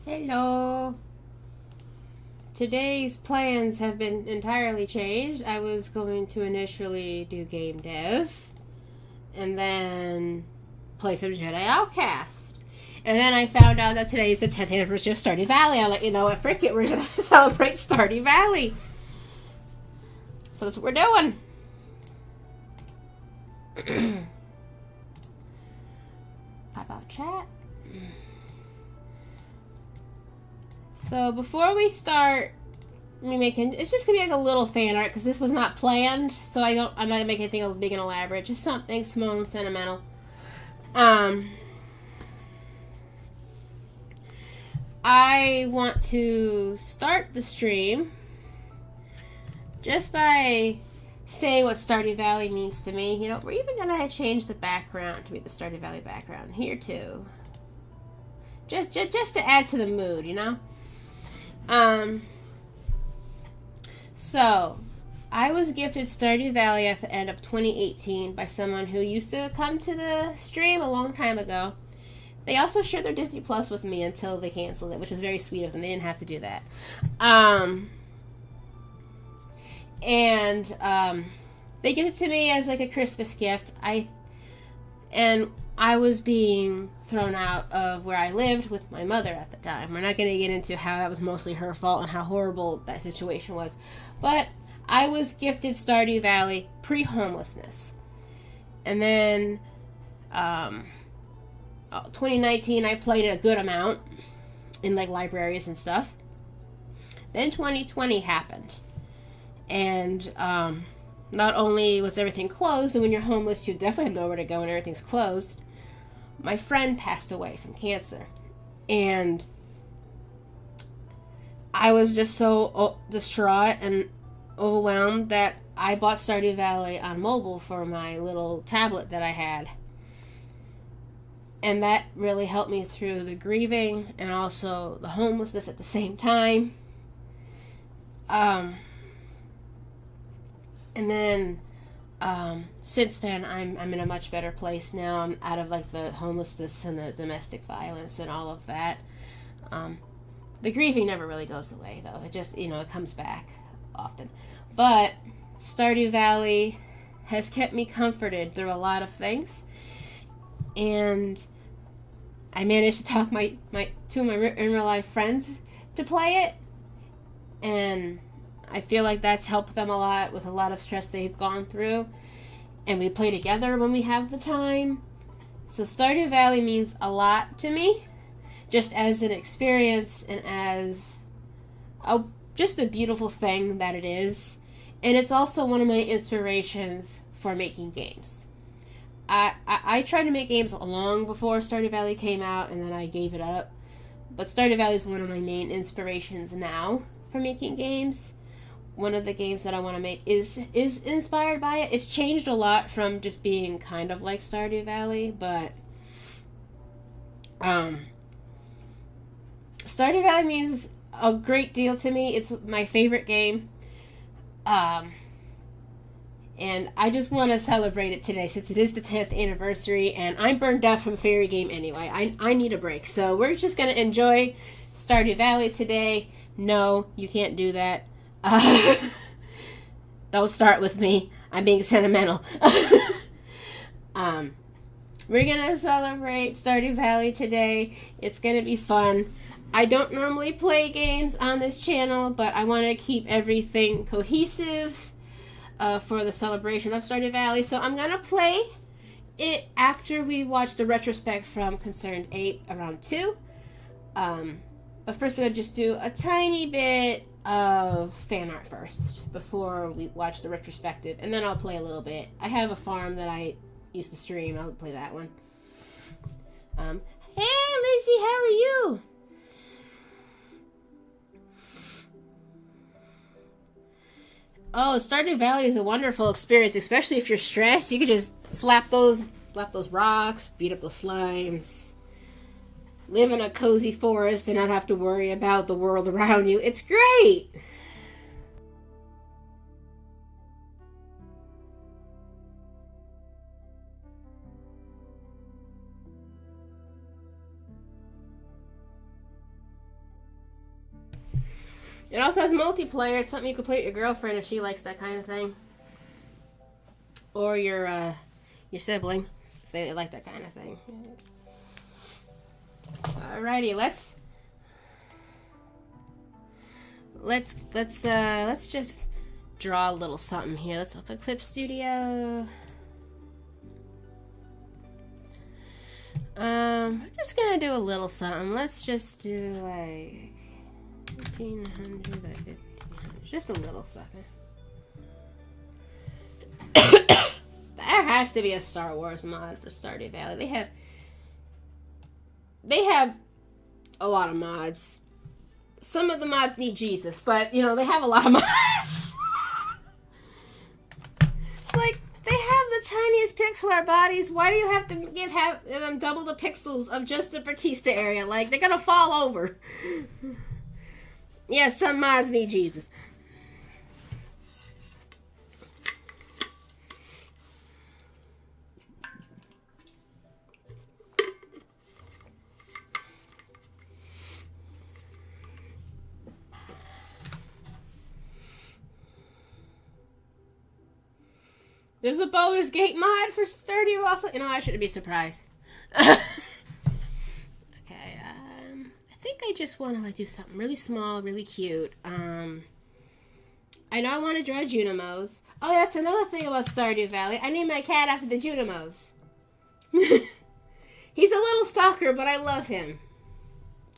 Hello. Today's plans have been entirely changed. I was going to initially do game dev and then play some Jedi Outcast. And then I found out that today is the 10th anniversary of Stardew Valley. I'll let you know what, frick it, we're going to celebrate Stardew Valley. So that's what we're doing. Pop out chat. So before we start making, it's just gonna be like a little fan art because this was not planned. So I'm not gonna make anything big and elaborate. Just something small and sentimental. I want to start the stream just by saying what Stardew Valley means to me. You know, we're even gonna change the background to be the Stardew Valley background here too. Just to add to the mood, you know. So I was gifted Stardew Valley at the end of 2018 by someone who used to come to the stream a long time ago. They also shared their Disney Plus with me until they canceled it, which was very sweet of them. They didn't have to do that. They gave it to me as like a Christmas gift. I was being thrown out of where I lived with my mother at the time. We're not going to get into how that was mostly her fault and how horrible that situation was. But I was gifted Stardew Valley pre-homelessness. And then 2019 I played a good amount in like libraries and stuff. Then 2020 happened. And not only was everything closed, and when you're homeless you definitely have nowhere to go and everything's closed, my friend passed away from cancer. And I was just so distraught and overwhelmed that I bought Stardew Valley on mobile for my little tablet that I had. And that really helped me through the grieving and also the homelessness at the same time. And then since then, I'm in a much better place now. I'm out of like the homelessness and the domestic violence and all of that. The grieving never really goes away, though. It just, it comes back often. But Stardew Valley has kept me comforted through a lot of things. And I managed to talk two of my in real life friends to play it. And I feel like that's helped them a lot with a lot of stress they've gone through. And we play together when we have the time. So Stardew Valley means a lot to me, just as an experience and as just a beautiful thing that it is. And it's also one of my inspirations for making games. I tried to make games long before Stardew Valley came out, and then I gave it up. But Stardew Valley is one of my main inspirations now for making games. One of the games that I want to make is inspired by it. It's changed a lot from just being kind of like Stardew Valley, but Stardew Valley means a great deal to me. It's my favorite game. And I just want to celebrate it today since it is the 10th anniversary, and I'm burned out from Fairy Game anyway. I need a break. So we're just going to enjoy Stardew Valley today. No, you can't do that. Don't start with me. I'm being sentimental. We're gonna celebrate Stardew Valley today. It's gonna be fun. I don't normally play games on this channel, but I wanted to keep everything cohesive for the celebration of Stardew Valley. So I'm gonna play it after we watch the retrospect from Concerned Ape around 2. But first we're gonna just do a tiny bit of fan art first before we watch the retrospective, and then I'll play a little bit. I have a farm that I used to stream. I'll play that one. Hey Lizzie, how are you? Oh, Stardew Valley is a wonderful experience, especially if you're stressed. You can just slap those rocks, beat up those slimes, live in a cozy forest and not have to worry about the world around you. It's great! It also has multiplayer. It's something you can play with your girlfriend if she likes that kind of thing, or your sibling if they like that kind of thing. Alrighty, let's just draw a little something here. Let's open Clip Studio. I'm just gonna do a little something. Let's just do like 1500 by 1500. Just a little something. There has to be a Star Wars mod for Stardew Valley. They have a lot of mods. Some of the mods need Jesus, but you know, they have a lot of mods. It's like they have the tiniest pixel art bodies. Why do you have to have them double the pixels of just the Batista area? Like, they're gonna fall over. Yeah, some mods need Jesus. There's a Baldur's Gate mod for Stardew also. You know, I shouldn't be surprised. Okay, I think I just want to like do something really small, really cute. I know I want to draw Junimos. Oh, that's another thing about Stardew Valley. I named my cat after the Junimos. He's a little stalker, but I love him.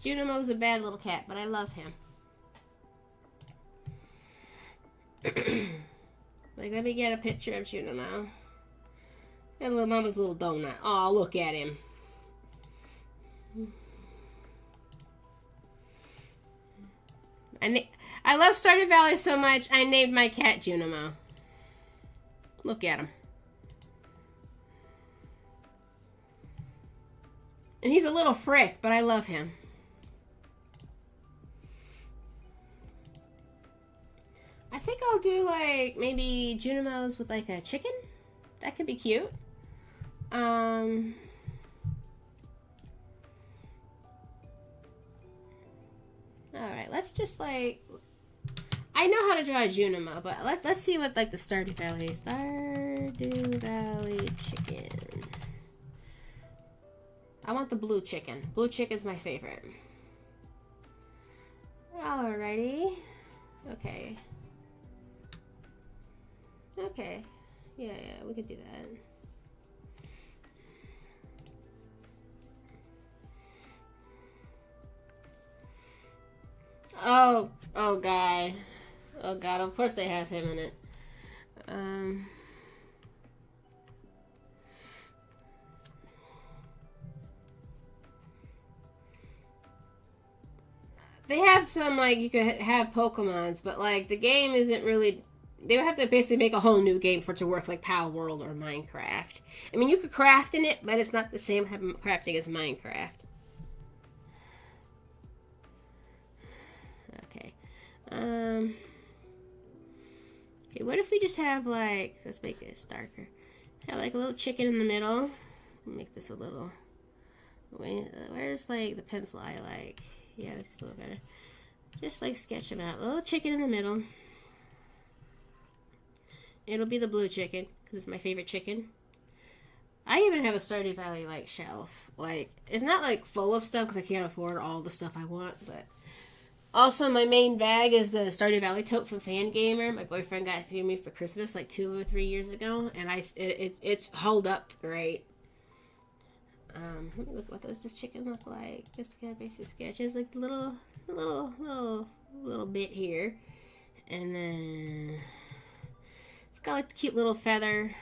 Junimo's a bad little cat, but I love him. Like, let me get a picture of Junimo. And little mama's little donut. Oh, look at him. I love Stardew Valley so much, I named my cat Junimo. Look at him. And he's a little frick, but I love him. I think I'll do like maybe Junimos with like a chicken. That could be cute. Alright, let's just like, I know how to draw a Junimo, but let's see what like the Stardew Valley chicken. I want the blue chicken. Blue chicken's my favorite. Alrighty. Okay. Okay. Yeah, we could do that. Oh God. Oh God, of course they have him in it. They have some, like, you could have Pokemons, but like the game isn't really. They would have to basically make a whole new game for it to work like Pal World or Minecraft. I mean, you could craft in it, but it's not the same type of crafting as Minecraft. Okay. Okay, what if we just have like, let's make this darker. Have like a little chicken in the middle. Make this a little. Where's like the pencil I like? Yeah, this is a little better. Just like sketch them out. A little chicken in the middle. It'll be the blue chicken, because it's my favorite chicken. I even have a Stardew Valley, like, shelf. Like, it's not, like, full of stuff, because I can't afford all the stuff I want, but... Also, my main bag is the Stardew Valley tote from Fangamer. My boyfriend got it for me for Christmas, like, 2 or 3 years ago, and it's held up great. Let me look what does this chicken look like. Just kind of basic sketches, like, the little bit here. And then... It's got like the cute little feather.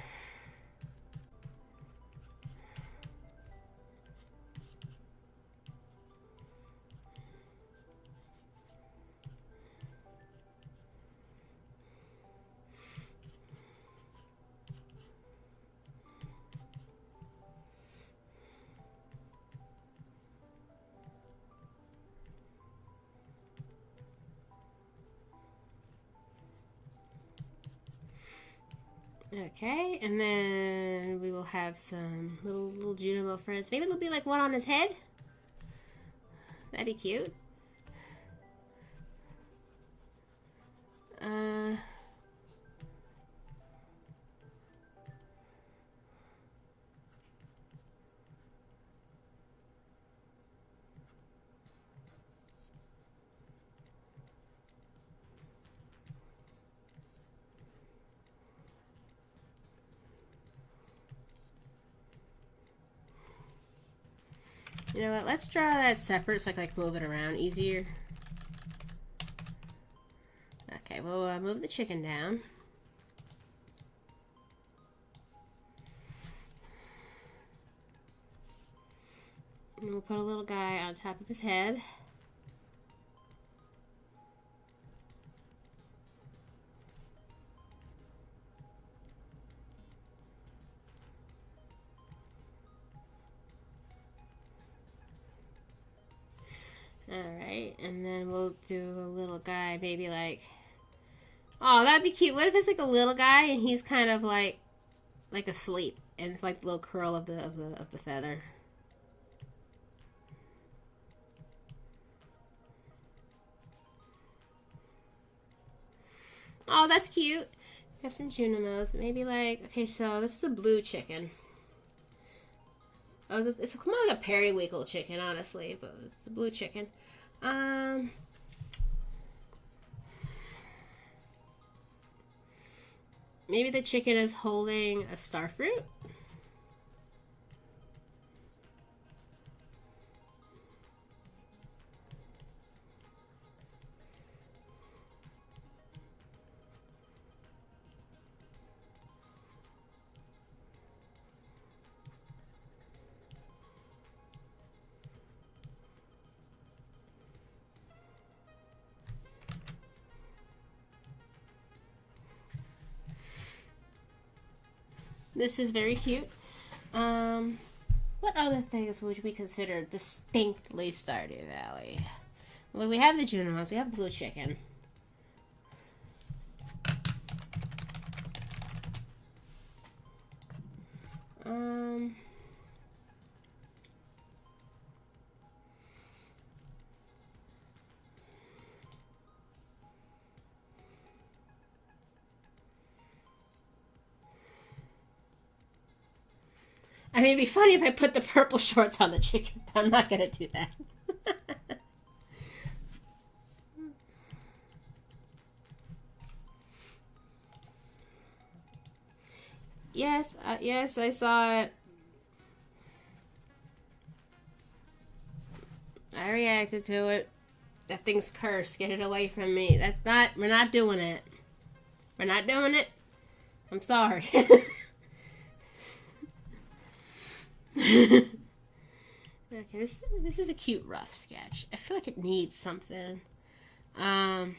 Okay, and then we will have some little Junimo friends. Maybe there'll be like one on his head. That'd be cute. You know what? Let's draw that separate so I can like move it around easier. Okay, we'll move the chicken down. And we'll put a little guy on top of his head. Alright, and then we'll do a little guy, maybe like... Oh, that'd be cute. What if it's like a little guy and he's kind of like asleep, and it's like the little curl of the feather. Oh, that's cute. Got some Junimos. Maybe like, okay, so this is a blue chicken. Oh, it's more like a periwinkle chicken, honestly, but it's a blue chicken. Maybe the chicken is holding a starfruit. This is very cute. What other things would we consider distinctly Stardew Valley? Well, we have the Junimos, we have the blue chicken. I mean, it'd be funny if I put the purple shorts on the chicken, but I'm not gonna do that. Yes, yes, I saw it. I reacted to it. That thing's cursed. Get it away from me. We're not doing it. We're not doing it. I'm sorry. Okay, this is a cute rough sketch. I feel like it needs something. Well,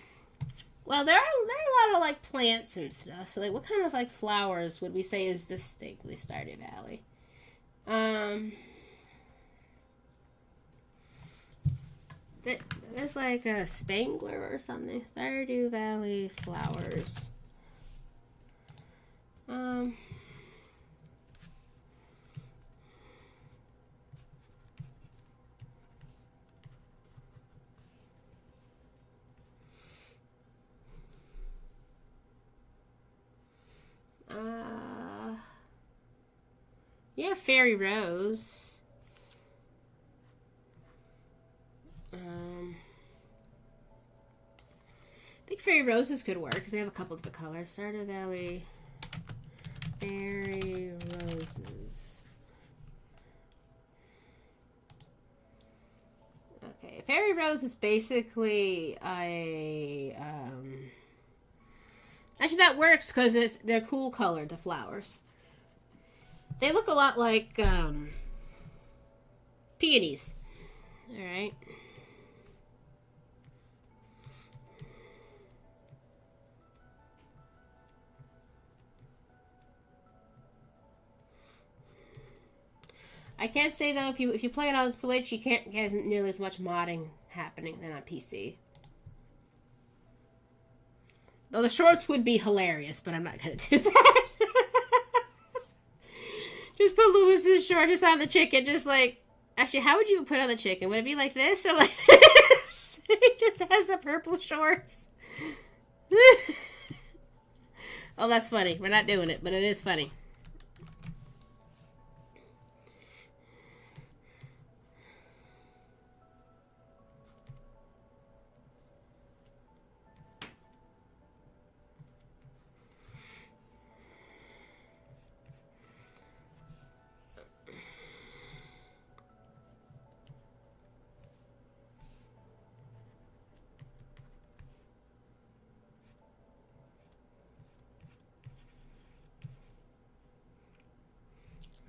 there are a lot of like plants and stuff. So like, what kind of like flowers would we say is distinctly Stardew Valley? There's like a spangler or something. Stardew Valley flowers. Yeah, fairy rose. I think fairy roses could work because they have a couple different colors. Stardew Valley fairy roses. Okay, fairy rose is basically a actually that works because they're cool colored, the flowers. They look a lot like peonies. All right. I can't say though, if you play it on Switch, you can't get nearly as much modding happening than on PC. Though the shorts would be hilarious, but I'm not gonna do that. Just put Lewis's shorts on the chicken, just like... Actually, how would you put on the chicken? Would it be like this or like this? He just has the purple shorts. Oh, that's funny. We're not doing it, but it is funny.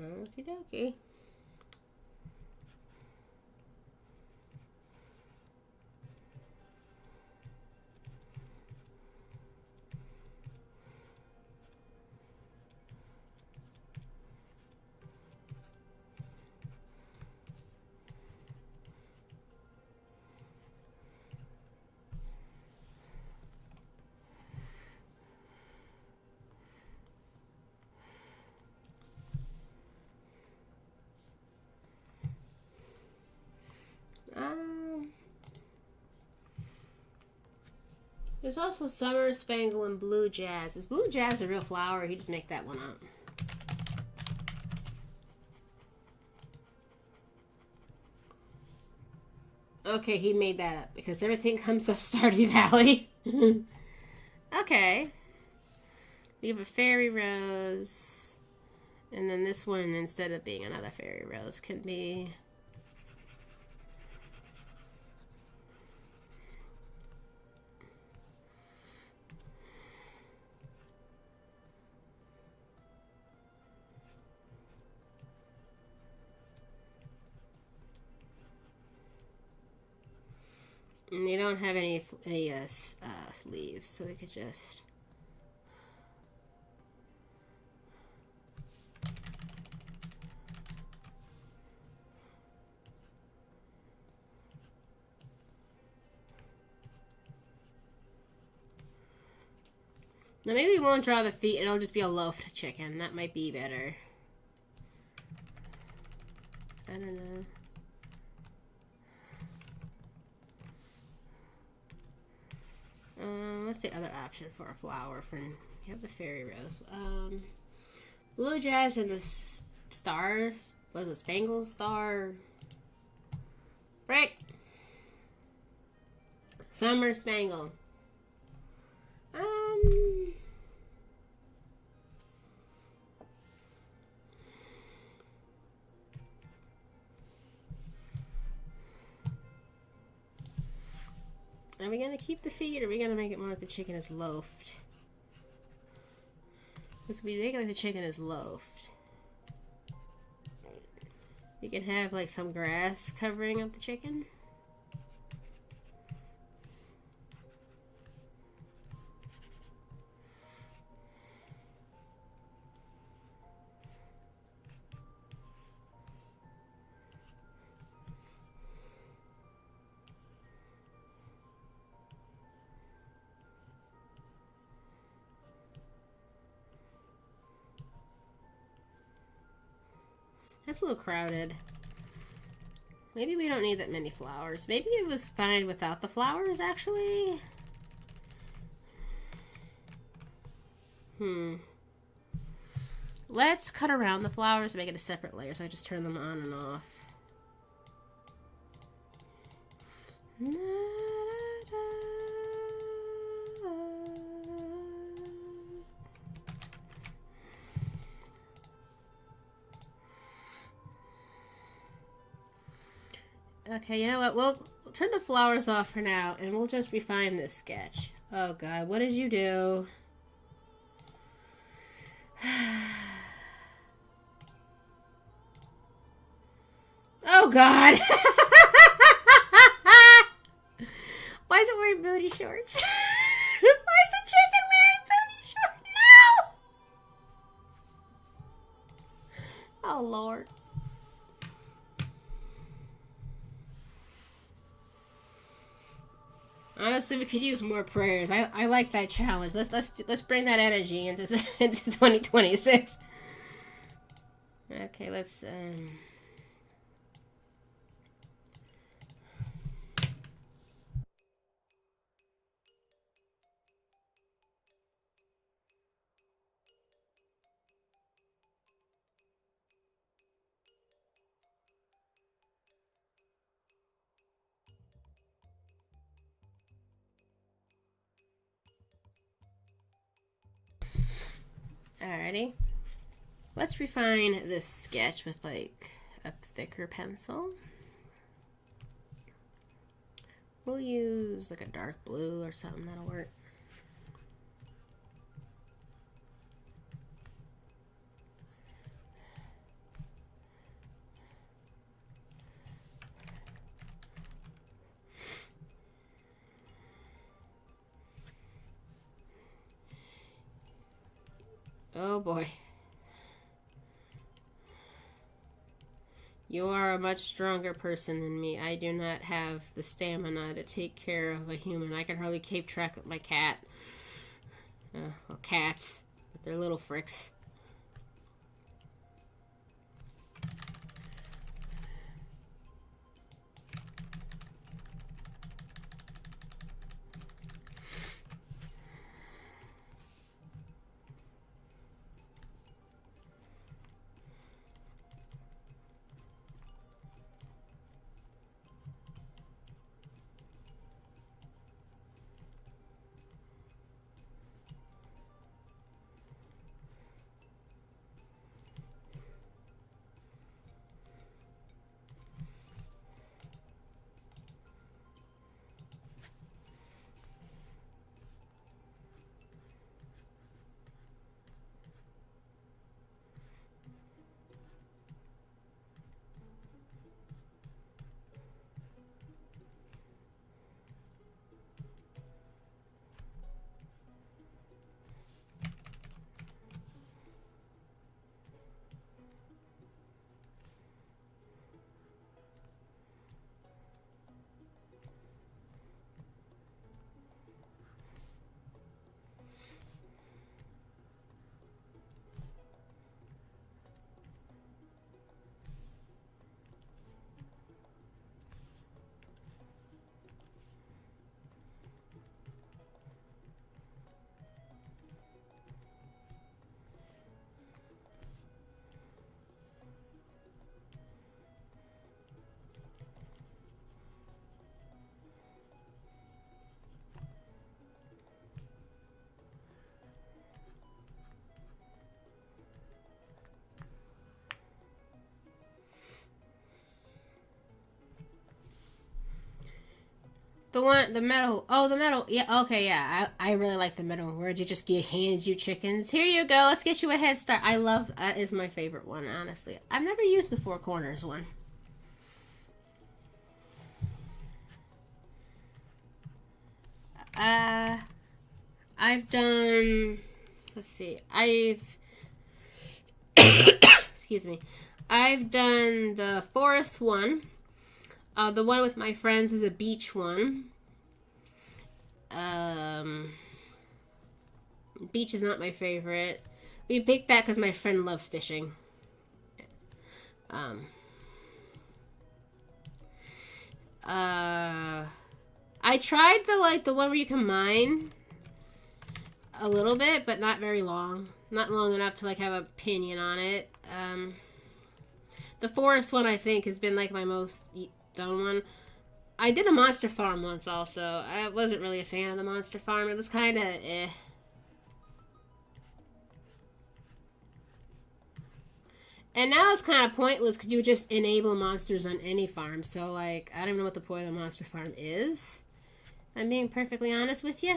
Okie dokie. There's also Summer Spangle and Blue Jazz. Is Blue Jazz a real flower, or he just make that one up? Okay, he made that up because everything comes up Stardew Valley. Okay. We have a fairy rose. And then this one, instead of being another fairy rose, can be... And they don't have any sleeves, so we could just... Now maybe we won't draw the feet, it'll just be a loafed chicken. That might be better. I don't know. What's the other option for a flower? You have the fairy rose. Blue Jazz and the stars. Was it Spangled Star? Frick! Summer Spangle. Are we going to keep the feet, or are we going to make it more like the chicken is loafed? Because we make it like the chicken is loafed. You can have like some grass covering up the chicken. That's a little crowded. Maybe we don't need that many flowers. Maybe it was fine without the flowers, actually. Let's cut around the flowers and make it a separate layer, so I just turn them on and off. Okay, you know what? We'll turn the flowers off for now, and we'll just refine this sketch. Oh god, what did you do? Oh god! Why is it wearing booty shorts? Why is the chicken wearing booty shorts? No! Oh lord. Honestly, we could use more prayers. I like that challenge. Let's bring that energy into 2026. Okay, let's Alrighty. Let's refine this sketch with like a thicker pencil. We'll use like a dark blue or something, that'll work. Oh boy. You are a much stronger person than me. I do not have the stamina to take care of a human. I can hardly keep track of my cat. Well, cats. But they're little fricks. The metal. Oh, the metal. Yeah, okay, yeah. I really like the metal where you just hands you chickens. Here you go. Let's get you a head start. I love that. Is my favorite one, honestly. I've never used the four corners one. I've done. Let's see. Excuse me. I've done the forest one. The one with my friends is a beach one. Beach is not my favorite. We picked that because my friend loves fishing. I tried the one where you can mine a little bit, but not very long. Not long enough to have an opinion on it. The forest one I think has been my most done one. I did a monster farm once also. I wasn't really a fan of the monster farm. It was kind of eh. And now it's kind of pointless because you just enable monsters on any farm. So I don't know what the point of the monster farm is. I'm being perfectly honest with you.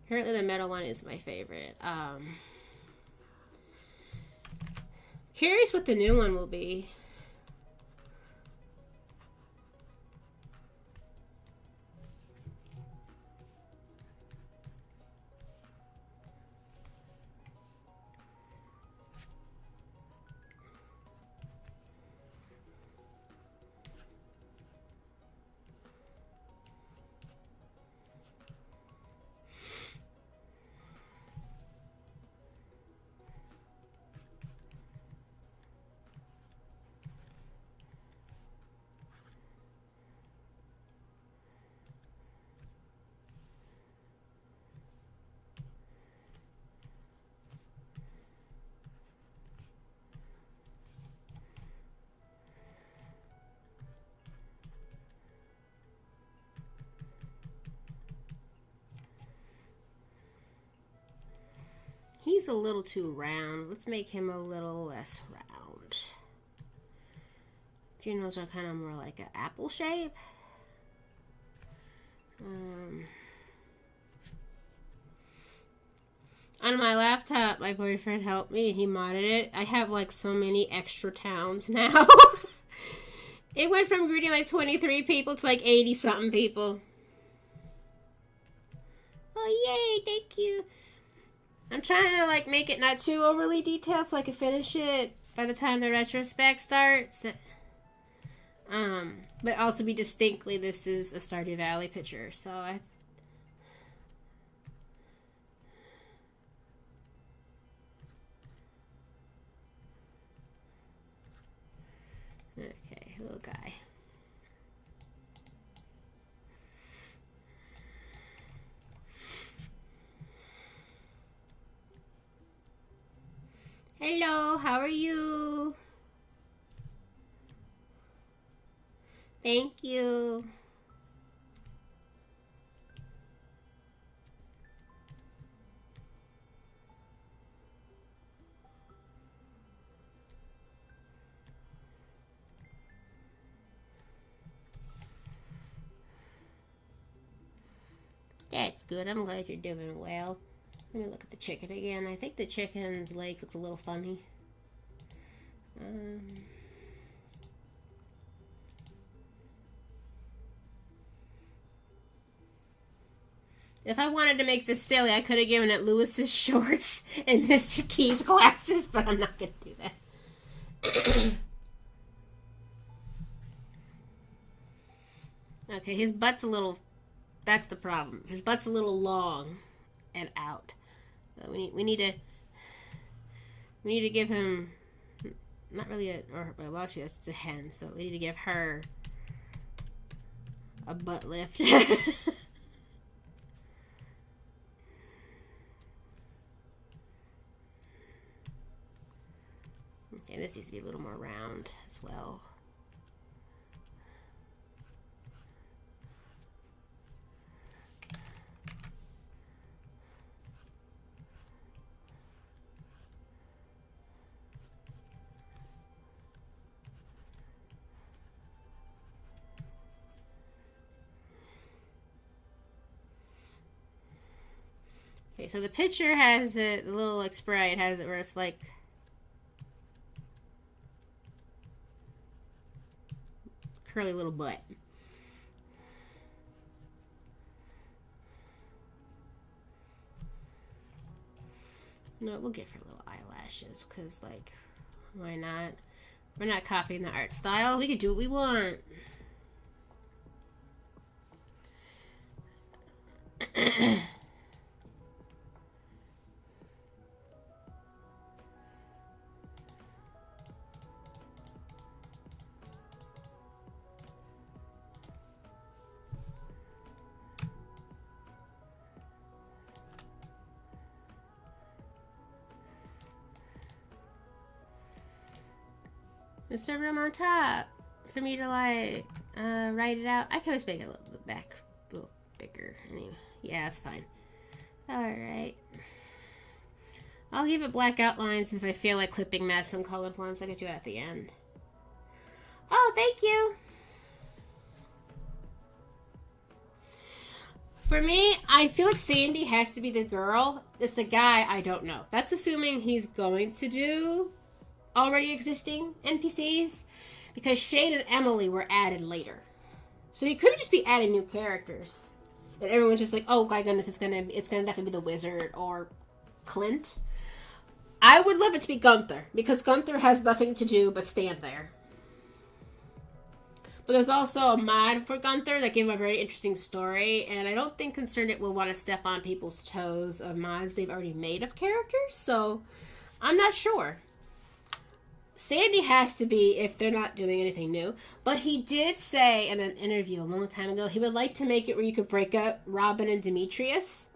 Apparently the metal one is my favorite. Curious what the new one will be. he's a little too round. Let's make him a little less round. Juno's are kind of more like an apple shape. On my laptop, my boyfriend helped me and he modded it. I have like so many extra towns now. It went from greeting like 23 people to like 80 something people. Oh yay, thank you. I'm trying to like make it not too overly detailed so I can finish it by the time the retrospect starts. But also be distinctly this is a Stardew Valley picture, so I... Okay, little guy. Hello, how are you? Thank you. That's good. I'm glad you're doing well. Let me look at the chicken again. I think the chicken's leg looks a little funny. If I wanted to make this silly, I could have given it Lewis's shorts and Mr. Key's glasses, but I'm not going to do that. Okay, his butt's a little... That's the problem. His butt's a little long and out. We need to give him... Not really a... Or, well, actually, it's a hen, so we need to give her a butt lift. Okay, this needs to be a little more round as well. Okay, so the picture has it, the little like sprite has it where it's like curly little butt. No, we'll give her little eyelashes because, like, why not? We're not copying the art style. We can do what we want. Just a room on top for me to like write it out. I can always make it a little bit back, a little bigger. Anyway, yeah, it's fine. All right, I'll give it black outlines, and if I feel like clipping matte some colored ones, I can do it at the end. Oh, thank you. For me, I feel like Sandy has to be the girl. It's the guy I don't know. That's assuming he's going to do already existing NPCs, because Shane and Emily were added later. So he could just be adding new characters. And everyone's just like, oh my goodness, it's gonna definitely be the wizard or Clint. I would love it to be Gunther, because Gunther has nothing to do but stand there. But there's also a mod for Gunther that gave a very interesting story, and I don't think Concerned It will want to step on people's toes of mods they've already made of characters, so I'm not sure. Sandy has to be if they're not doing anything new. But he did say in an interview a long time ago he would like to make it where you could break up Robin and Demetrius.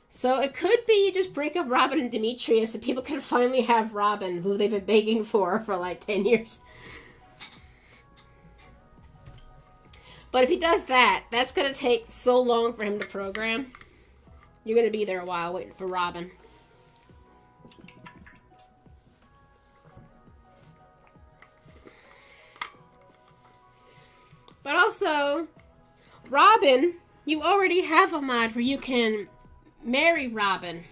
So it could be you just break up Robin and Demetrius and people can finally have Robin, who they've been begging for like 10 years. But if he does that, that's going to take so long for him to program. You're going to be there a while waiting for Robin. But also, Robin, you already have a mod where you can marry Robin.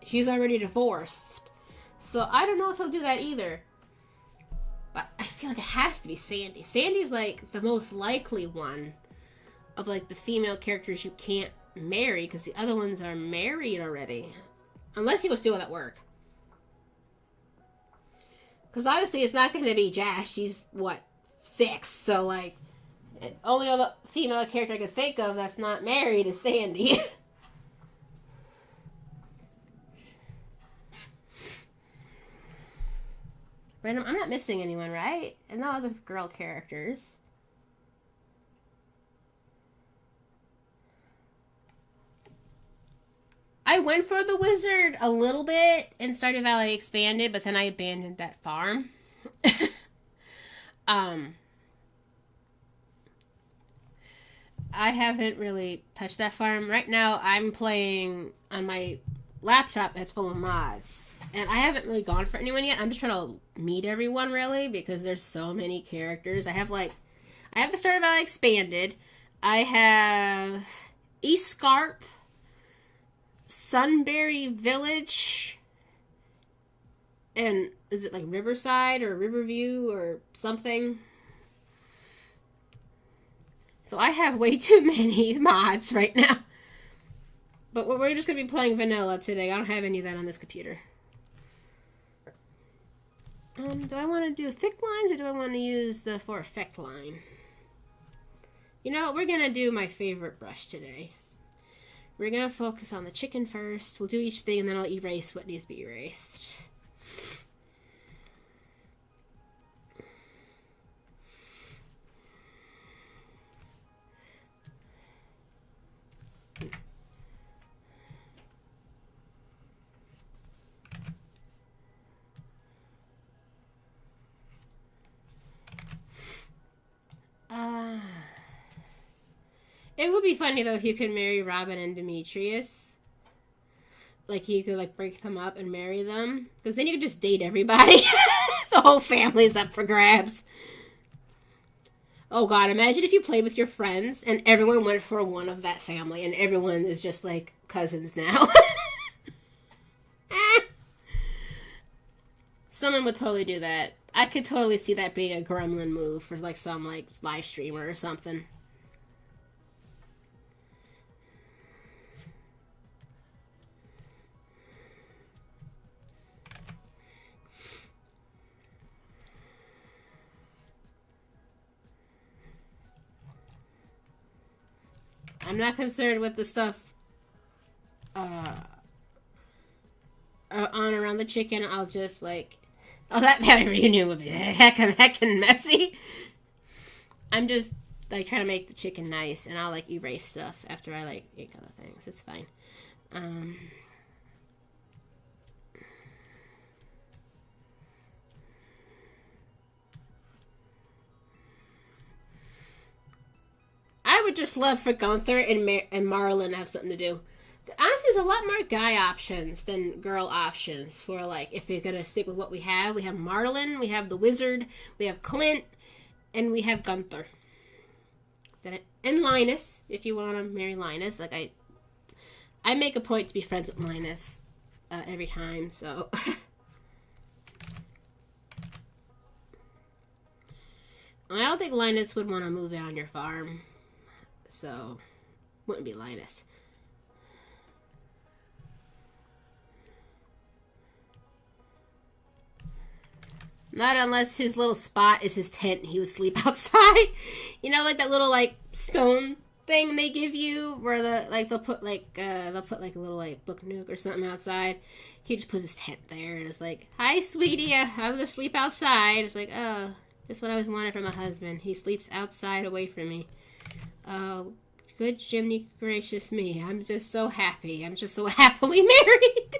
She's already divorced. So I don't know if he'll do that either. But I feel like it has to be Sandy. Sandy's like the most likely one of like the female characters you can't marry because the other ones are married already. Unless he goes do all that work. Because obviously it's not going to be Jazz. She's, what, 6. So, like, the only other female character I can think of that's not married is Sandy. Random, I'm not missing anyone, right? And no other girl characters. I went for the wizard a little bit in Stardew Valley Expanded, but then I abandoned that farm. I haven't really touched that farm. Right now, I'm playing on my laptop that's full of mods. And I haven't really gone for anyone yet. I'm just trying to meet everyone, really, because there's so many characters. I have the Stardew Valley Expanded. I have East Scarp, Sunbury Village, and is it like Riverside or Riverview or something? So I have way too many mods right now. But we're just going to be playing vanilla today. I don't have any of that on this computer. Do I want to do thick lines or do I want to use the for effect line? You know, we're going to do my favorite brush today. We're going to focus on the chicken first. We'll do each thing and then I'll erase what needs to be erased. It would be funny, though, if you could marry Robin and Demetrius. Like, you could, like, break them up and marry them. Because then you could just date everybody. The whole family's up for grabs. Oh, God, imagine if you played with your friends and everyone went for one of that family and everyone is just, like, cousins now. Someone would totally do that. I could totally see that being a gremlin move for, like, some, like, live streamer or something. I'm not concerned with the stuff on around the chicken. I'll just, like... Oh, that reunion would be heckin' messy. I'm just, like, trying to make the chicken nice, and I'll, like, erase stuff after I, like, ink other things. It's fine. I would just love for Gunther and Marlon to have something to do. Honestly, there's a lot more guy options than girl options for, like, if you're going to stick with what we have. We have Marlon, we have the Wizard, we have Clint, and we have Gunther. And Linus, if you want to marry Linus. Like, I make a point to be friends with Linus every time, so... I don't think Linus would want to move in on your farm. So, wouldn't be Linus. Not unless his little spot is his tent and he would sleep outside. You know, like that little, like, stone thing they give you where they'll put a little, like, book nook or something outside. He just puts his tent there and it's like, "Hi, sweetie, I'm gonna sleep outside." It's like, oh, just what I was wanting from my husband. He sleeps outside away from me. Oh, good Jiminy gracious me. I'm just so happy. I'm just so happily married.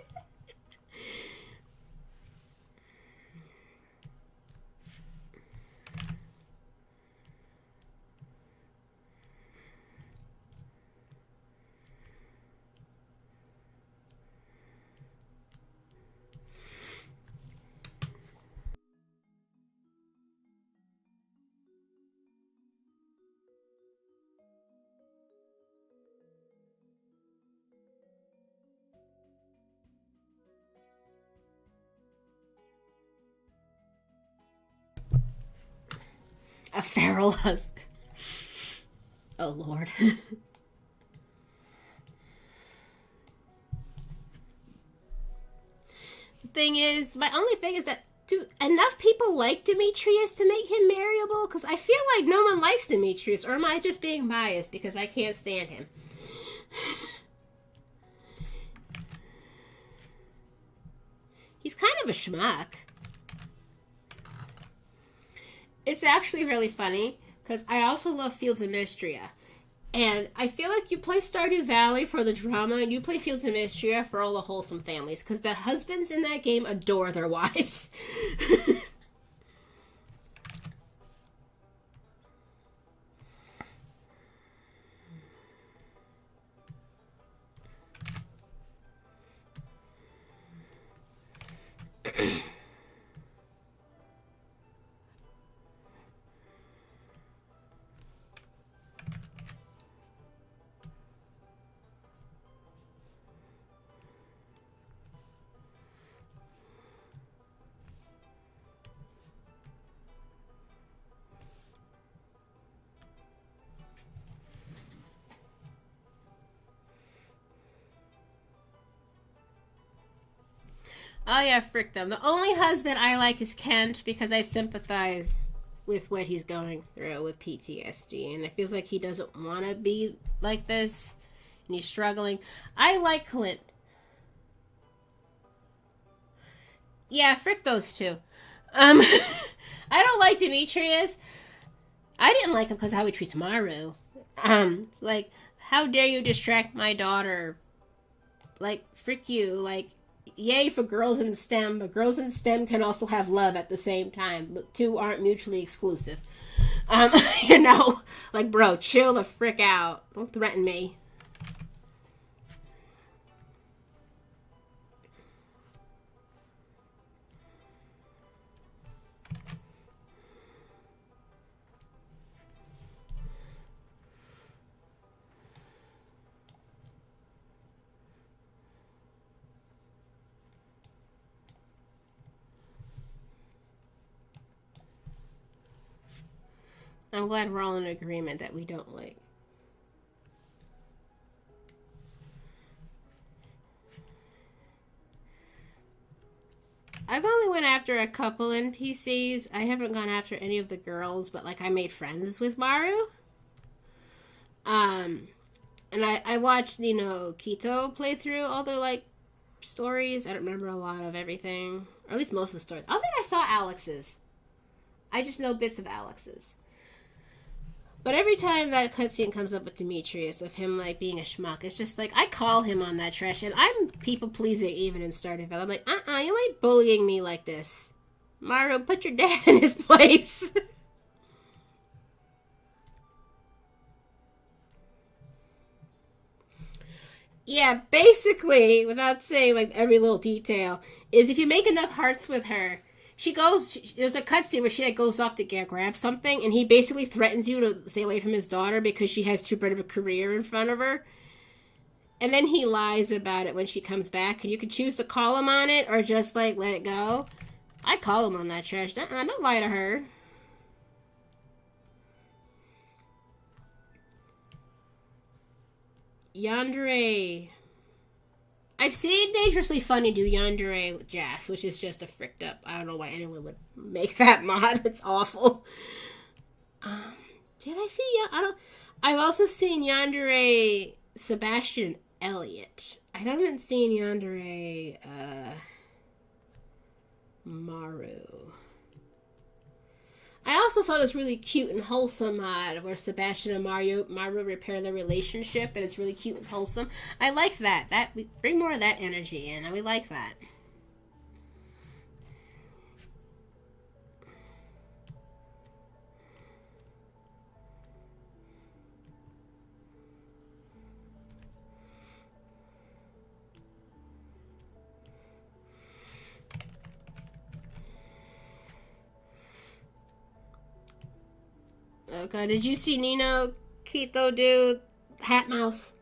A feral husband. Oh, Lord. Thing is, my only thing is that do enough people like Demetrius to make him marryable? Because I feel like no one likes Demetrius, or am I just being biased because I can't stand him? He's kind of a schmuck. It's actually really funny because I also love Fields of Mystria. And I feel like you play Stardew Valley for the drama, and you play Fields of Mystria for all the wholesome families. Because the husbands in that game adore their wives. Oh yeah, frick them. The only husband I like is Kent because I sympathize with what he's going through with PTSD. And it feels like he doesn't want to be like this. And he's struggling. I like Clint. Yeah, frick those two. I don't like Demetrius. I didn't like him because of how he treats Maru. Like, how dare you distract my daughter? Like, frick you. Like, yay for girls in STEM, but girls in STEM can also have love at the same time. But two aren't mutually exclusive. You know, like, bro, chill the frick out. Don't threaten me. I'm glad we're all in agreement that we don't like. I've only went after a couple NPCs. I haven't gone after any of the girls, but like I made friends with Maru. And I watched, you know, Kito play through all the like stories. I don't remember a lot of everything. Or at least most of the stories. I don't think I saw Alex's. I just know bits of Alex's. But every time that cutscene comes up with Demetrius, of him, like, being a schmuck, it's just, like, I call him on that trash, and I'm people-pleasing even in Stardew Valley. I'm like, you ain't bullying me like this. Maru, put your dad in his place. Yeah, basically, without saying, like, every little detail, is if you make enough hearts with her, there's a cutscene where she like, goes off to grab something, and he basically threatens you to stay away from his daughter because she has too bright of a career in front of her. And then he lies about it when she comes back, and you can choose to call him on it or just, like, let it go. I call him on that trash. Don't lie to her. Yandere. I've seen Dangerously Funny do Yandere Jazz, which is just a fricked up. I don't know why anyone would make that mod. It's awful. Did I see? I've also seen Yandere Sebastian Elliott. I haven't seen Yandere Maru. I also saw this really cute and wholesome mod where Sebastian and Maru repair their relationship, and it's really cute and wholesome. I like that. We bring more of that energy in, and we like that. Okay, did you see Nino Kito do Hat Mouse?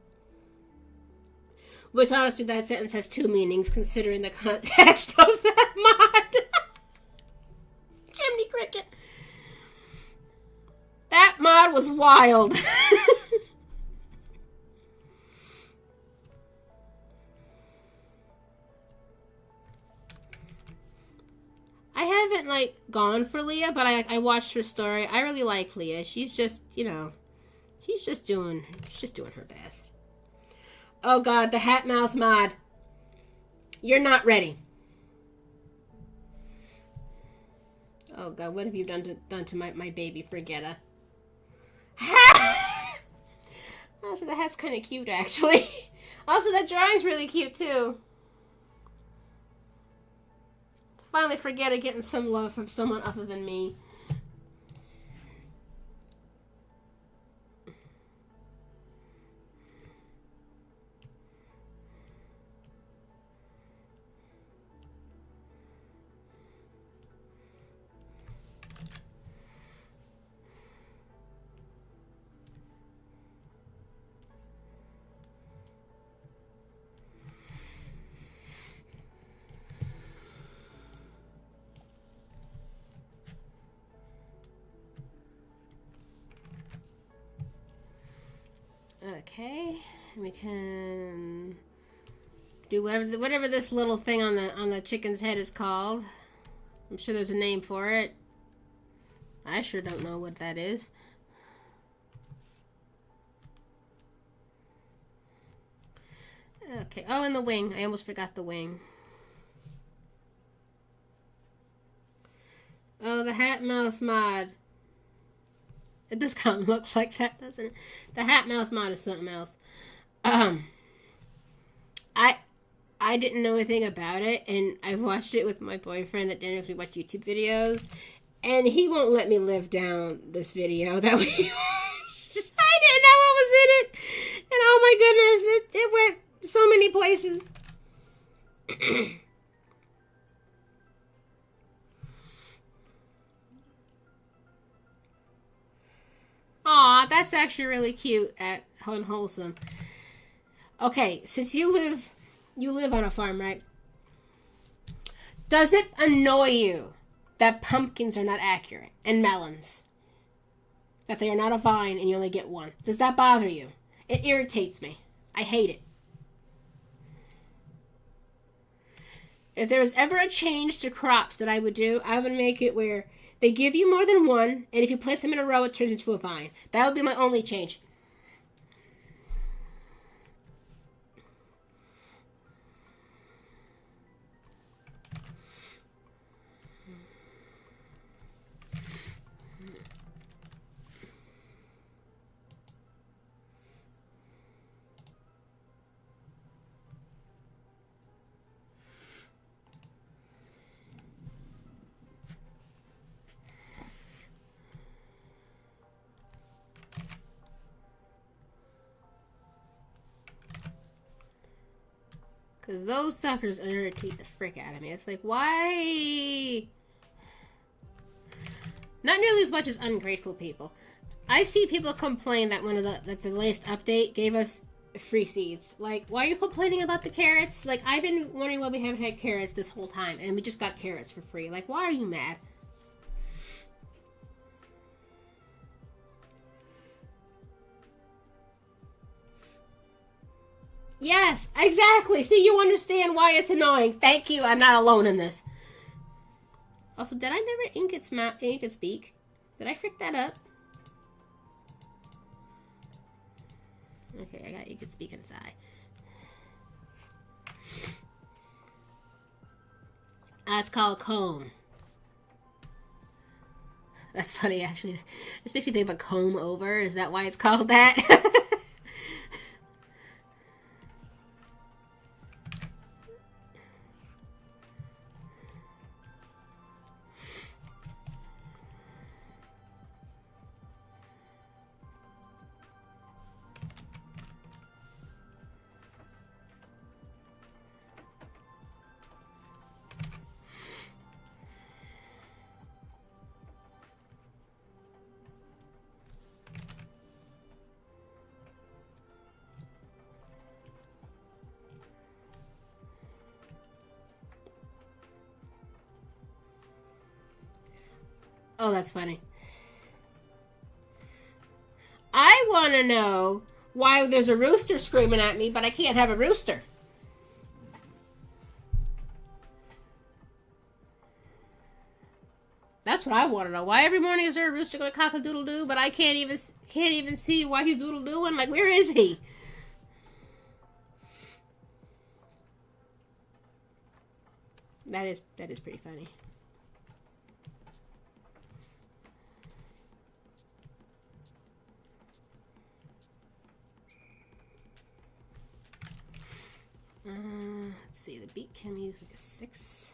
Which, honestly, that sentence has two meanings, considering the context of that mod. Jiminy Cricket. That was wild. I haven't, like, gone for Leah, but I watched her story. I really like Leah. She's just, you know, she's just doing her best. Oh, God, the Hat Mouse mod. You're not ready. Oh, God, what have you done to my baby Frigetta? Also, the hat's kind of cute, actually. Also, that drawing's really cute, too. Finally, Frigetta getting some love from someone other than me. Okay, we can do whatever this little thing on the chicken's head is called. I'm sure there's a name for it. I sure don't know what that is. Okay. Oh, and the wing. I almost forgot the wing. Oh, the Hat Mouse mod. It does kind of look like that, doesn't it? The Hat Mouse mod is something else. I didn't know anything about it, and I watched it with my boyfriend at dinner because we watch YouTube videos, and he won't let me live down this video that we watched. I didn't know what was in it, and oh my goodness, it went so many places. Aw, that's actually really cute and wholesome. Okay, since you live on a farm, right? Does it annoy you that pumpkins are not accurate and melons? That they are not a vine and you only get one? Does that bother you? It irritates me. I hate it. If there was ever a change to crops that I would do, I would make it where they give you more than one, and if you place them in a row, it turns into a vine. That would be my only change. Because those suckers irritate the frick out of me. It's like, why? Not nearly as much as ungrateful people. I've seen people complain that that's the latest update gave us free seeds. Like, why are you complaining about the carrots? Like, I've been wondering why we haven't had carrots this whole time, and we just got carrots for free. Like, why are you mad? Yes, exactly. See, you understand why it's annoying. Thank you. I'm not alone in this. Also, did I never ink its beak? Did I frick that up? Okay, I got ink its beak in its eye. That's called comb. That's funny, actually. This makes me think of a comb over. Is that why it's called that? Oh, that's funny. want to know why there's a rooster screaming at me, but I can't have a rooster. That's what I want to know. Why every morning is there a rooster going cock-a-doodle-doo, but I can't even see why he's doodle-dooing? Like, where is he? That is pretty funny. Let's see, the beak can use like a 6.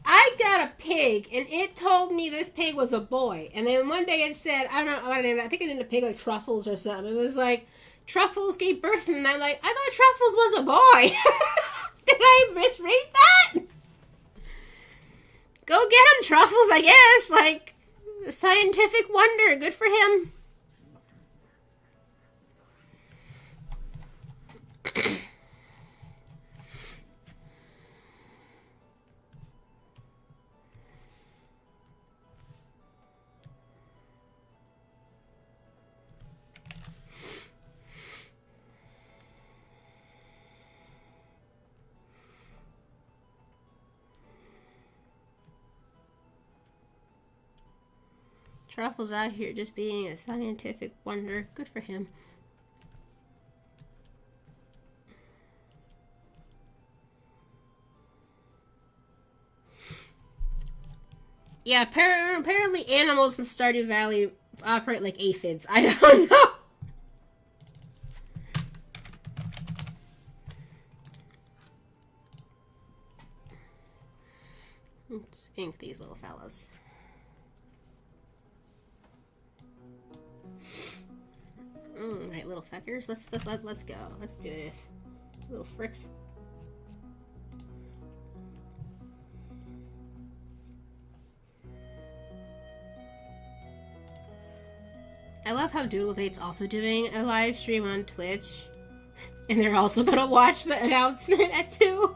I got a pig, and it told me this pig was a boy. And then one day it said, I don't know what I named it. I think I named the pig like Truffles or something. It was like, Truffles gave birth, and I'm like, I thought Truffles was a boy. Did I misread that? Go get him, Truffles, I guess. Like, a scientific wonder. Good for him. Truffles out here just being a scientific wonder. Good for him. Yeah, apparently animals in Stardew Valley operate like aphids. I don't know. Let's ink these little fellas. Alright, little fuckers. Let's go. Let's do this. Little fricks. I love how Doodle Date's also doing a live stream on Twitch. And they're also gonna watch the announcement at 2.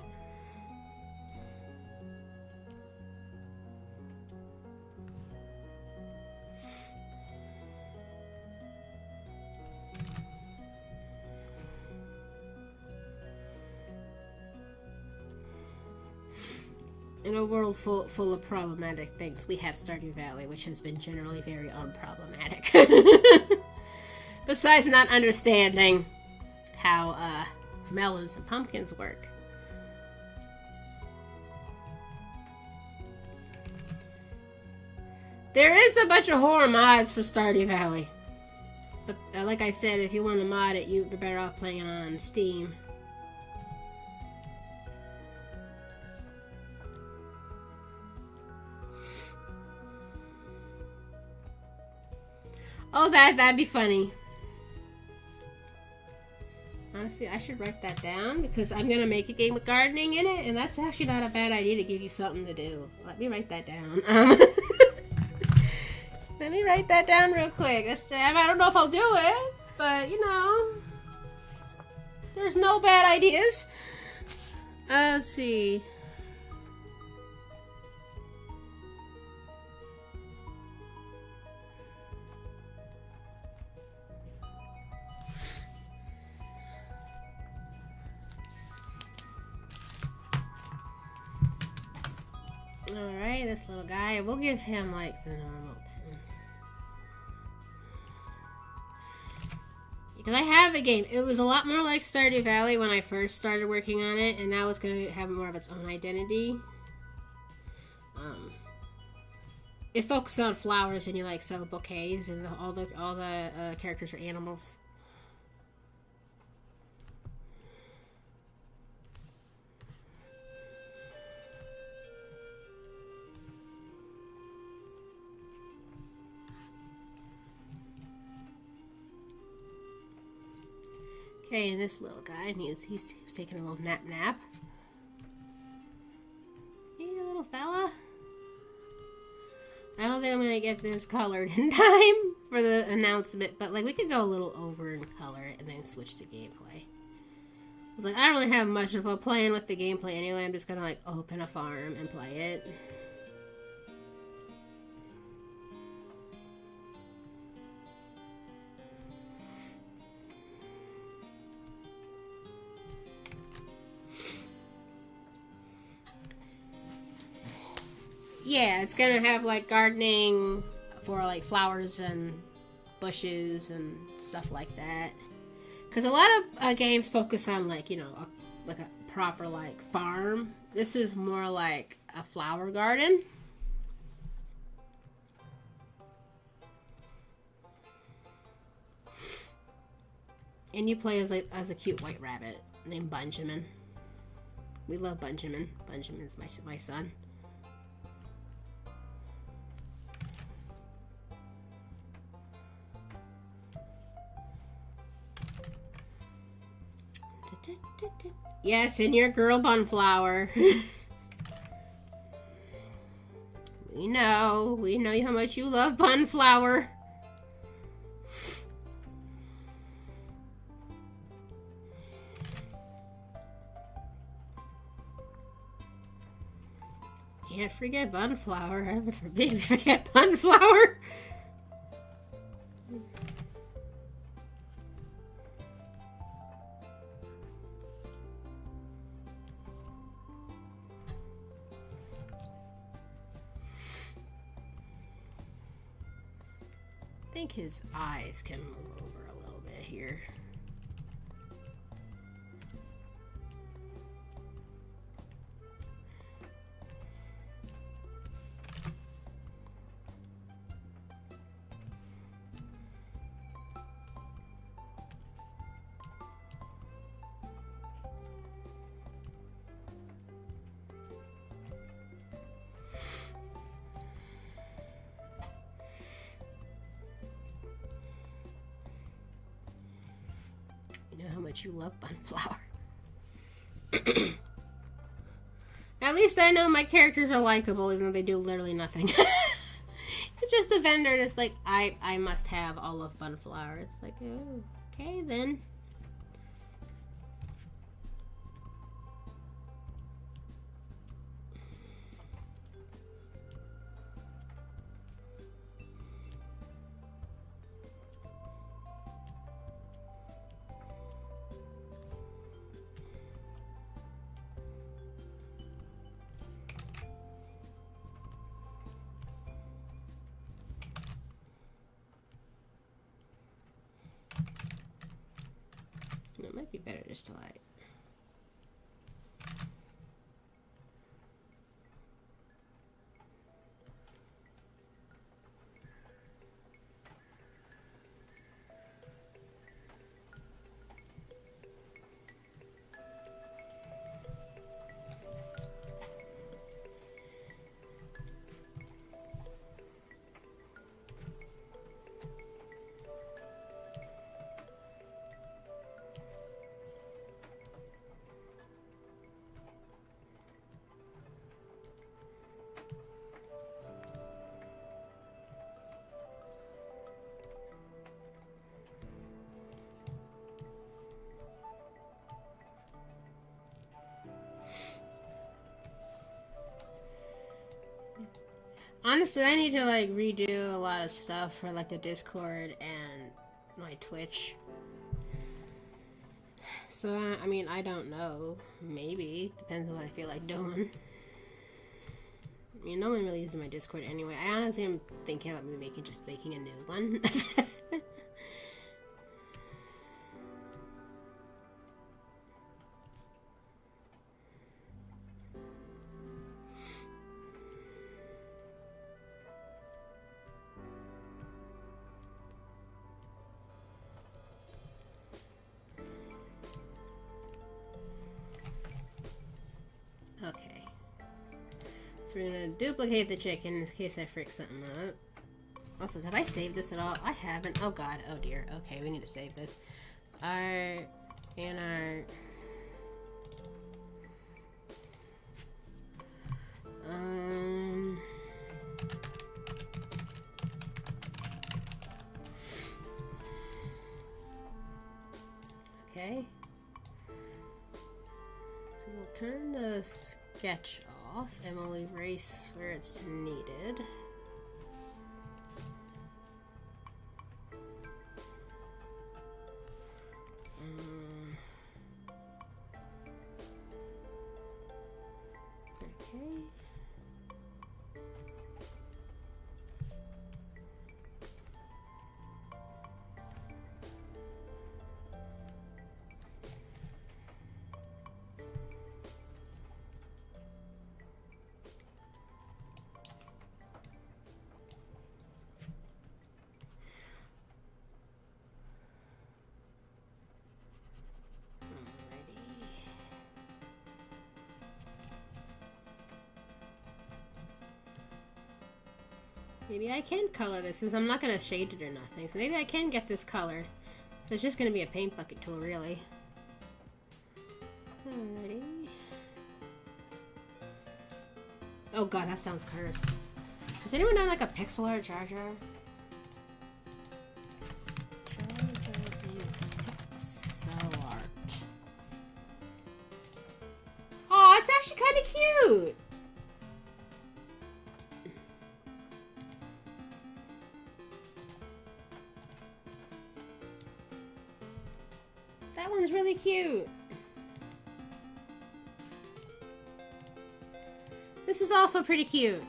In a world full of problematic things, we have Stardew Valley, which has been generally very unproblematic. Besides not understanding how melons and pumpkins work. There is a bunch of horror mods for Stardew Valley. But like I said, if you want to mod it, you're better off playing it on Steam. Oh, that'd be funny. Honestly, I should write that down because I'm going to make a game with gardening in it, and that's actually not a bad idea to give you something to do. Let me write that down. Let me write that down real quick. I don't know if I'll do it, but, you know, there's no bad ideas. Let's see. Alright, this little guy, we'll give him like the normal pen. Because I have a game. It was a lot more like Stardew Valley when I first started working on it, and now it's going to have more of its own identity. It focuses on flowers, and you like sell bouquets, and all the characters are animals. Okay, and this little guy, he's taking a little nap. that I'm gonna get this colored in time for the announcement, but like we could go a little over in color and then switch to gameplay. It's like I don't really have much of a plan with the gameplay anyway. I'm just gonna like open a farm and play it. Yeah, it's gonna have like gardening for like flowers and bushes and stuff like that. Because a lot of games focus on like, you know, like a proper like farm. This is more like a flower garden. And you play as a cute white rabbit named Benjamin. We love Benjamin. Benjamin's my son. Yes, and your girl Bunflower. We know how much you love Bunflower. Can't forget Bunflower. Heaven forbid we forget Bunflower. I think his eyes can move over a little bit here. How much you love Bunflower. At least I know my characters are likable, even though they do literally nothing. It's just a vendor, and it's like, I must have all of Bunflower. It's like, oh, okay then. It might be better just to like... Honestly, I need to like redo a lot of stuff for like the Discord and my Twitch. So, I mean, I don't know. Maybe. Depends on what I feel like doing. I mean, no one really uses my Discord anyway. I honestly am thinking about maybe making a new one. Okay. So we're gonna duplicate the chicken in case I frick something up. Also, have I saved this at all? I haven't. Oh god. Oh dear. Okay, we need to save this. Art and art. Okay. So we'll turn the sketch off and we'll erase where it's needed. Okay. Maybe I can color this since I'm not going to shade it or nothing. So maybe I can get this color. So it's just going to be a paint bucket tool, really. Alrighty. Oh god, that sounds cursed. Does anyone know like a pixel art jar jar? Jar jar binks pixel art. Oh, it's actually kind of cute! That one's really cute. This is also pretty cute.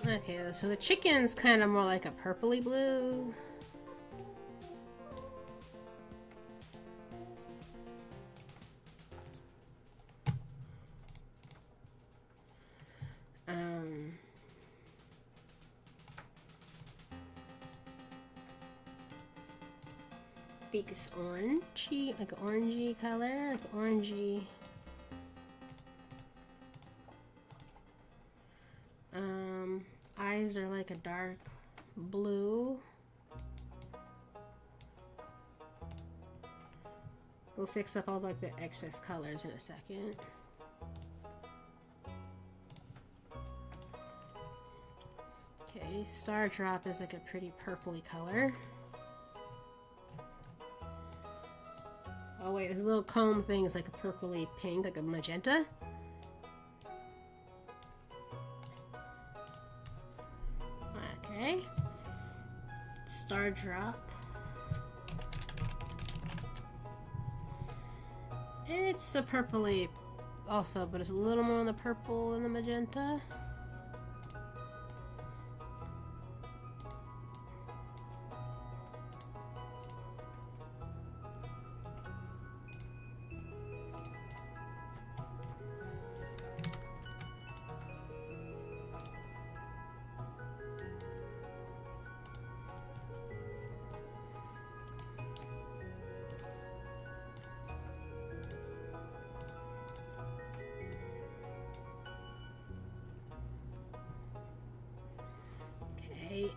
Okay, so the chicken's kind of more like a purpley blue. Beak is orangey, like an orangey color, like orangey. Eyes are like a dark blue. We'll fix up all like the excess colors in a second. Okay, Star Drop is like a pretty purpley color. Oh wait, this little comb thing is like a purpley pink, like a magenta. Okay. Star Drop. It's a purpley also, but it's a little more on the purple than the magenta.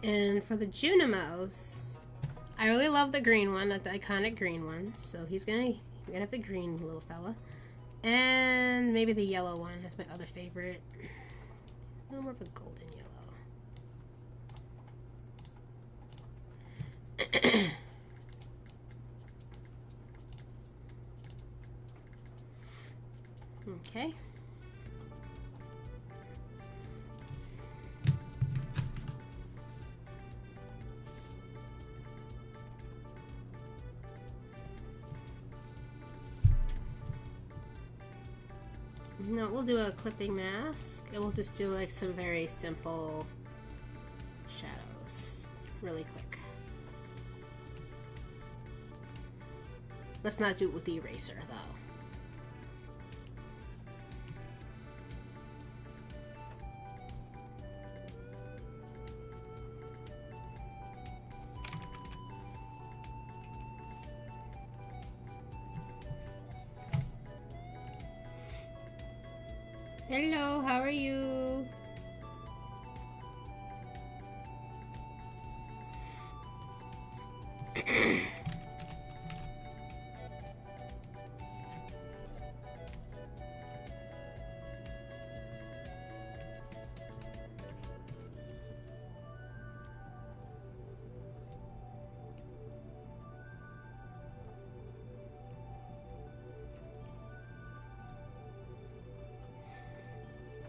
And for the Junimos, I really love the green one, like the iconic green one. So you're gonna have the green little fella, and maybe the yellow one. That's my other favorite. A little more of a golden yellow. Okay. No, we'll do a clipping mask, and we'll just do like some very simple shadows really quick. Let's not do it with the eraser though. Hello, how are you?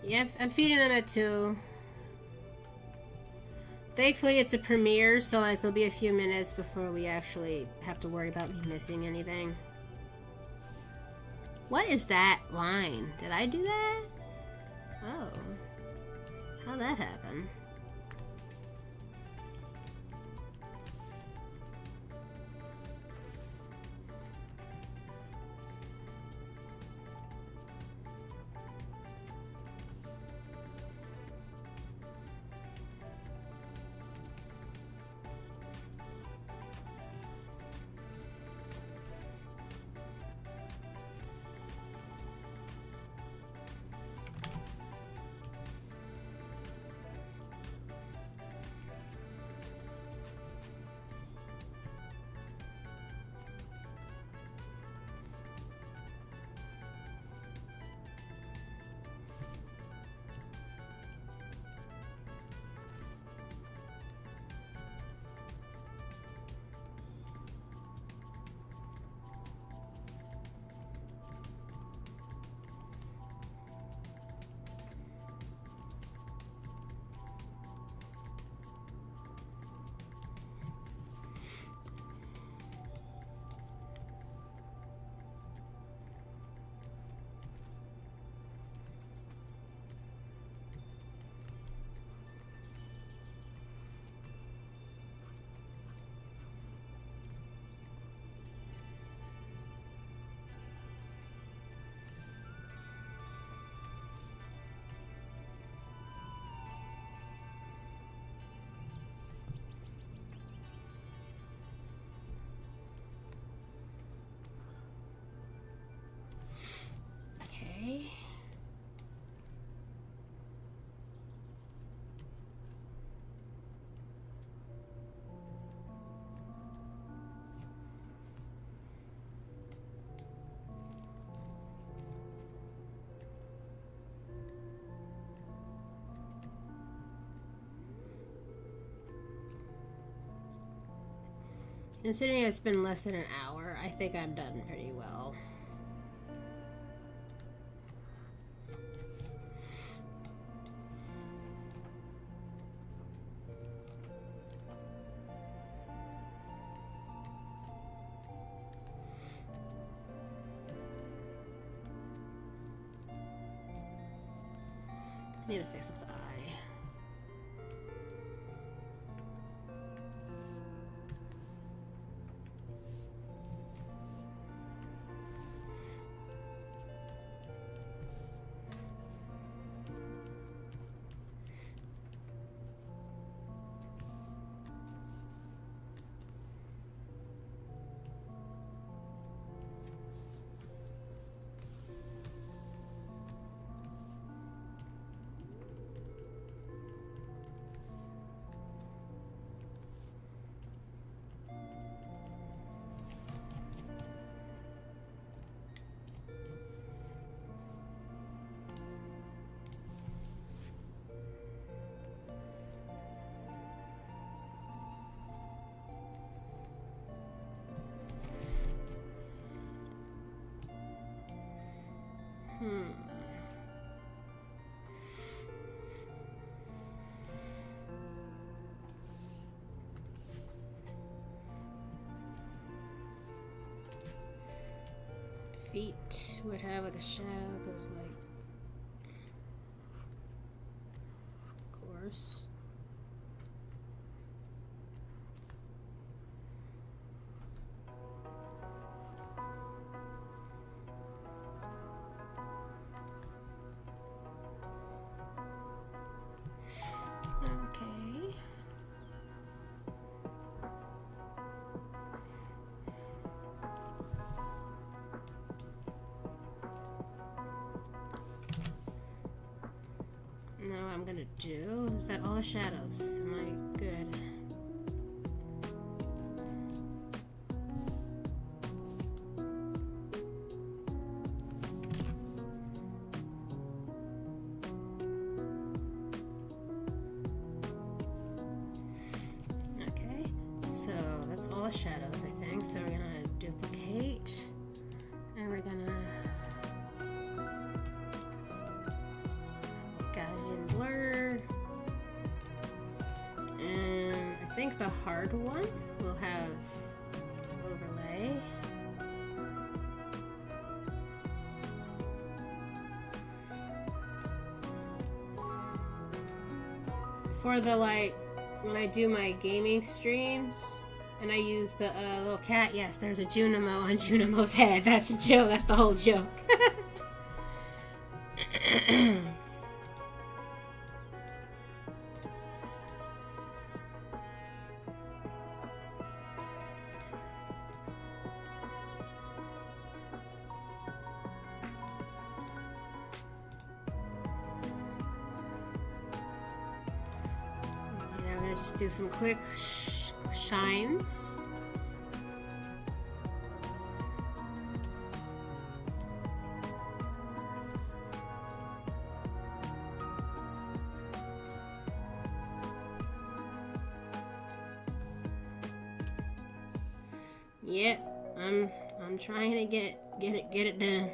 Yep, I'm feeding them at 2. Thankfully, it's a premiere, so like there'll be a few minutes before we actually have to worry about me missing anything. What is that line? Did I do that? Oh. How'd that happen? Okay. Considering it's been less than an hour, I think I'm done pretty well. Need to fix up the eye. Feet would have like a shadow goes like, of course. Okay. Now what I'm gonna do is that all the shadows. Am I good? all the shadows, I think. So we're gonna duplicate, and we're gonna Gaussian blur, and I think the hard one will have overlay. For the, like, when I do my gaming streams and I use the little cat, yes, there's a Junimo on Junimo's head. That's a joke. That's the whole joke. Just do some quick shines. Yep, I'm trying to get it done.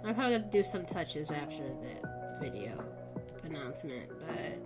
I'll probably have to do some touches after that video announcement, but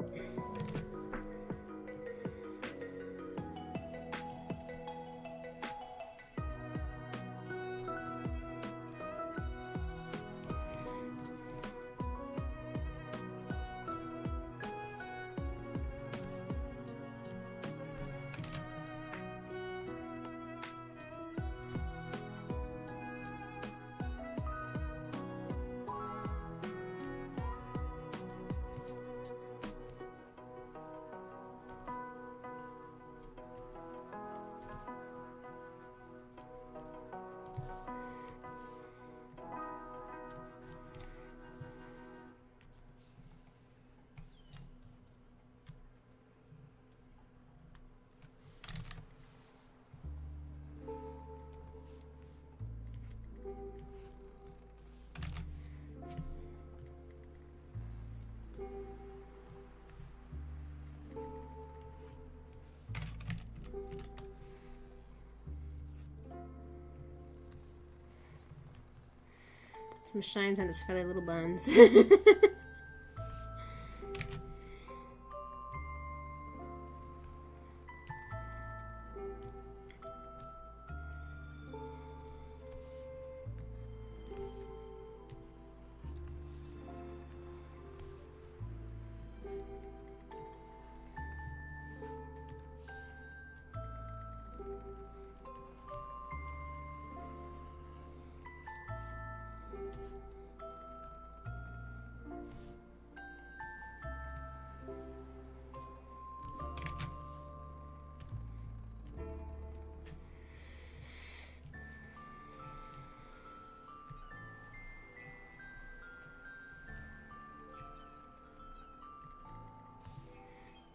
some shines on his feather little buns.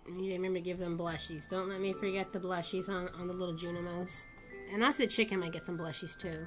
You need to remember to give them blushies. Don't let me forget the blushies on the little Junimos. And also the chicken might get some blushies too.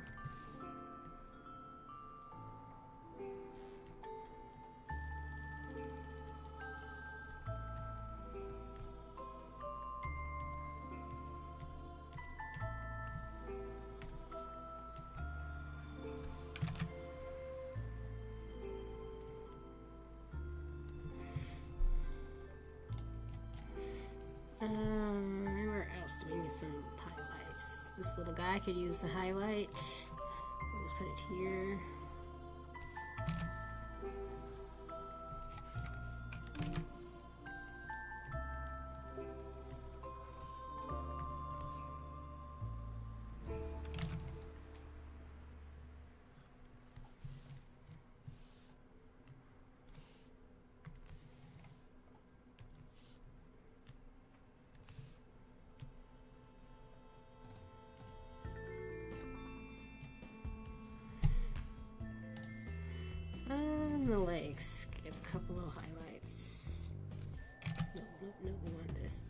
Where else do we need some highlights? This little guy could use a highlight. I'll just put it here. The legs, get a couple little highlights. Nope, we want this.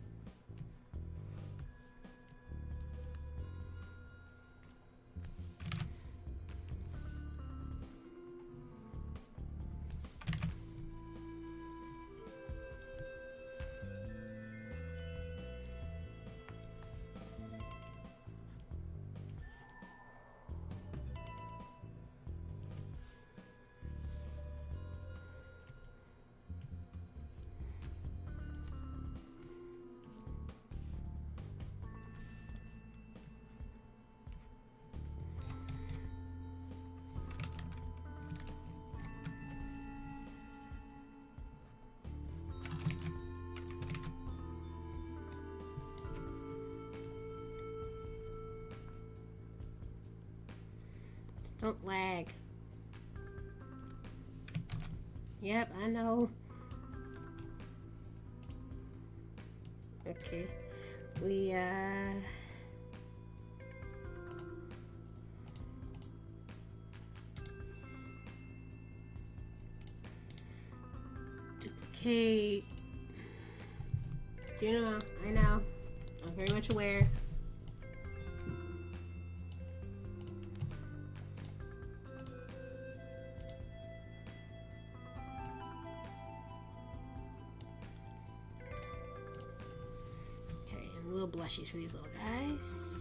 Don't lag. Yep, I know. Okay. We, duplicate. You know, I know. I'm very much aware. Okay, and little blushies for these little guys.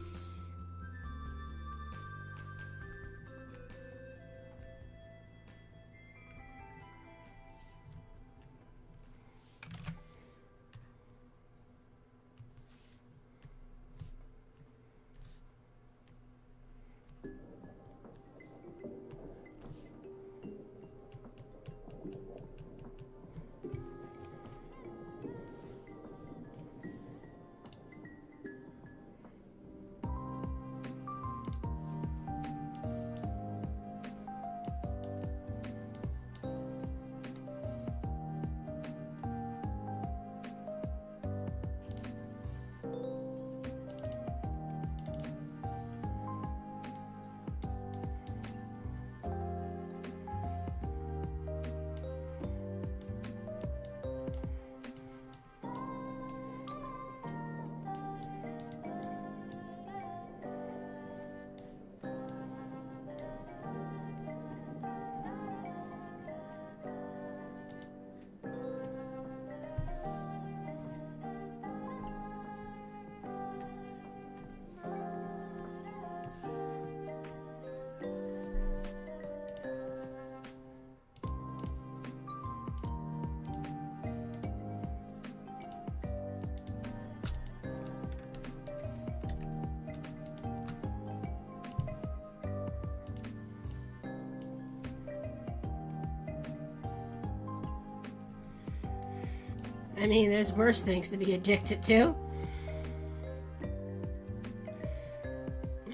I mean, there's worse things to be addicted to.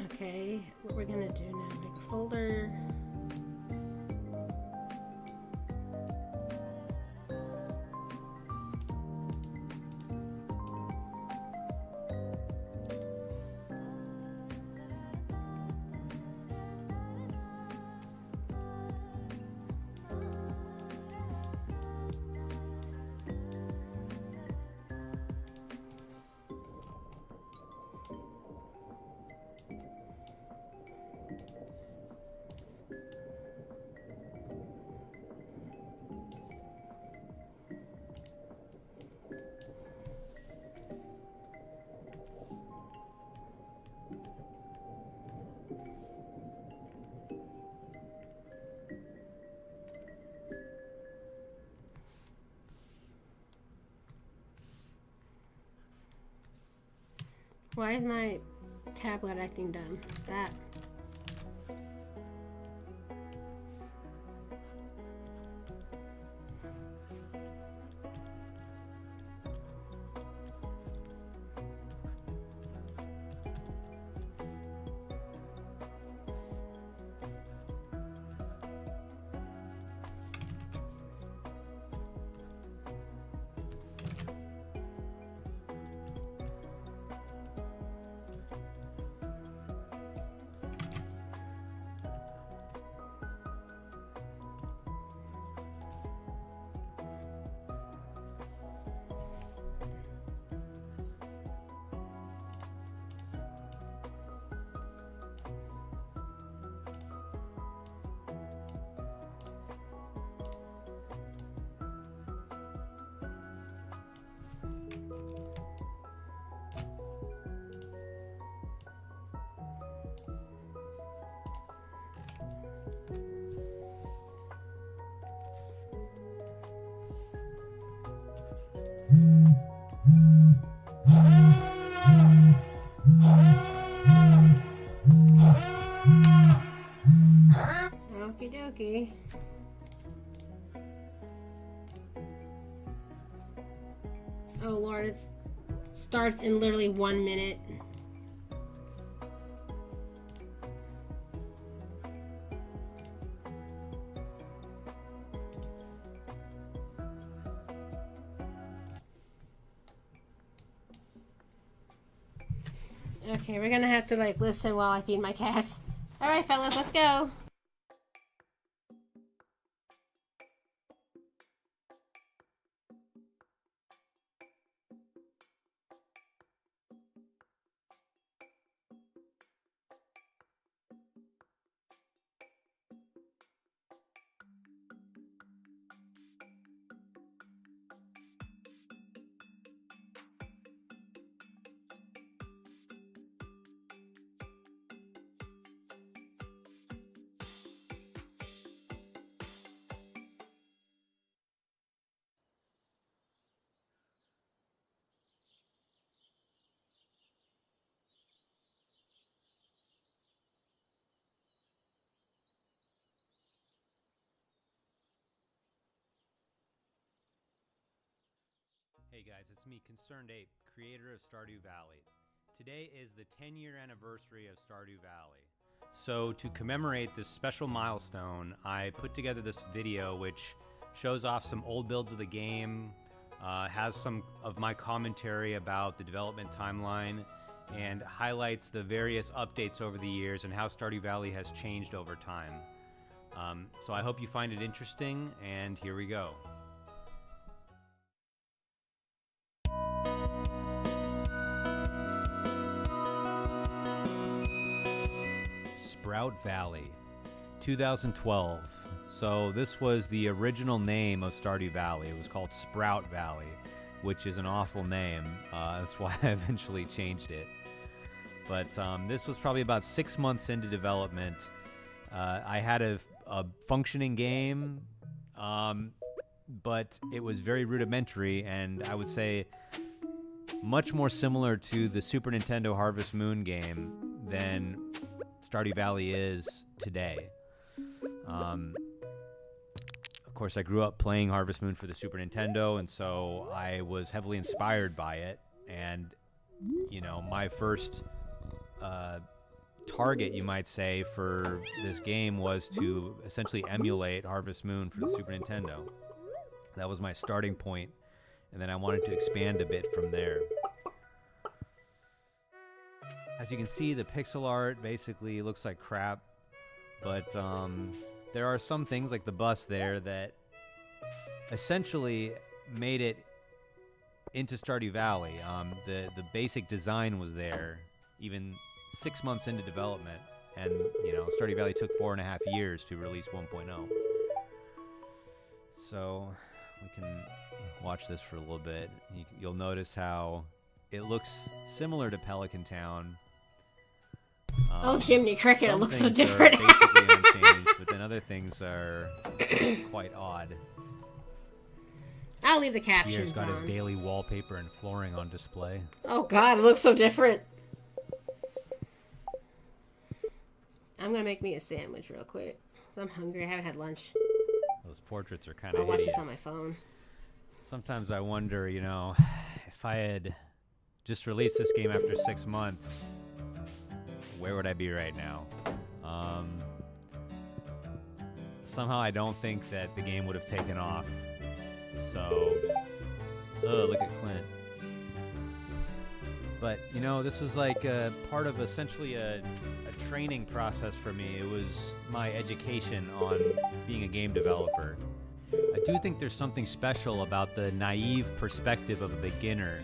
Okay, what we're gonna do now, make a folder. Why is my tablet acting dumb? Stop. Okie dokie. Oh Lord, it starts in literally 1 minute. Okay, we're gonna have to, like, listen while I feed my cats. Alright, fellas, let's go. Hey guys, it's me, Concerned Ape, creator of Stardew Valley. Today is the 10-year anniversary of Stardew Valley. So to commemorate this special milestone, I put together this video which shows off some old builds of the game, has some of my commentary about the development timeline, and highlights the various updates over the years and how Stardew Valley has changed over time. So I hope you find it interesting, and here we go. Sprout Valley, 2012. So this was the original name of Stardew Valley. It was called Sprout Valley, which is an awful name. That's why I eventually changed it. But this was probably about 6 months into development. I had a functioning game, but it was very rudimentary, and I would say much more similar to the Super Nintendo Harvest Moon game than Stardew Valley is today. Of course, I grew up playing Harvest Moon for the Super Nintendo, and so I was heavily inspired by it. And, you know, my first target, you might say, for this game was to essentially emulate Harvest Moon for the Super Nintendo. That was my starting point, and then I wanted to expand a bit from there. As you can see, the pixel art basically looks like crap, but there are some things like the bus there that essentially made it into Stardew Valley. The basic design was there even 6 months into development, and you know, Stardew Valley took 4.5 years to release 1.0. So we can watch this for a little bit. You'll notice how it looks similar to Pelican Town. Oh, Jiminy Cricket, it looks so different. Some things are basically unchanged, but then other things are quite odd. I'll leave the captions Pierre's got on. his daily wallpaper and flooring on display. Oh god, it looks so different. I'm gonna make me a sandwich real quick. So I'm hungry, I haven't had lunch. Those portraits are kind of I'll watch hideous. this on my phone. Sometimes I wonder, you know, if I had just released this game after 6 months, where would I be right now? Somehow I don't think that the game would have taken off. So, look at Clint. But, you know, this was like part of essentially a training process for me. It was my education on being a game developer. I do think there's something special about the naive perspective of a beginner.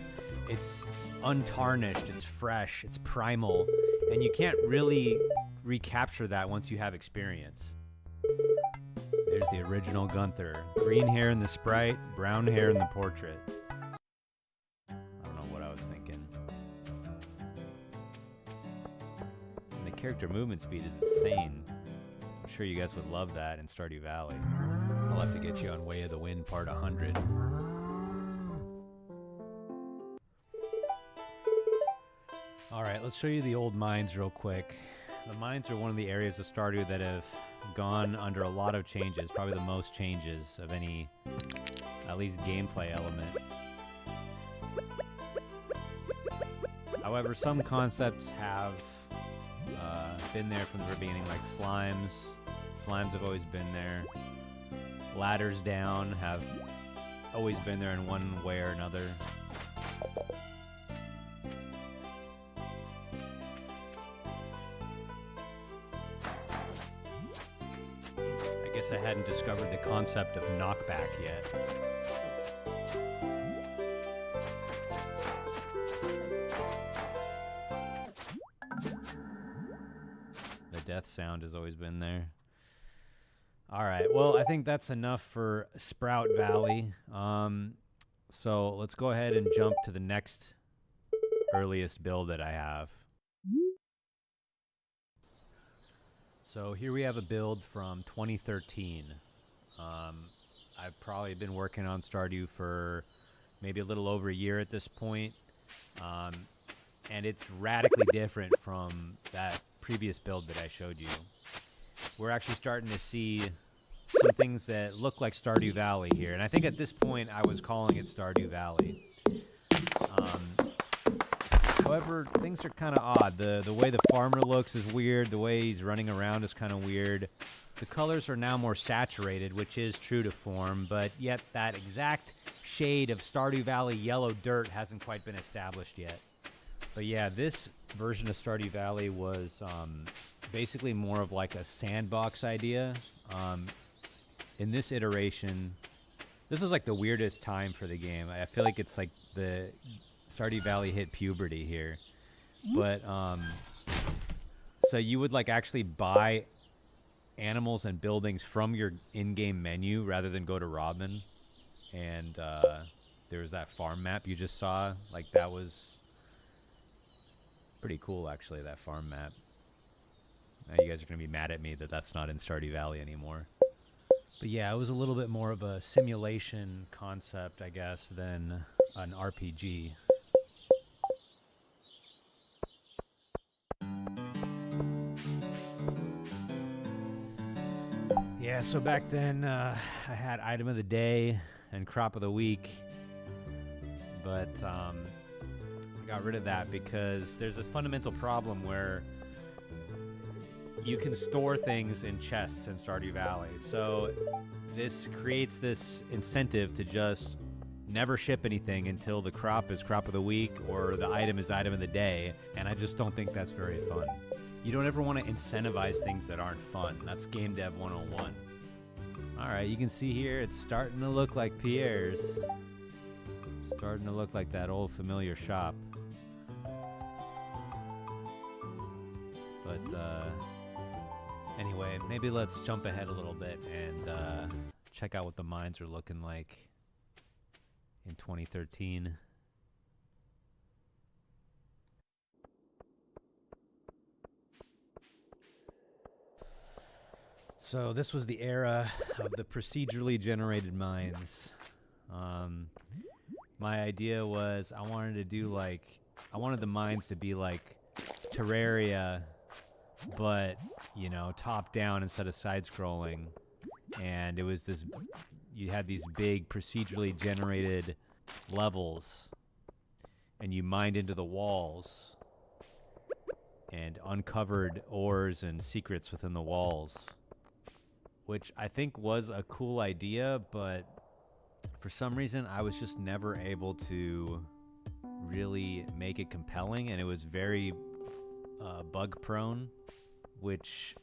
It's untarnished, it's fresh, it's primal, and you can't really recapture that once you have experience. There's the original Gunther. Green hair in the sprite, brown hair in the portrait. I don't know what I was thinking. And the character movement speed is insane. I'm sure you guys would love that in Stardew Valley. I'll have to get you on Way of the Wind Part 100. Alright, let's show you the old mines real quick. The mines are one of the areas of Stardew that have gone under a lot of changes, probably the most changes of any, at least gameplay element. However, some concepts have been there from the very beginning, like slimes. Slimes have always been there. Ladders down have always been there in one way or another. guess I hadn't discovered the concept of knockback yet. The death sound has always been there. Alright, well, I think that's enough for Sprout Valley. So let's go ahead and jump to the next earliest build that I have. So here we have a build from 2013. I've probably been working on Stardew for maybe a little over a year at this point. And it's radically different from that previous build that I showed you. We're actually starting to see some things that look like Stardew Valley here. And I think at this point I was calling it Stardew Valley. However, things are kind of odd. The way the farmer looks is weird. The way he's running around is kind of weird. The colors are now more saturated, which is true to form, but yet that exact shade of Stardew Valley yellow dirt hasn't quite been established yet. But yeah, this version of Stardew Valley was basically more of like a sandbox idea. In this iteration, this was like the weirdest time for the game. I feel like it's like the Stardew Valley hit puberty here. But so you would like actually buy animals and buildings from your in-game menu rather than go to Robin. And there was that farm map you just saw. Like that was pretty cool, actually, that farm map. Now you guys are going to be mad at me that that's not in Stardew Valley anymore. But yeah, it was a little bit more of a simulation concept, I guess, than an RPG. Yeah, so back then I had item of the day and crop of the week. But I got rid of that because there's this fundamental problem where you can store things in chests in Stardew Valley. So this creates this incentive to just never ship anything until the crop is crop of the week or the item is item of the day. And I just don't think that's very fun. You don't ever want to incentivize things that aren't fun. That's Game Dev 101. Alright, you can see here it's starting to look like Pierre's. Starting to look like that old familiar shop. But, anyway, maybe let's jump ahead a little bit and check out what the mines are looking like in 2013. So this was the era of the procedurally generated mines. My idea was I wanted the mines to be like Terraria, but, you know, top down instead of side scrolling. And it was this, you had these big procedurally generated levels and you mined into the walls and uncovered ores and secrets within the walls, which I think was a cool idea, but for some reason I was just never able to really make it compelling, and it was very bug prone, which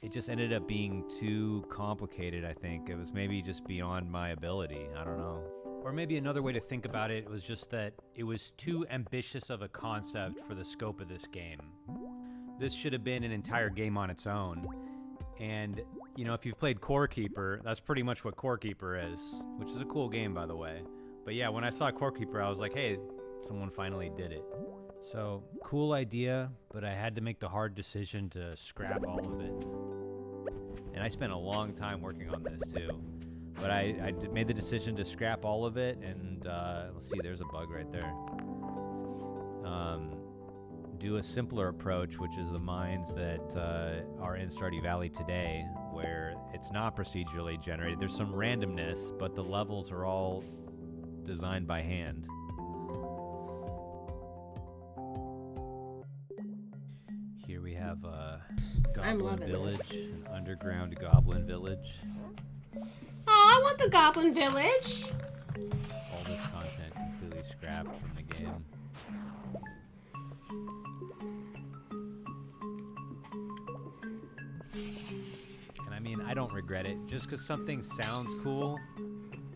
it just ended up being too complicated. I think it was maybe just beyond my ability. I don't know. Or maybe another way to think about it was just that it was too ambitious of a concept for the scope of this game. This should have been an entire game on its own. And, you know, if you've played Core Keeper, that's pretty much what Core Keeper is, which is a cool game, by the way. But yeah, when I saw Core Keeper, I was like, hey, someone finally did it. So, cool idea, but I had to make the hard decision to scrap all of it. And I spent a long time working on this, too. But I made the decision to scrap all of it, and let's see, there's a bug right there. Do a simpler approach, which is the mines that are in Stardew Valley today, where it's not procedurally generated. There's some randomness, but the levels are all designed by hand. Here we have a Goblin Village, an underground Goblin Village. Oh, I want the Goblin Village! All this content completely scrapped from the game. And I mean, I I don't regret it. Just because something sounds cool,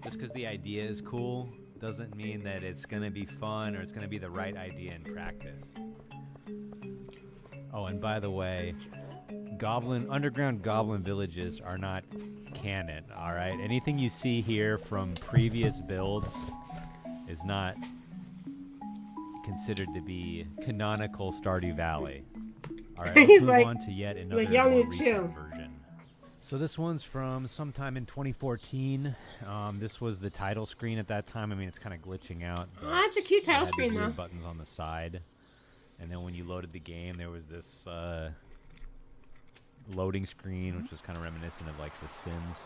just because the idea is cool, doesn't mean that it's going to be fun or it's going to be the right idea in practice. Oh, and by the way, underground goblin villages are not canon, alright? Anything you see here from previous builds is not considered to be canonical Stardew Valley. Alright, let's move on to yet another more recent version. So this one's from sometime in 2014. This was the title screen at that time. I mean, it's kind of glitching out. Oh, that's a cute title screen, though. Buttons on the side. And then when you loaded the game, there was this loading screen, which was kind of reminiscent of like The Sims.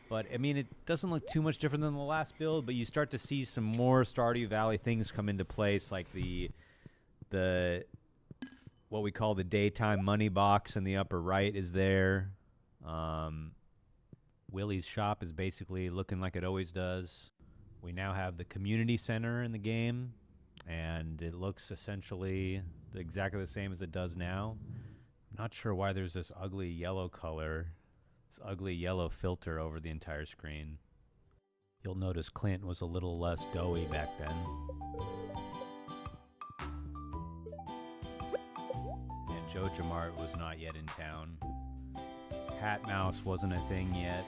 But I mean, it doesn't look too much different than the last build, but you start to see some more Stardew Valley things come into place, like the what we call the daytime money box in the upper right is there. Willie's shop is basically looking like it always does. We now have the community center in the game, and it looks essentially exactly the same as it does now. I'm not sure why there's this ugly yellow color, this ugly yellow filter over the entire screen. You'll notice Clint was a little less doughy back then. And Joe Jamart was not yet in town. Hat Mouse wasn't a thing yet.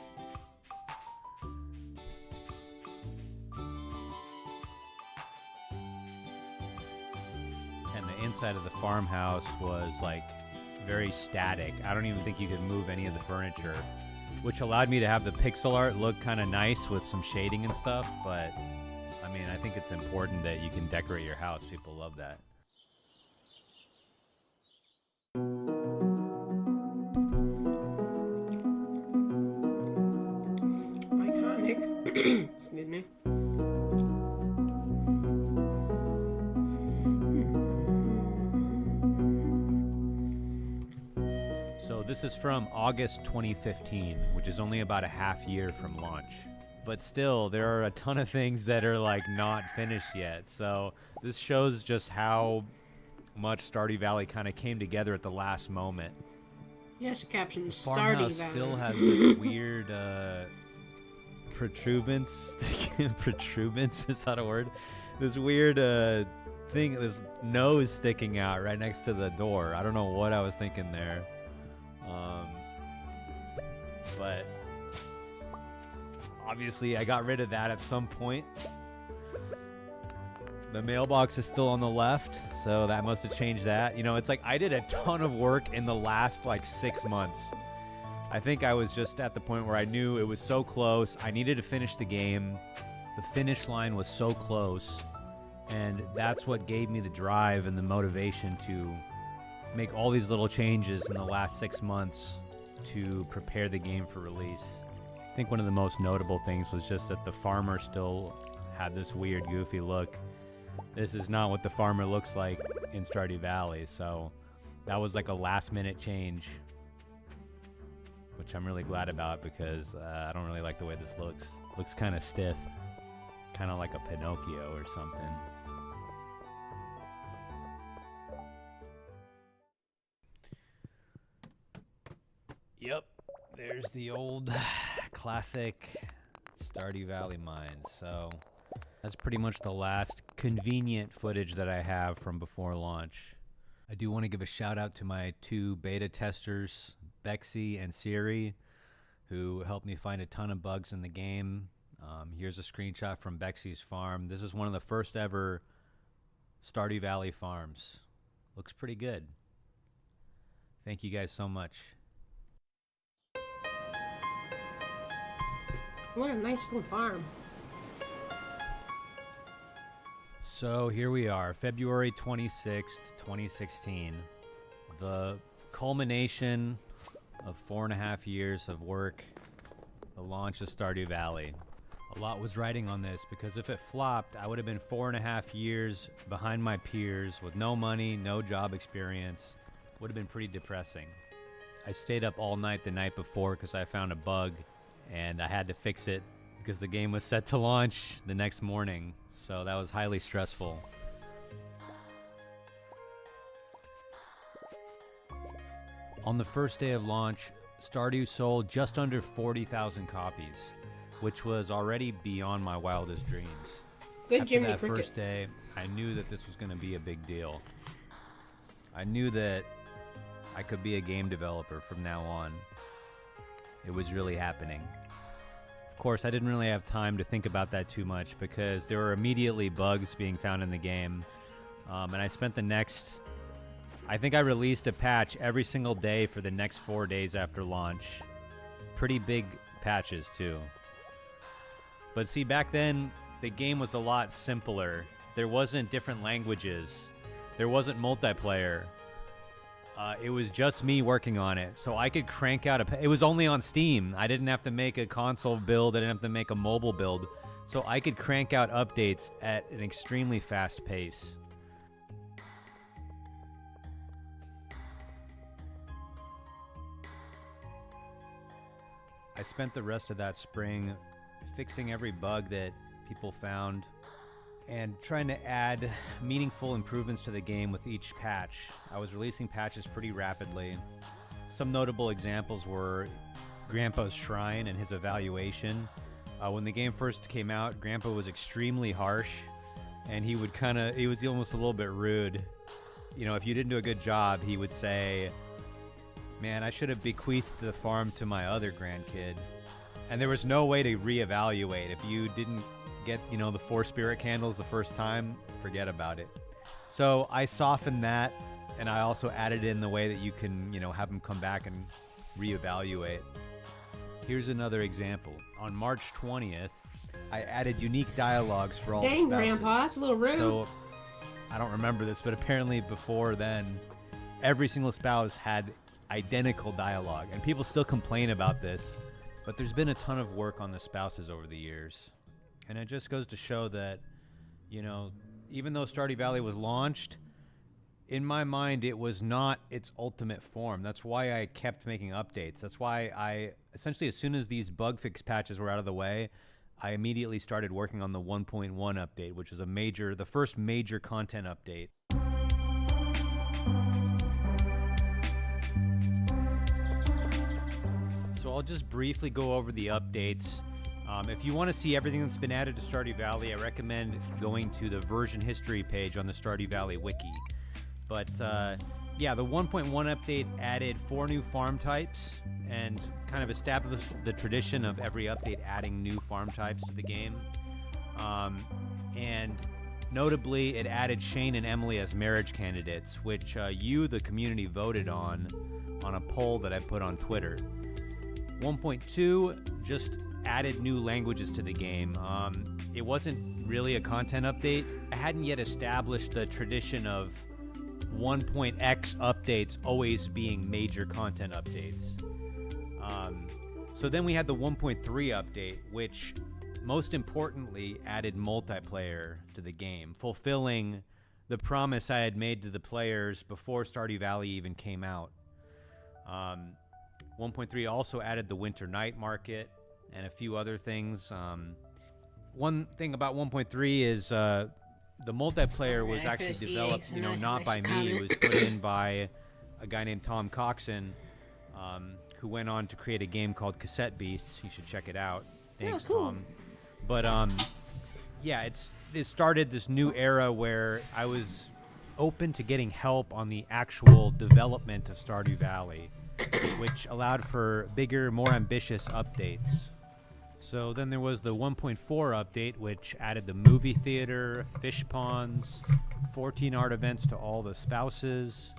And the inside of the farmhouse was like very static. I don't even think you could move any of the furniture, which allowed me to have the pixel art look kind of nice with some shading and stuff. But I mean, I think it's important that you can decorate your house. People love that. Iconic. Excuse me. So this is from August 2015, which is only about a half year from launch. But still, there are a ton of things that are like not finished yet. So this shows just how much Stardew Valley kind of came together at the last moment. Yes, Captain Stardew Farmhouse Valley. still has this weird protuberance. Protuberance, is that a word? This weird thing, this nose sticking out right next to the door. I don't know what I was thinking there. But obviously I got rid of that at some point. The mailbox is still on the left, so that must have changed that. You know, it's like I did a ton of work in the last like 6 months. I think I was just at the point where I knew it was so close. I needed to finish the game. The finish line was so close. And that's what gave me the drive and the motivation to make all these little changes in the last 6 months to prepare the game for release. I think one of the most notable things was just that the farmer still had this weird, goofy look. This is not what the farmer looks like in Stardew Valley, so that was like a last-minute change, which I'm really glad about because I don't really like the way this looks. Looks kind of stiff, kind of like a Pinocchio or something. Yep, there's the old classic Stardew Valley mines. So that's pretty much the last convenient footage that I have from before launch. I do want to give a shout out to my 2 beta testers, Bexy and Siri, who helped me find a ton of bugs in the game. Here's a screenshot from Bexy's farm. This is one of the first ever Stardew Valley farms. Looks pretty good. Thank you guys so much. What a nice little farm. So here we are, February 26th, 2016. The culmination of 4.5 years of work, the launch of Stardew Valley. A lot was riding on this because if it flopped, I would have been 4.5 years behind my peers with no money, no job experience. Would have been pretty depressing. I stayed up all night the night before because I found a bug and I had to fix it because the game was set to launch the next morning. So that was highly stressful. On the first day of launch, Stardew sold just under 40,000 copies, which was already beyond my wildest dreams. Good After Jiminy that Cricket. first day, I knew that this was going to be a big deal. I knew that I could be a game developer from now on. It was really happening. Of course, I didn't really have time to think about that too much because there were immediately bugs being found in the game. And I spent the next... I think I released a patch every single day for the next 4 days after launch. Pretty big patches, too. But see, back then, the game was a lot simpler. There wasn't different languages. There wasn't multiplayer. It was just me working on it. So I could crank out it was only on Steam. I didn't have to make a console build. I didn't have to make a mobile build. So I could crank out updates at an extremely fast pace. I spent the rest of that spring fixing every bug that people found and trying to add meaningful improvements to the game with each patch. I was releasing patches pretty rapidly. Some notable examples were Grandpa's Shrine and his evaluation. When the game first came out, Grandpa was extremely harsh, and he was almost a little bit rude. You know, if you didn't do a good job, he would say, "Man, I should have bequeathed the farm to my other grandkid." And there was no way to reevaluate. If you didn't get, the 4 spirit candles the first time, forget about it. So I softened that, and I also added in the way that you can, have them come back and reevaluate. Here's another example. On March 20th, I added unique dialogues for all the spouses. Dang, Grandpa, that's a little rude. So I don't remember this, but apparently before then, every single spouse had identical dialogue, and people still complain about this. But there's been a ton of work on the spouses over the years. And it just goes to show that, even though Stardew Valley was launched, in my mind, it was not its ultimate form. That's why I kept making updates. That's why I, essentially, as soon as these bug fix patches were out of the way, I immediately started working on the 1.1 update, which is the first major content update. So I'll just briefly go over the updates. If you want to see everything that's been added to Stardew Valley, I recommend going to the version history page on the Stardew Valley wiki. But the 1.1 update added 4 new farm types and kind of established the tradition of every update adding new farm types to the game. And notably, it added Shane and Emily as marriage candidates, which you, the community, voted on a poll that I put on Twitter. 1.2 just added new languages to the game. It wasn't really a content update. I hadn't yet established the tradition of 1.x updates always being major content updates. So then we had the 1.3 update, which most importantly added multiplayer to the game, fulfilling the promise I had made to the players before Stardew Valley even came out. 1.3 also added the winter night market and a few other things. One thing about 1.3 is the multiplayer was actually developed, not by me. It was put in by a guy named Tom Coxon, who went on to create a game called Cassette Beasts. You should check it out. Thanks, cool. Tom. But it started this new era where I was open to getting help on the actual development of Stardew Valley, which allowed for bigger, more ambitious updates. So then there was the 1.4 update, which added the movie theater, fish ponds, 14 art events to all the spouses,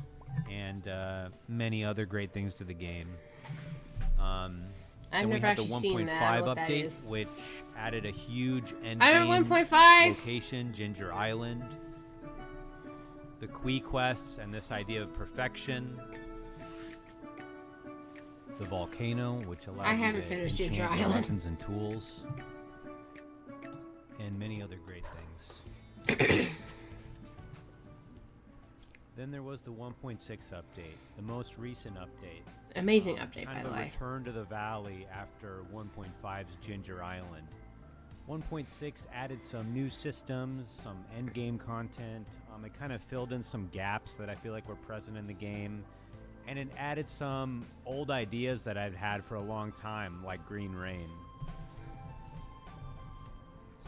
and many other great things to the game. I've never actually seen that. Then we had the 1.5 update, which added a huge endgame I remember 1.5 location, Ginger Island, the Quee quests, and this idea of perfection. The volcano, which allowed I haven't finished Ginger Island. Weapons and tools, and many other great things. Then there was the 1.6 update, the most recent update. Amazing update, by kind the of a way. return to the valley after 1.5's Ginger Island. 1.6 added some new systems, some endgame content. It kind of filled in some gaps that I feel like were present in the game. and it added some old ideas that I've had for a long time, like Green Rain.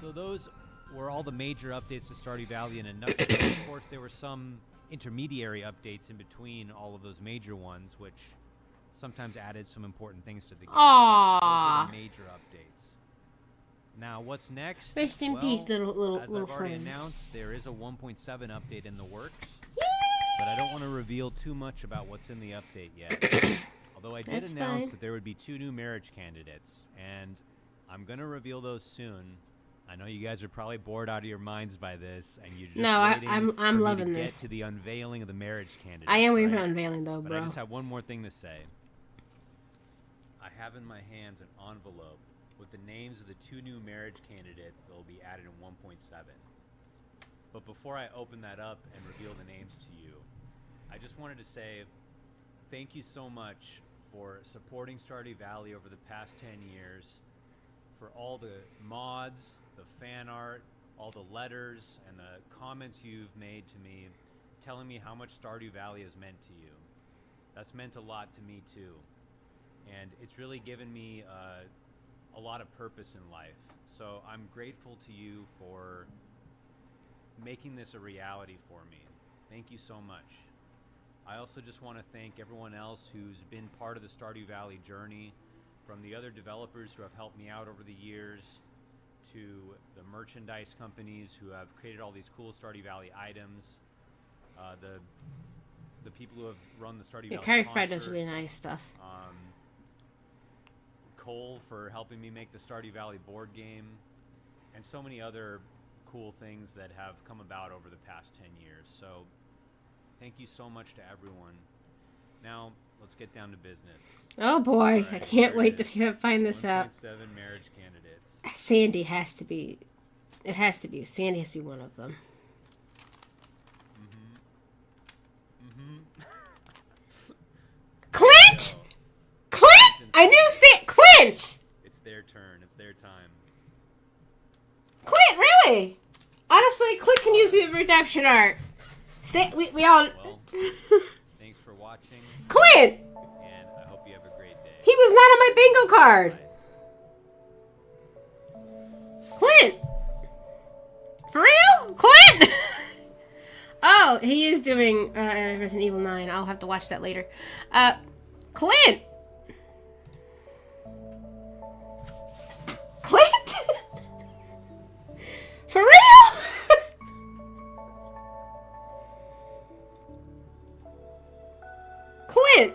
So those were all the major updates to Stardew Valley in a nutshell. Of course, there were some intermediary updates in between all of those major ones, which sometimes added some important things to the game. Aww. Those were the major updates. Now, what's next? Rest in peace, little as I've already friends. announced, there is a 1.7 update in the works. Yay! But I don't want to reveal too much about what's in the update yet. Although I did That's announce fine. that there would be 2 new marriage candidates, and I'm going to reveal those soon. I know you guys are probably bored out of your minds by this, and you're just waiting I'm for me loving to this. get to the unveiling of the marriage candidates. I am waiting for right? unveiling though, But bro. I just have one more thing to say. I have in my hands an envelope with the names of the 2 new marriage candidates that will be added in 1.7. But before I open that up and reveal the names to you, I just wanted to say thank you so much for supporting Stardew Valley over the past 10 years, for all the mods, the fan art, all the letters, and the comments you've made to me telling me how much Stardew Valley has meant to you. That's meant a lot to me too. And it's really given me a lot of purpose in life. So I'm grateful to you for making this a reality for me. Thank you so much. I also just want to thank everyone else who's been part of the Stardew Valley journey, from the other developers who have helped me out over the years, to the merchandise companies who have created all these cool Stardew Valley items, the people who have run the Stardew Valley Curry Fried concerts, does really nice stuff. Cole for helping me make the Stardew Valley board game, and so many other cool things that have come about over the past 10 years. So thank you so much to everyone. Now, let's get down to business. Oh boy, All I right, can't here wait it to is. find this out. 1.7 marriage candidates. Sandy has to be. It has to be. Sandy has to be one of them. Clint! Clint! I knew Clint! It's their turn. It's their time. Clint, really? Honestly, Clint can use the redemption art. We all... Well, thanks for watching, Clint! and I hope you have a great day. He was not on my bingo card. Bye. Clint! For real? Clint! Oh, he is doing Resident Evil 9. I'll have to watch that later. Clint! Clint? For real? Clint!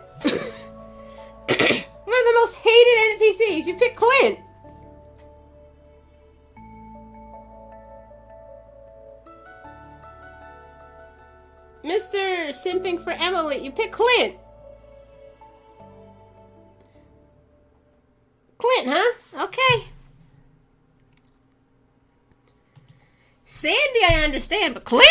One of the most hated NPCs. You pick Clint. Mr. Simping for Emily, you pick Clint. Clint, huh? Okay. Sandy, I understand, but Clint?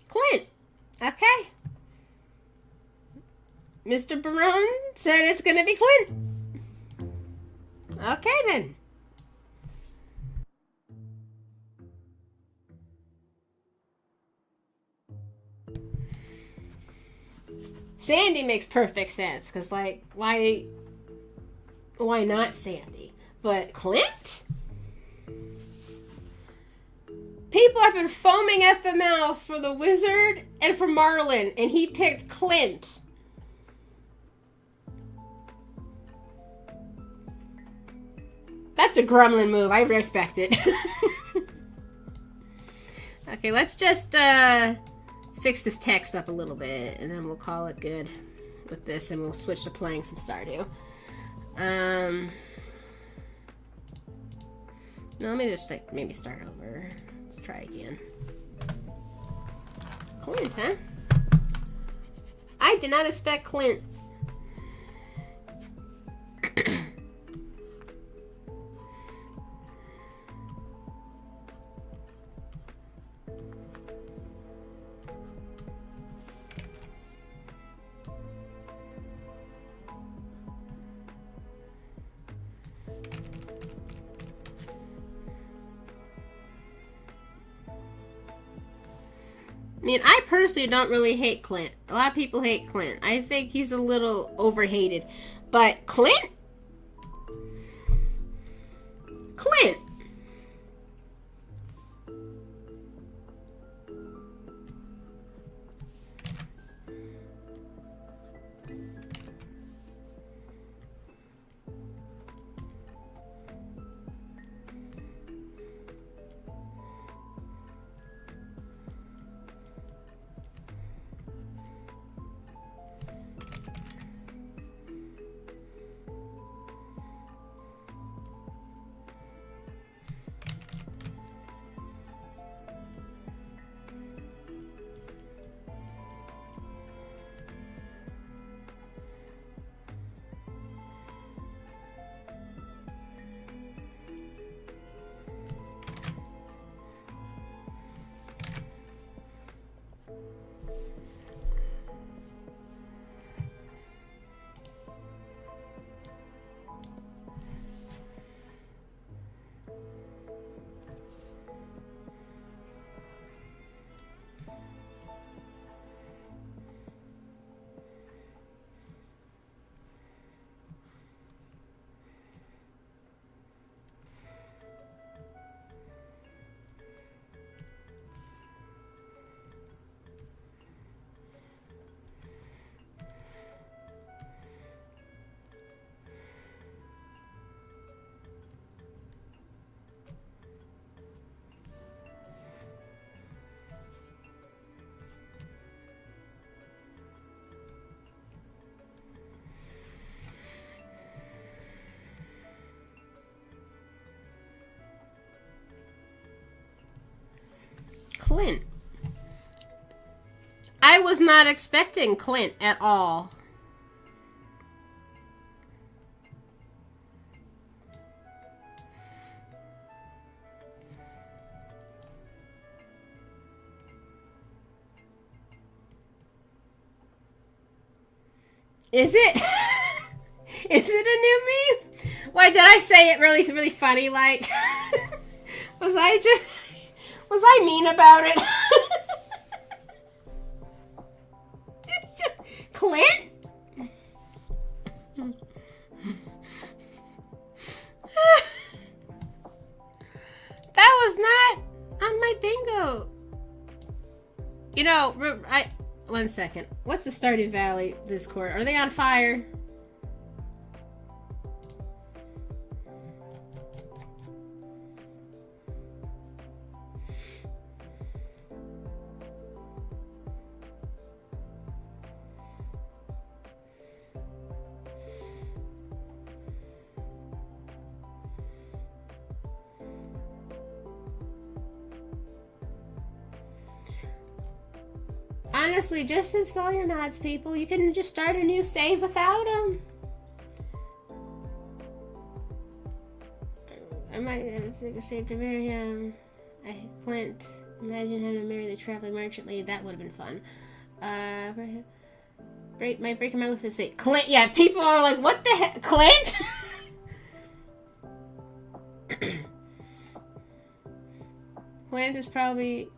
Clint. Okay. Mr. Barone said it's gonna be Clint. Okay, then. Sandy makes perfect sense, because, like, why not Sandy? But Clint? People have been foaming at the mouth for the wizard and for Marlin, and he picked Clint. That's a gremlin move. I respect it. Okay, let's just fix this text up a little bit, and then we'll call it good with this, and we'll switch to playing some Stardew. No, let me just maybe start over. Let's try again. Clint, huh? I did not expect Clint. I mean, I personally don't really hate Clint. A lot of people hate Clint. I think he's a little overhated. But Clint? Clint! Clint. I was not expecting Clint at all. Is it? Is it a new meme? Why did I say it really funny? Like, was I mean about it? It's just Clint. That was not on my bingo. You know, one second. What's the Stardew Valley Discord? Are they on fire? Honestly, just install your mods, people. You can just start a new save without them. I might have a save to marry Clint. Imagine having to marry the traveling merchant lady. That would have been fun. Might break my lips to say Clint. Yeah, people are like, what the heck, Clint? Clint is fine.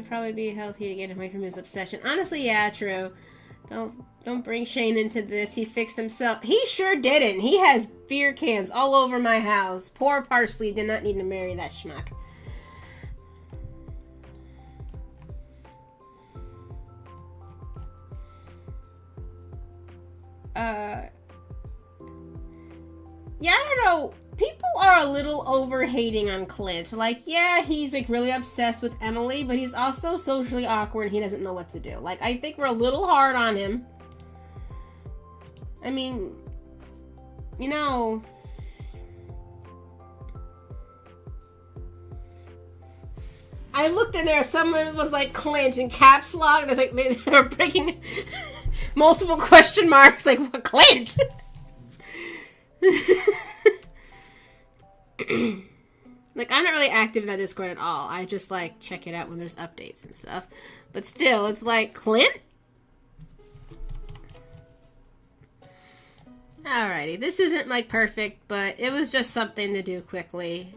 Probably be healthy to get away from his obsession. Honestly, yeah, true. Don't bring Shane into this. He fixed himself. He sure didn't. He has beer cans all over my house. Poor Parsley did not need to marry that schmuck. Yeah, I don't know. People are a little over-hating on Clint. Like, yeah, he's, like, really obsessed with Emily, but he's also socially awkward and he doesn't know what to do. Like, I think we're a little hard on him. I mean, you know... I looked in there, someone was like, Clint, in caps lock. There's like, they were breaking multiple question marks. Like, what, Clint? Like, I'm not really active in that Discord at all. I just, like, check it out when there's updates and stuff. But still, it's like, Clint? Alrighty, this isn't, like, perfect, but it was just something to do quickly.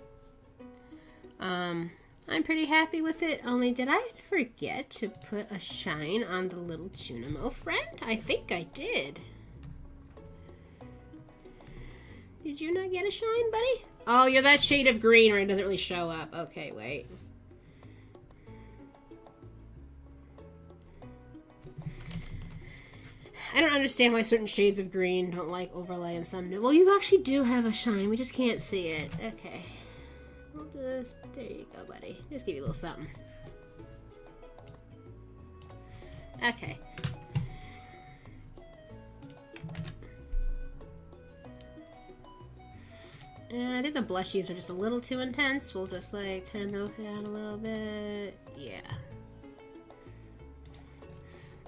I'm pretty happy with it, only did I forget to put a shine on the little Junimo friend? I think I did. Did you not get a shine, buddy? Oh, you're that shade of green where it doesn't really show up. Okay, wait. I don't understand why certain shades of green don't like overlay and some do. Well, you actually do have a shine. We just can't see it. Okay. We'll just... There you go, buddy. Just give you a little something. Okay. And I think the blushies are just a little too intense. We'll just like turn those down a little bit. Yeah.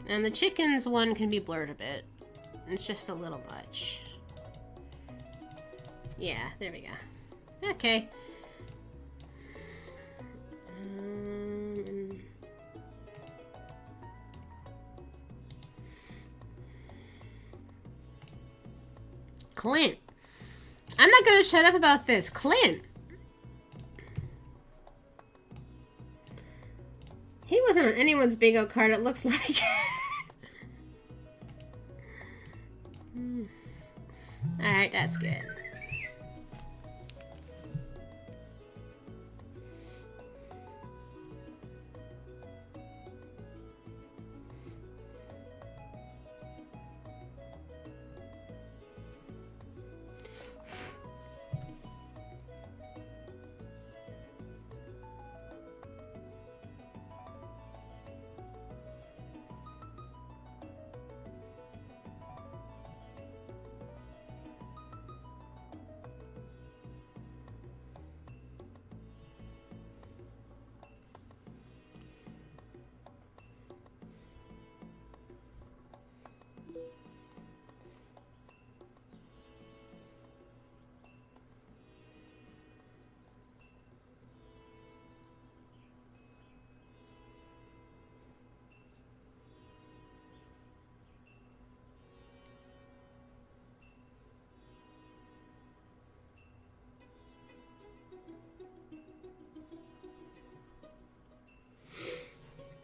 And the chickens one can be blurred a bit. It's just a little much. Yeah, there we go. Okay. Clint. I'm not gonna shut up about this. Clint. He wasn't on anyone's bingo card, it looks like. Alright, that's good.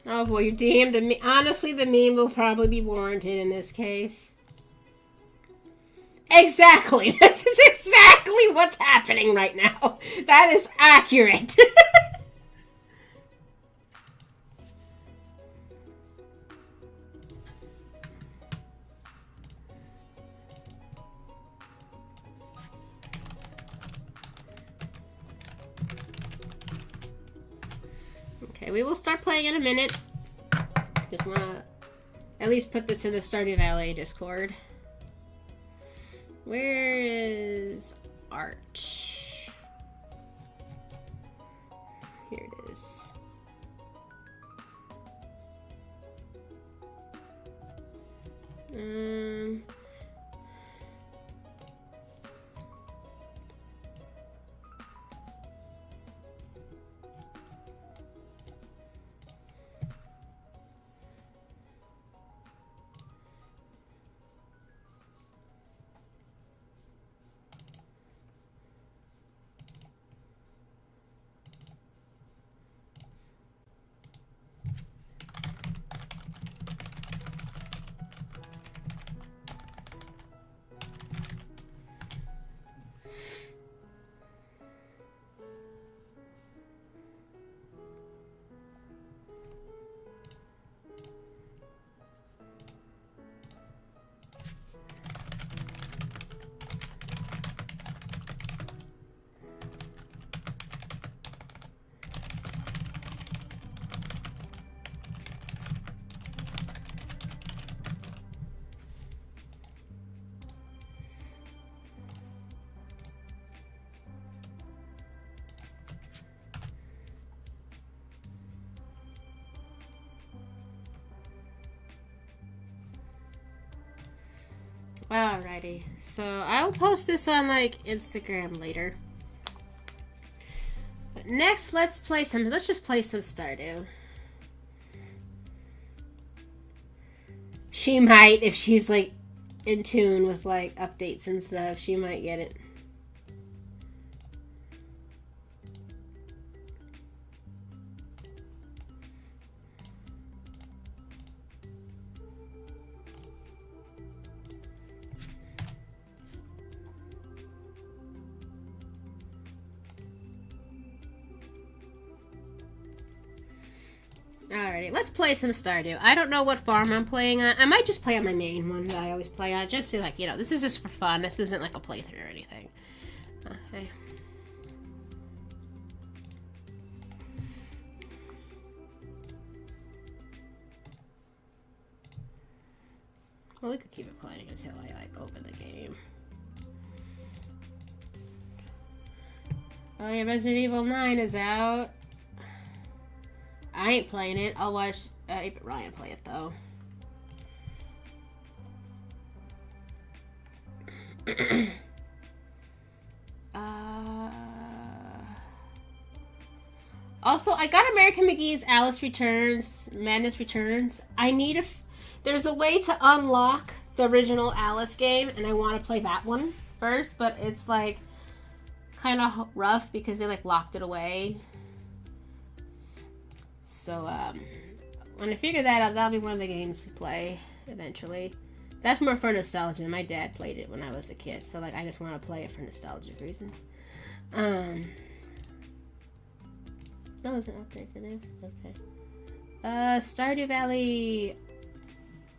Oh boy, you damned me. Honestly, the meme will probably be warranted in this case. Exactly! This is exactly what's happening right now. That is accurate. Okay, we will start playing in a minute. Just want to at least put this in the Stardew Valley Discord. Where is art? Here it is. Alrighty, so I'll post this on like Instagram later. But next, let's just play some Stardew. She might, if she's like in tune with like updates and stuff, she might get it. Alrighty, let's play some Stardew. I don't know what farm I'm playing on. I might just play on my main one that I always play on, just to, like, you know, this is just for fun. This isn't like a playthrough or anything. Okay. Well, we could keep it playing until I, like, open the game. Oh yeah, Resident Evil 9 is out. I ain't playing it. I'll watch Ryan play it, though. Also, I got American McGee's Alice Returns, Madness Returns. I need there's a way to unlock the original Alice game, and I want to play that one first, but it's, like, kind of rough because they, like, locked it away. So, when I figure that out, that'll be one of the games we play eventually. That's more for nostalgia. My dad played it when I was a kid, so, like, I just want to play it for nostalgic reasons. Oh, there's an update for this? Okay. Stardew Valley.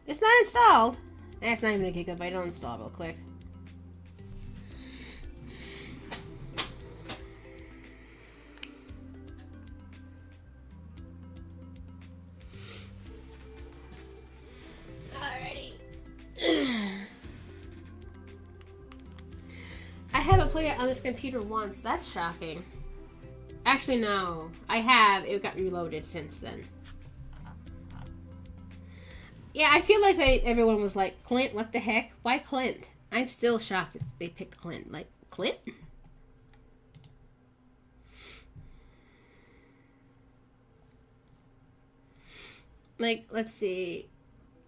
It's not installed. It's not even a gigabyte. It'll install real quick. I haven't played it on this computer once. That's shocking. Actually, no. I have. It got reloaded since then. Yeah, I feel like everyone was like, Clint, what the heck? Why Clint? I'm still shocked that they picked Clint. Like, Clint? Like, let's see.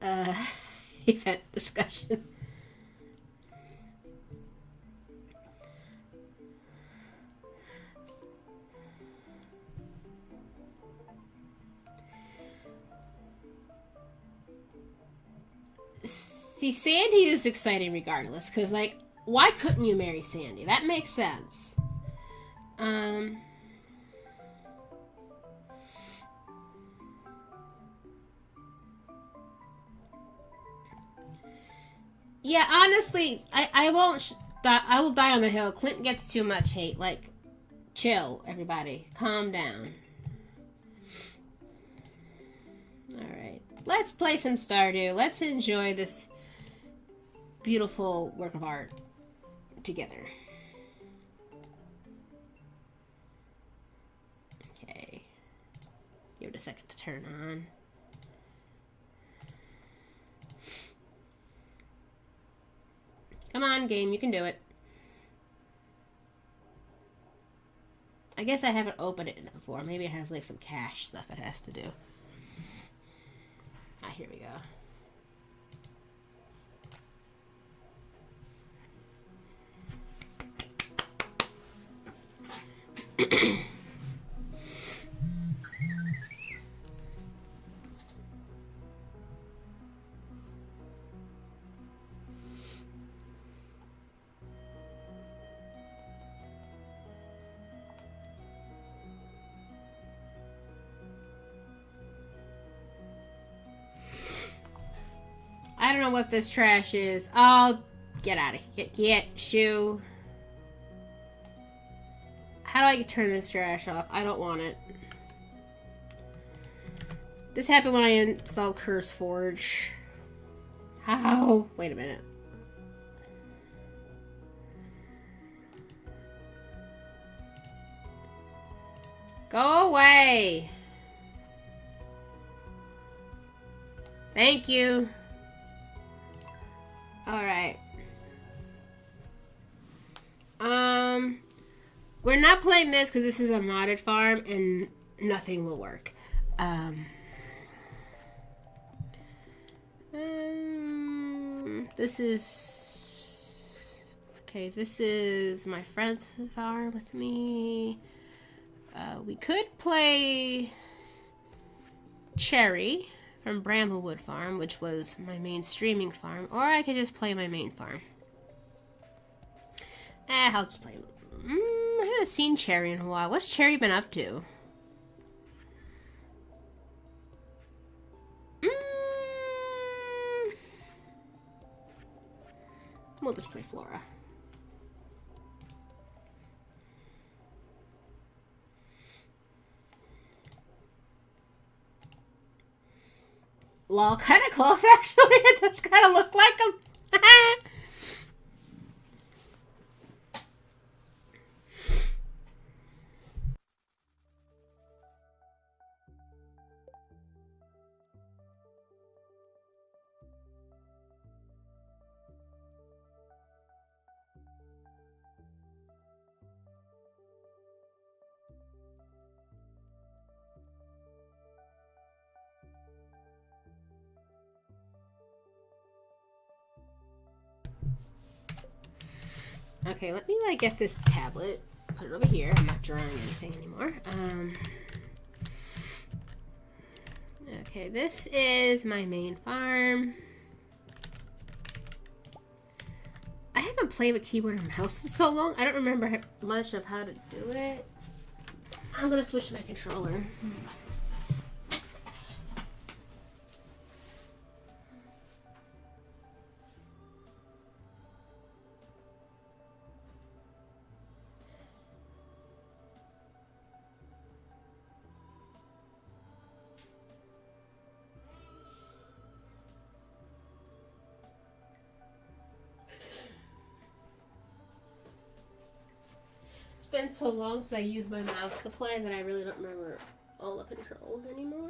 Event discussion. See, Sandy is exciting regardless, because, like, why couldn't you marry Sandy? That makes sense. Yeah, honestly, I won't I will die on the hill. Clint gets too much hate. Like, chill, everybody. Calm down. Alright. Let's play some Stardew. Let's enjoy this beautiful work of art together. Okay. Give it a second to turn on. Come on, game, you can do it. I guess I haven't opened it before. Maybe it has, like, some cache stuff it has to do. Ah, here we go. I don't know what this trash is. Oh, get out of here. Get, shoo. How do I turn this trash off? I don't want it. This happened when I installed CurseForge. How? Wait a minute. Go away. Thank you. Alright. We're not playing this because this is a modded farm and nothing will work. This is... Okay, this is my friend's farm with me. We could play Cherry from Bramblewood Farm, which was my main streaming farm, or I could just play my main farm. I'll just play. I haven't seen Cherry in a while. What's Cherry been up to? We'll just play Flora. Lol, kind of close actually. It does kind of look like him. Okay, let me like get this tablet, put it over here. I'm not drawing anything anymore. Okay, this is my main farm. I haven't played with keyboard and mouse in so long. I don't remember much of how to do it. I'm gonna switch my controller. It's been so long since I used my mouse to play that I really don't remember all the controls anymore.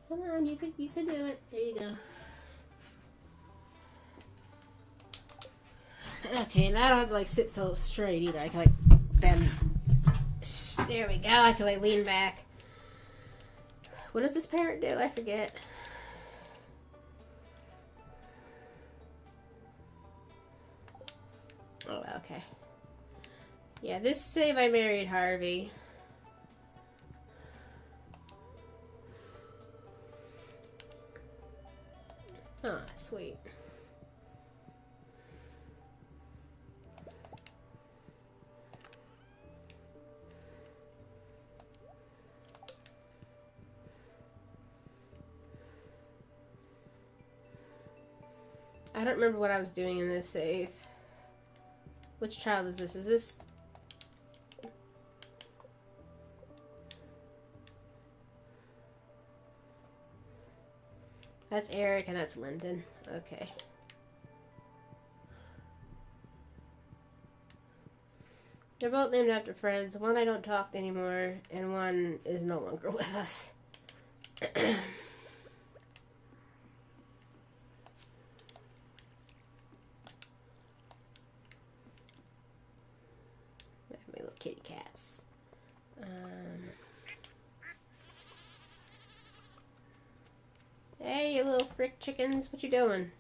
Come on, you can do it. There you go. Okay, now I don't have to like sit so straight either. I can like bend. There we go. I can like lean back. What does this parrot do? I forget. Oh, okay. Yeah, this save I married Harvey. Oh, sweet. I don't remember what I was doing in this save. Which child is this? Is this... That's Eric and that's Lyndon. Okay. They're both named after friends. One I don't talk to anymore, and one is no longer with us. My little kitty cats. Hey, you little frick chickens, what you doing?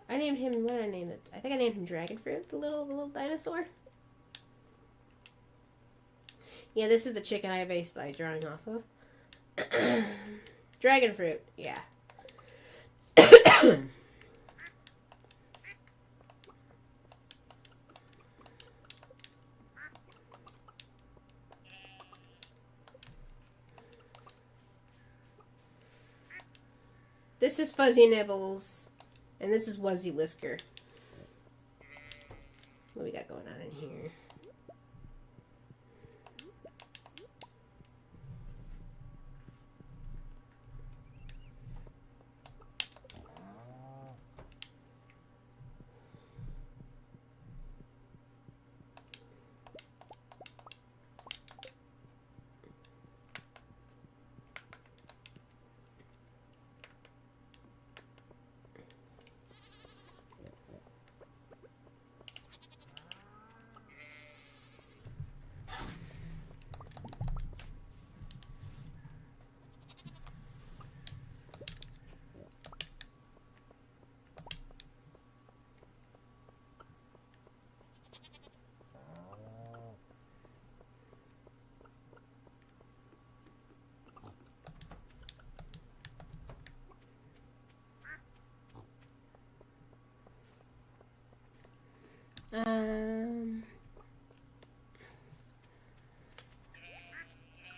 I named him, what did I name it? I think I named him Dragon Fruit, the little dinosaur. Yeah, this is the chicken I based by drawing off of. Dragon Fruit, yeah. This is Fuzzy Nibbles, and this is Wuzzy Whisker. What we got going on in here?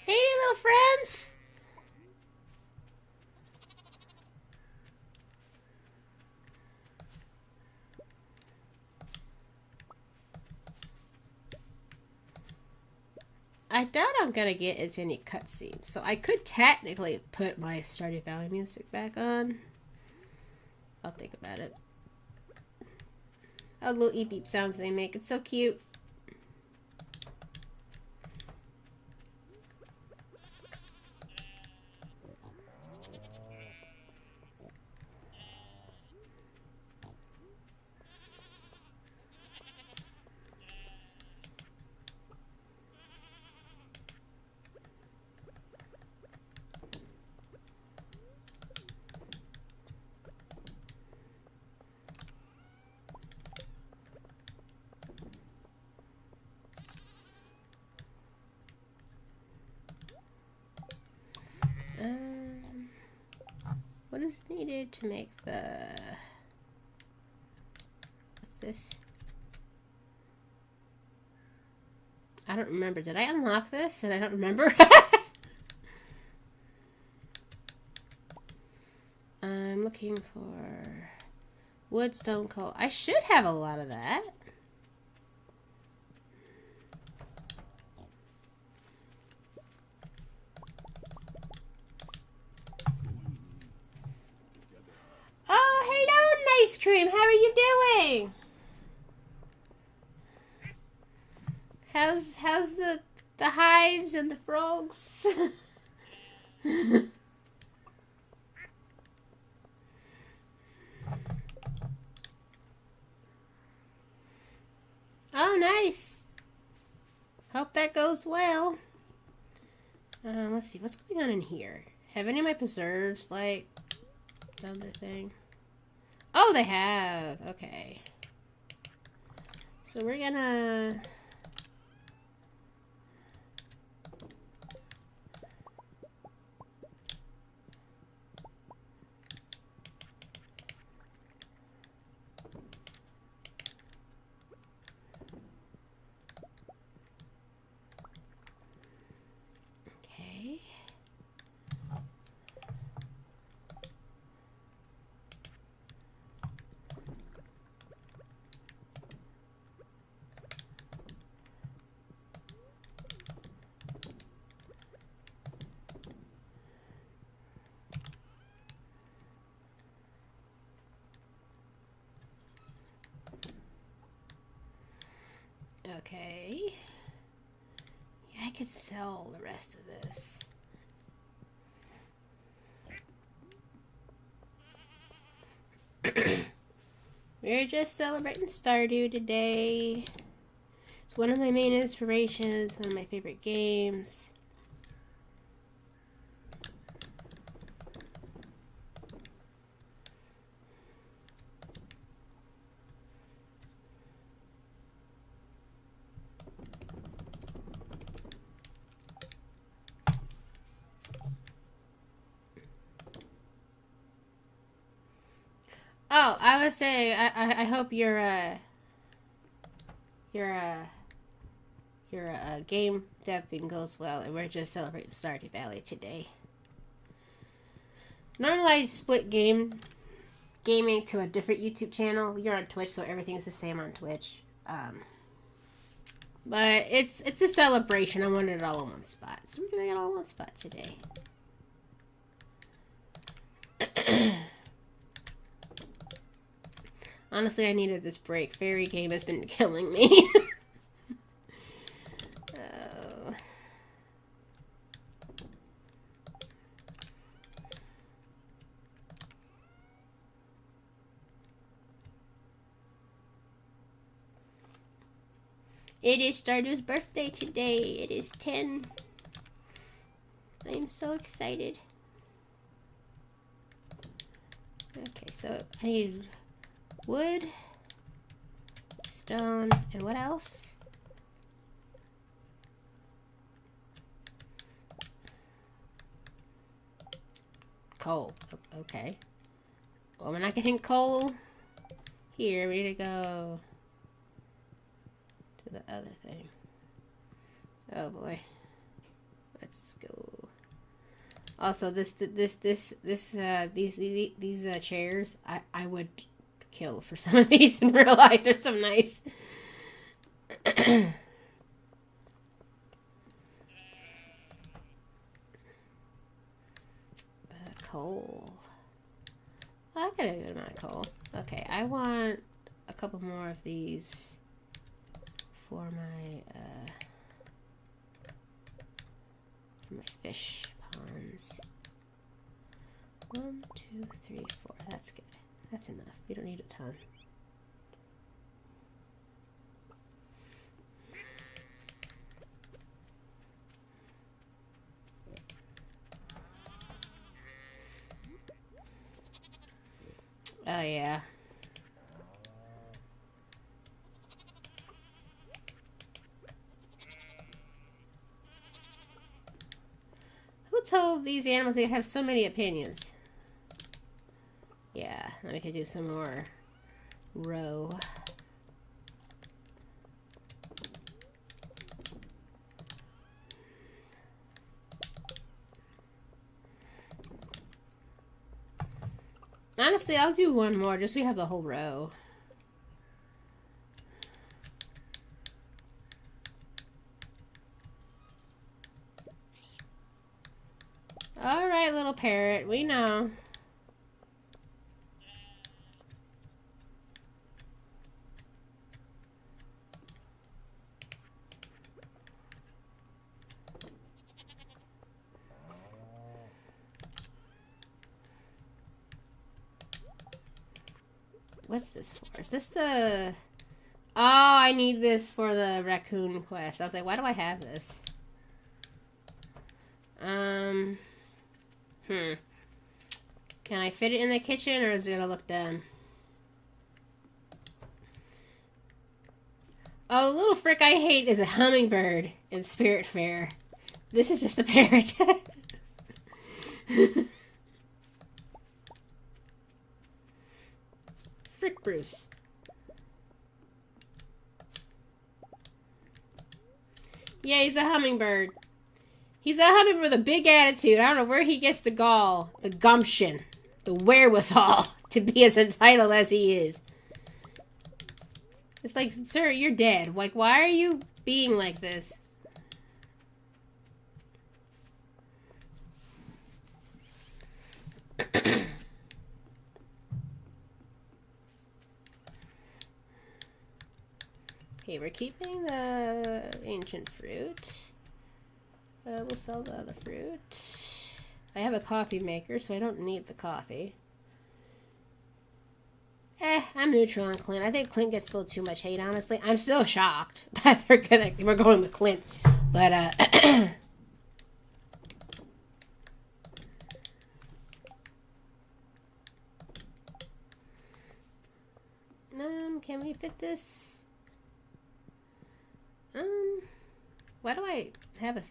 Hey, little friends! I doubt I'm gonna get into any cutscenes, so I could technically put my Stardew Valley music back on. I'll think about it. Oh, little eep eep sounds they make. It's so cute. What is needed to make the... What's this? I don't remember. Did I unlock this? And I don't remember. I'm looking for wood, stone, coal. I should have a lot of that. Oh, hello, Nice Cream. How are you doing? How's the hives and the frogs? Oh, nice. Hope that goes well. Let's see. What's going on in here? Have any of my preserves, like, done their thing? Oh, they have. Okay. So we're gonna... Okay. Yeah, I could sell the rest of this. We're just celebrating Stardew today. It's one of my main inspirations, one of my favorite games. Oh, I was saying, I hope your game deving goes well, and we're just celebrating Stardew Valley today. Normally I split gaming to a different YouTube channel. You're on Twitch, so everything's the same on Twitch. But it's a celebration. I wanted it all in one spot, so we're doing it all in one spot today. Honestly, I needed this break. Fairy game has been killing me. Oh. It is Stardew's birthday today. It is 10. I am so excited. Okay, so I need wood, stone, and what else? Coal. Okay. Well, we're not getting coal here. We need to go to the other thing. Oh boy. Let's go. Also, these chairs, I would kill for some of these in real life. They're so nice. coal. Oh, I got a good amount of coal. Okay, I want a couple more of these for my fish ponds. 1, 2, 3, 4. That's good. That's enough. We don't need a ton. Oh, yeah. Who told these animals they have so many opinions? Yeah, then we could do some more row. Honestly, I'll do one more just so we have the whole row. Alright, little parrot, we know. What's this for? Is this the... Oh, I need this for the raccoon quest. I was like, why do I have this? Can I fit it in the kitchen, or is it gonna look dumb? Oh, the little frick I hate is a hummingbird in Spirit Fair. This is just a parrot. Frick Bruce. Yeah, he's a hummingbird. He's a hummingbird with a big attitude. I don't know where he gets the gall, the gumption, the wherewithal to be as entitled as he is. It's like, sir, you're dead. Like, why are you being like this? Okay, we're keeping the ancient fruit. We'll sell the other fruit. I have a coffee maker, so I don't need the coffee. I'm neutral on Clint. I think Clint gets a little too much hate, honestly. I'm still shocked that we're going with Clint. But, can we fit this? Why do I have a...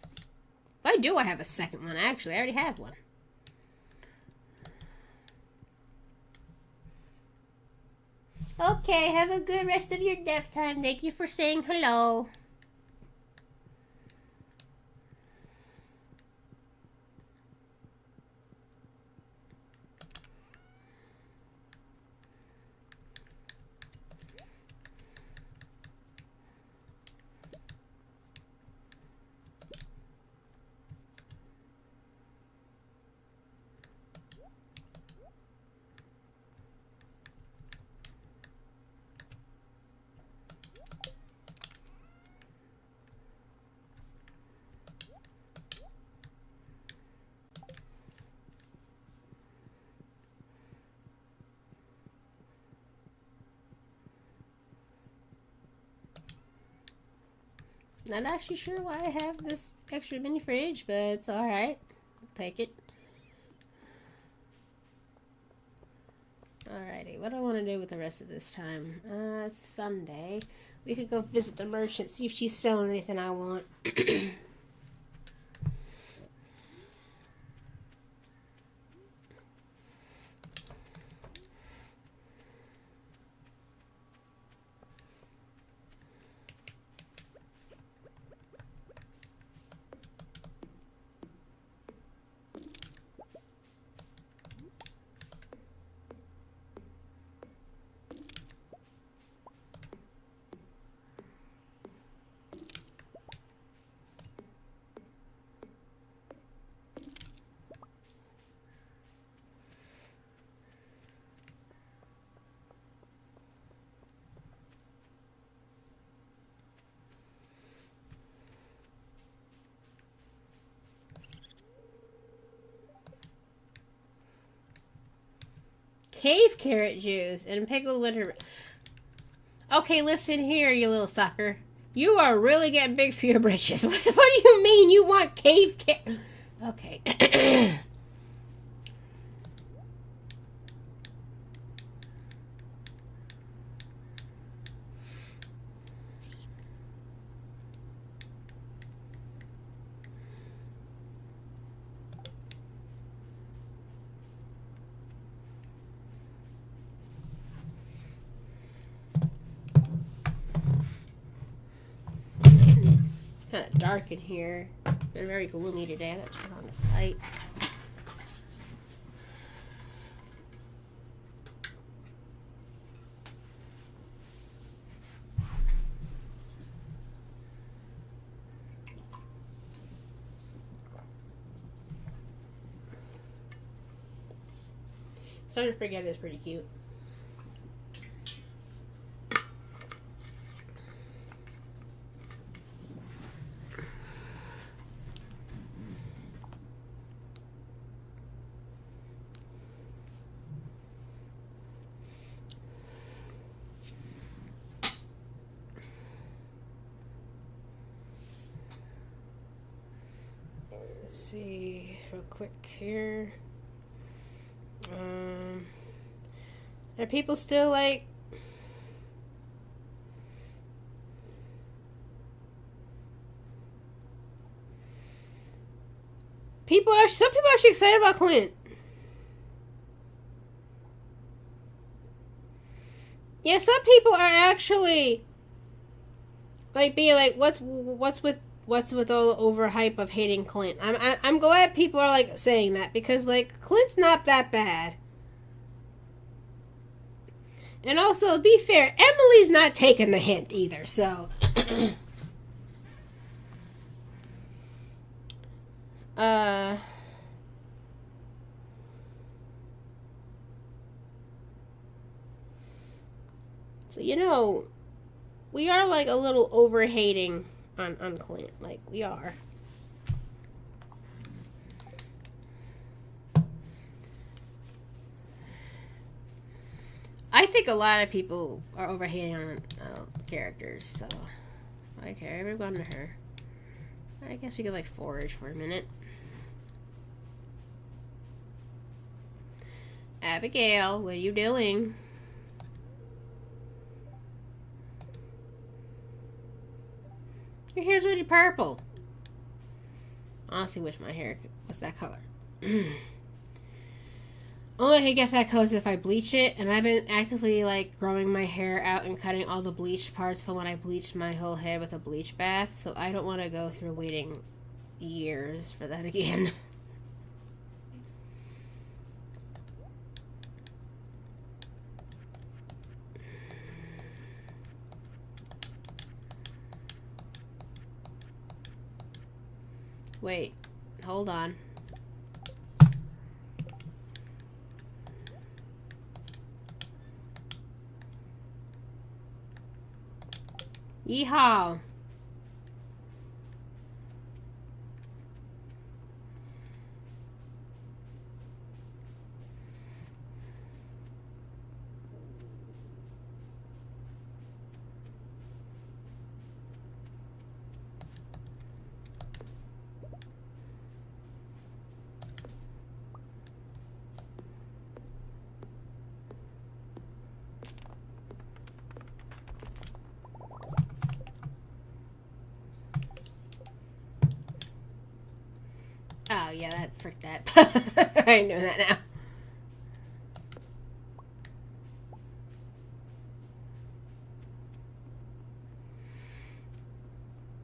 Why do I have a second one? Actually, I already have one. Okay, have a good rest of your dev time. Thank you for saying hello. Not actually sure why I have this extra mini fridge, but it's alright. I'll take it. Alrighty, what do I want to do with the rest of this time? It's Sunday. We could go visit the merchant, see if she's selling anything I want. cave carrot juice and pickled winter... Okay, listen here, you little sucker. You are really getting big for your britches. What do you mean you want cave carrot? Okay. Kind of dark in here. Been very gloomy today. I gotta turn on this light. Starting to forget it's pretty cute. Let's see, real quick here. Are people still like... Some people are actually excited about Clint. Yeah, some people are actually like being like, what's with all the overhype of hating Clint? I'm glad people are like saying that, because like Clint's not that bad. And also, be fair, Emily's not taking the hint either, so so you know, we are like a little over hating on Clint. Like, we are. I think a lot of people are over hating on characters, so okay, we've gone to her. I guess we could like forage for a minute. Abigail, what are you doing? Your hair's really purple. Honestly, wish my hair was that color. Only I can get that color if I bleach it, and I've been actively like growing my hair out and cutting all the bleached parts from when I bleached my whole head with a bleach bath, so I don't want to go through waiting years for that again. Wait, hold on. Yeehaw! Oh, yeah, frick that. I know that now.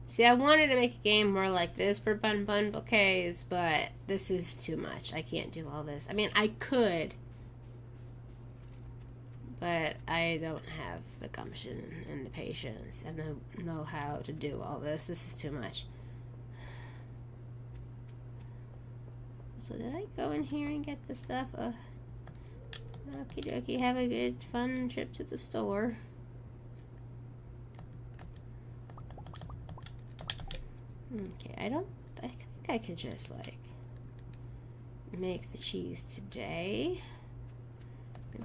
See, I wanted to make a game more like this for Bun Bun Bouquets, but this is too much. I can't do all this. I mean, I could, but I don't have the gumption and the patience and the know-how to do all this. This is too much. So did I go in here and get the stuff? Okie dokie, have a good, fun trip to the store. Okay, I think I could just, like, make the cheese today.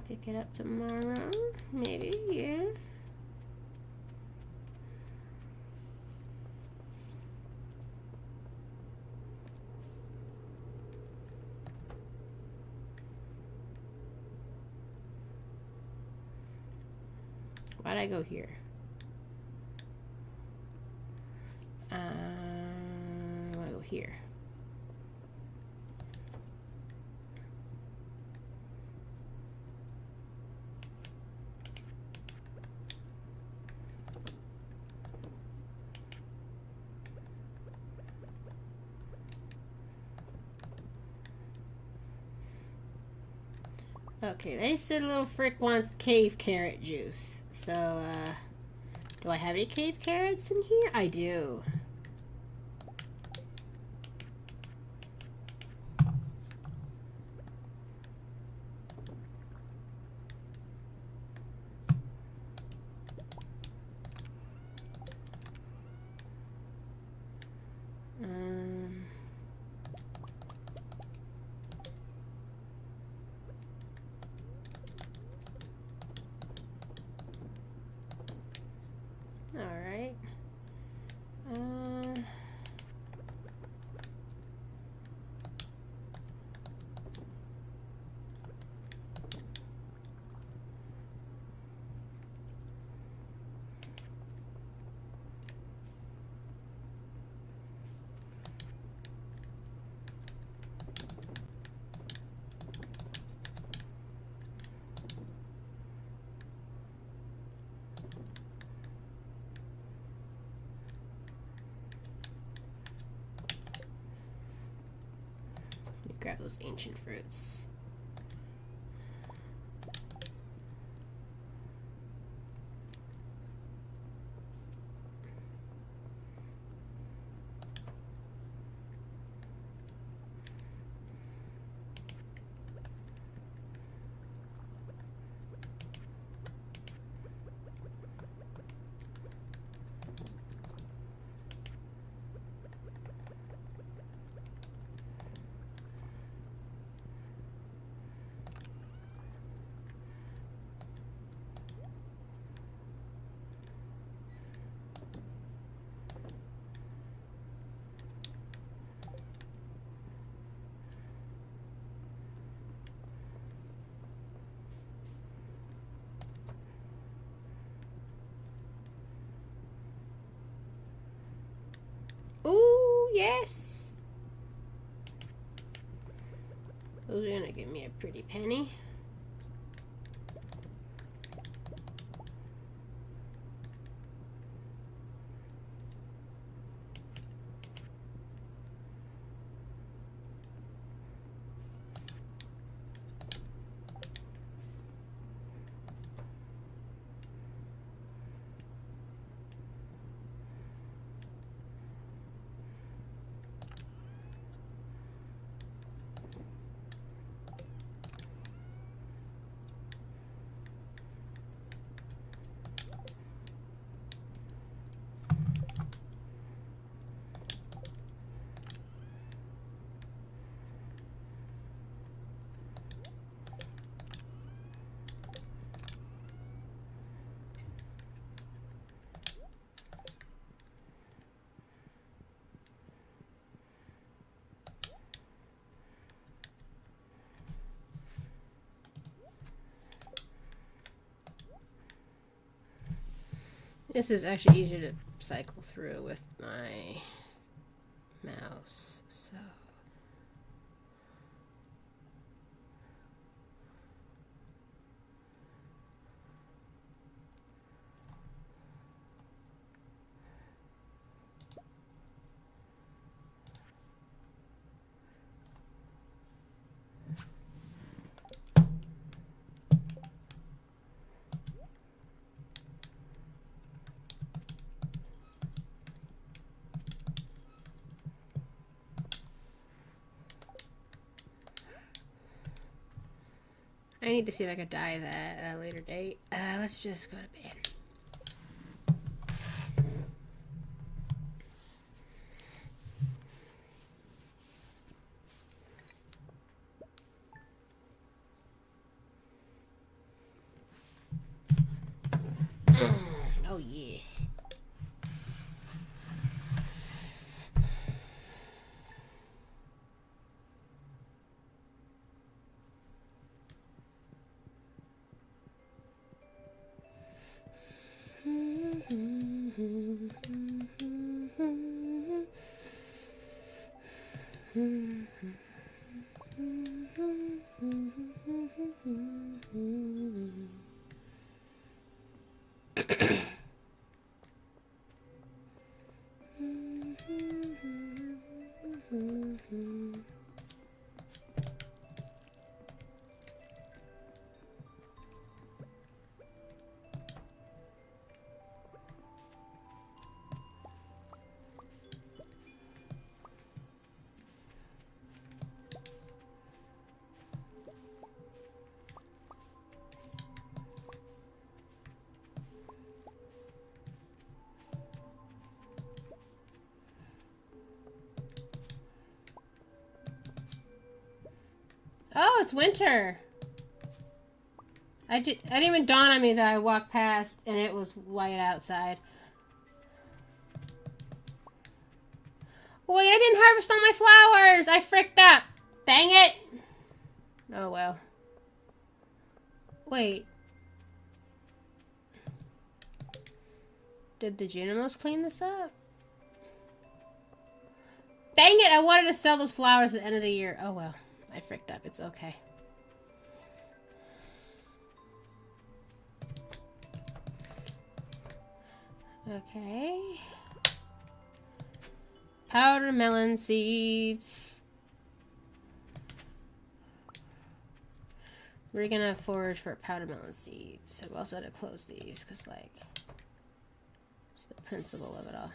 Pick it up tomorrow. Maybe, yeah. Why'd I go here? I wanna go here. Okay, they said little Frick wants cave carrot juice. So, do I have any cave carrots in here? I do. Alright. Grab those ancient fruits. Ooh, yes. Those are gonna give me a pretty penny. This is actually easier to cycle through with my mouse, so. I need to see if I could dye that at a later date. Let's just go to bed. Oh, it's winter. I didn't even dawn on me that I walked past and it was white outside. Wait, I didn't harvest all my flowers. I fricked up. Dang it. Oh, well. Wait. Did the Junimos clean this up? Dang it, I wanted to sell those flowers at the end of the year. Oh, well. I fricked up. It's okay. Okay. Powder melon seeds. We're gonna forage for powder melon seeds. So we also had to close these because, like, it's the principle of it all.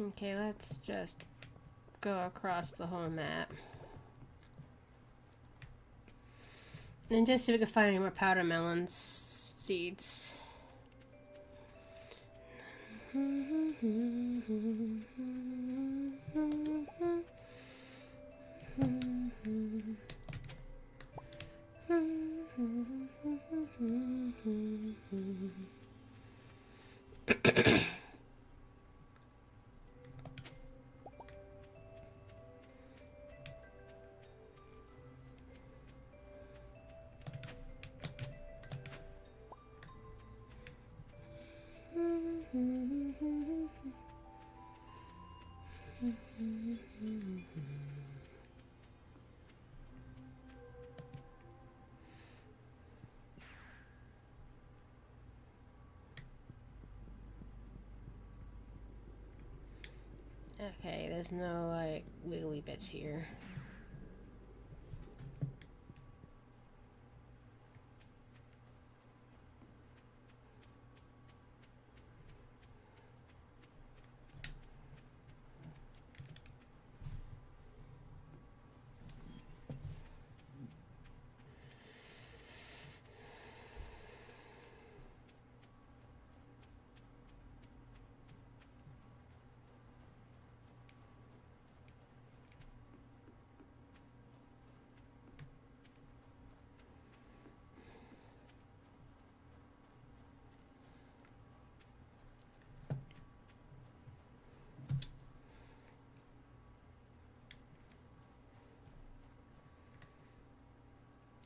Okay, let's just go across the whole map. And just see if we can find any more powder melon seeds. Okay, there's no, like, wiggly bits here.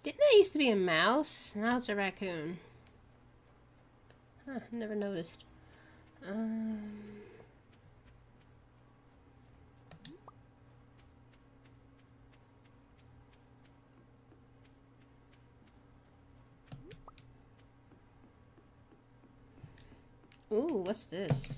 Didn't that used to be a mouse? Now it's a raccoon. Huh, never noticed. Ooh, what's this?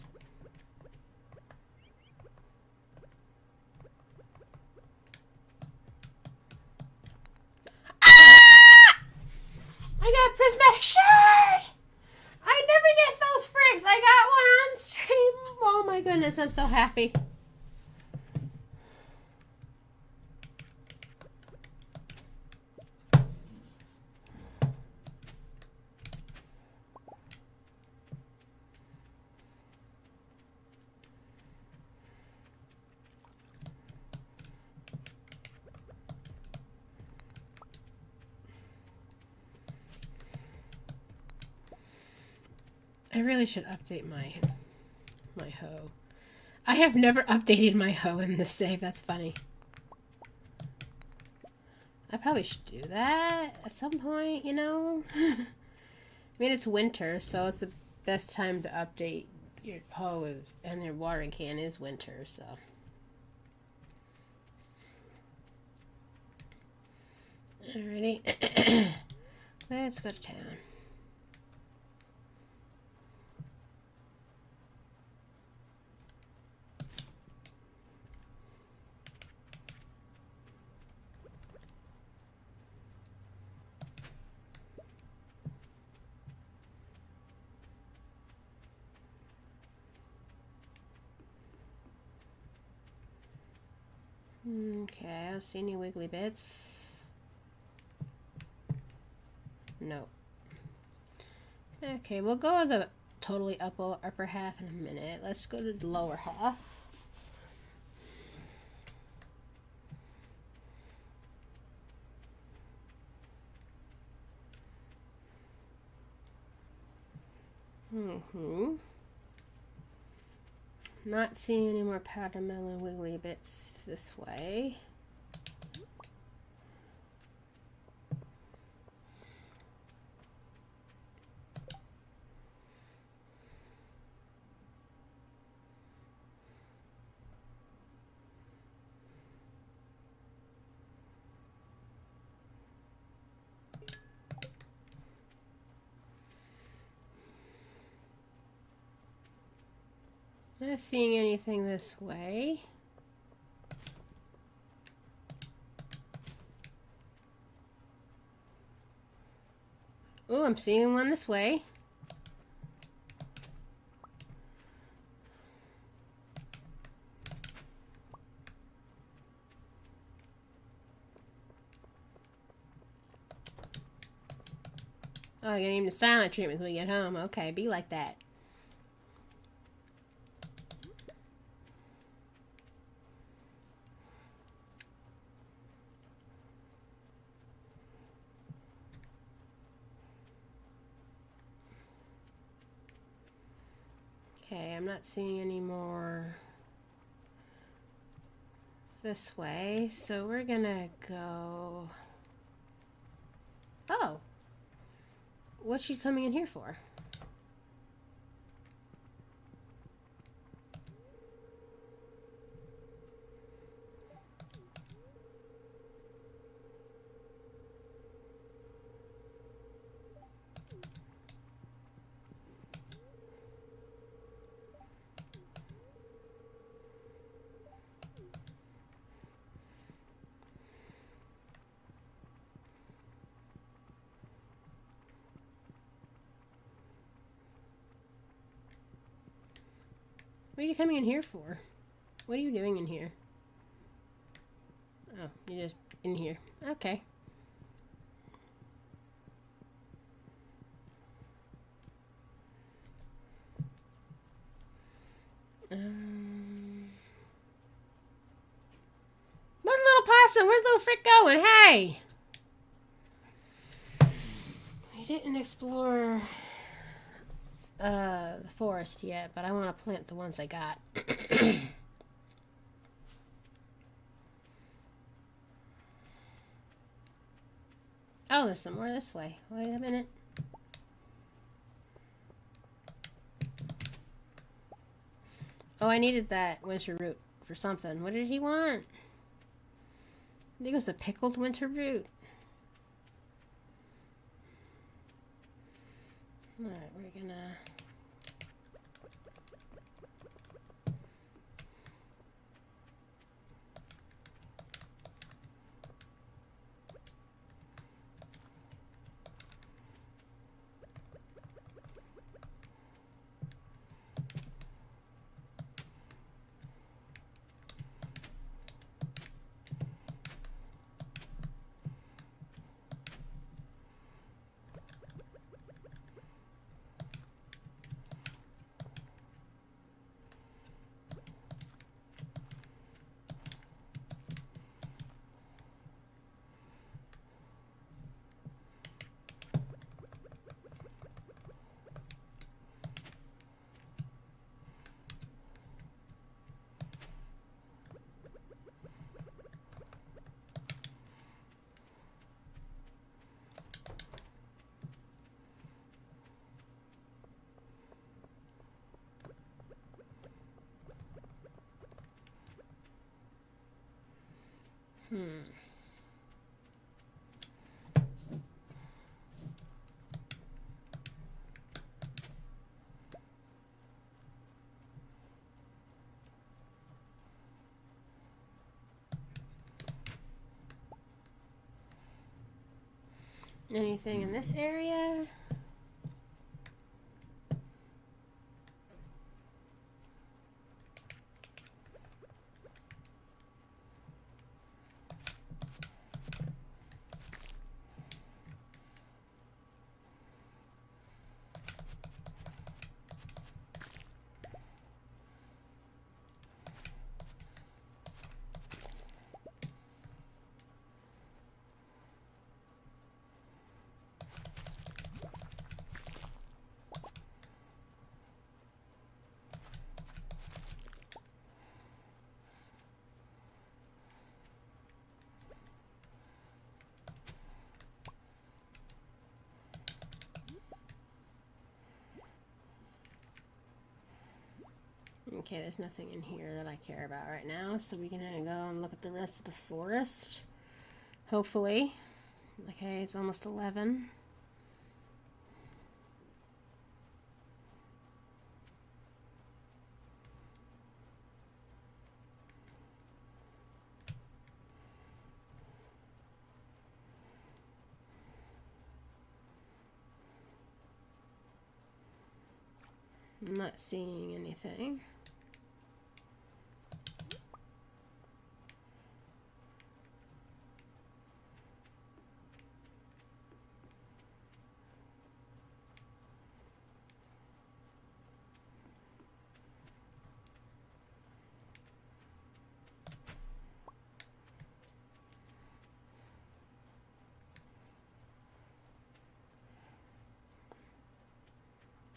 I got a prismatic shard! I never get those frigs! I got one on stream! Oh my goodness, I'm so happy. I really should update my hoe. I have never updated my hoe in this save. That's funny. I probably should do that at some point, you know? I mean, it's winter, so it's the best time to update your hoe and your watering can is winter, so. Alrighty. Let's go to town. Okay, I don't see any wiggly bits. No. Okay, we'll go to the totally upper half in a minute. Let's go to the lower half. Not seeing any more powder melon wiggly bits this way. Not seeing anything this way. Oh, I'm seeing one this way. Oh, you're getting the silent treatment when we get home. Okay, be like that. Okay, I'm not seeing any more this way, so we're gonna go... Oh! What's she coming in here for? What are you coming in here for? What are you doing in here? Oh, you're just in here. Okay. Where's little possum? Where's little Frick going? Hey! We didn't explore the forest yet, but I want to plant the ones I got. Oh, there's some more this way. Wait a minute. Oh, I needed that winter root for something. What did he want? I think it was a pickled winter root. Alright, we're gonna... Anything in this area? Okay, there's nothing in here that I care about right now, so we can go and look at the rest of the forest. Hopefully. Okay, it's almost 11. I'm not seeing anything.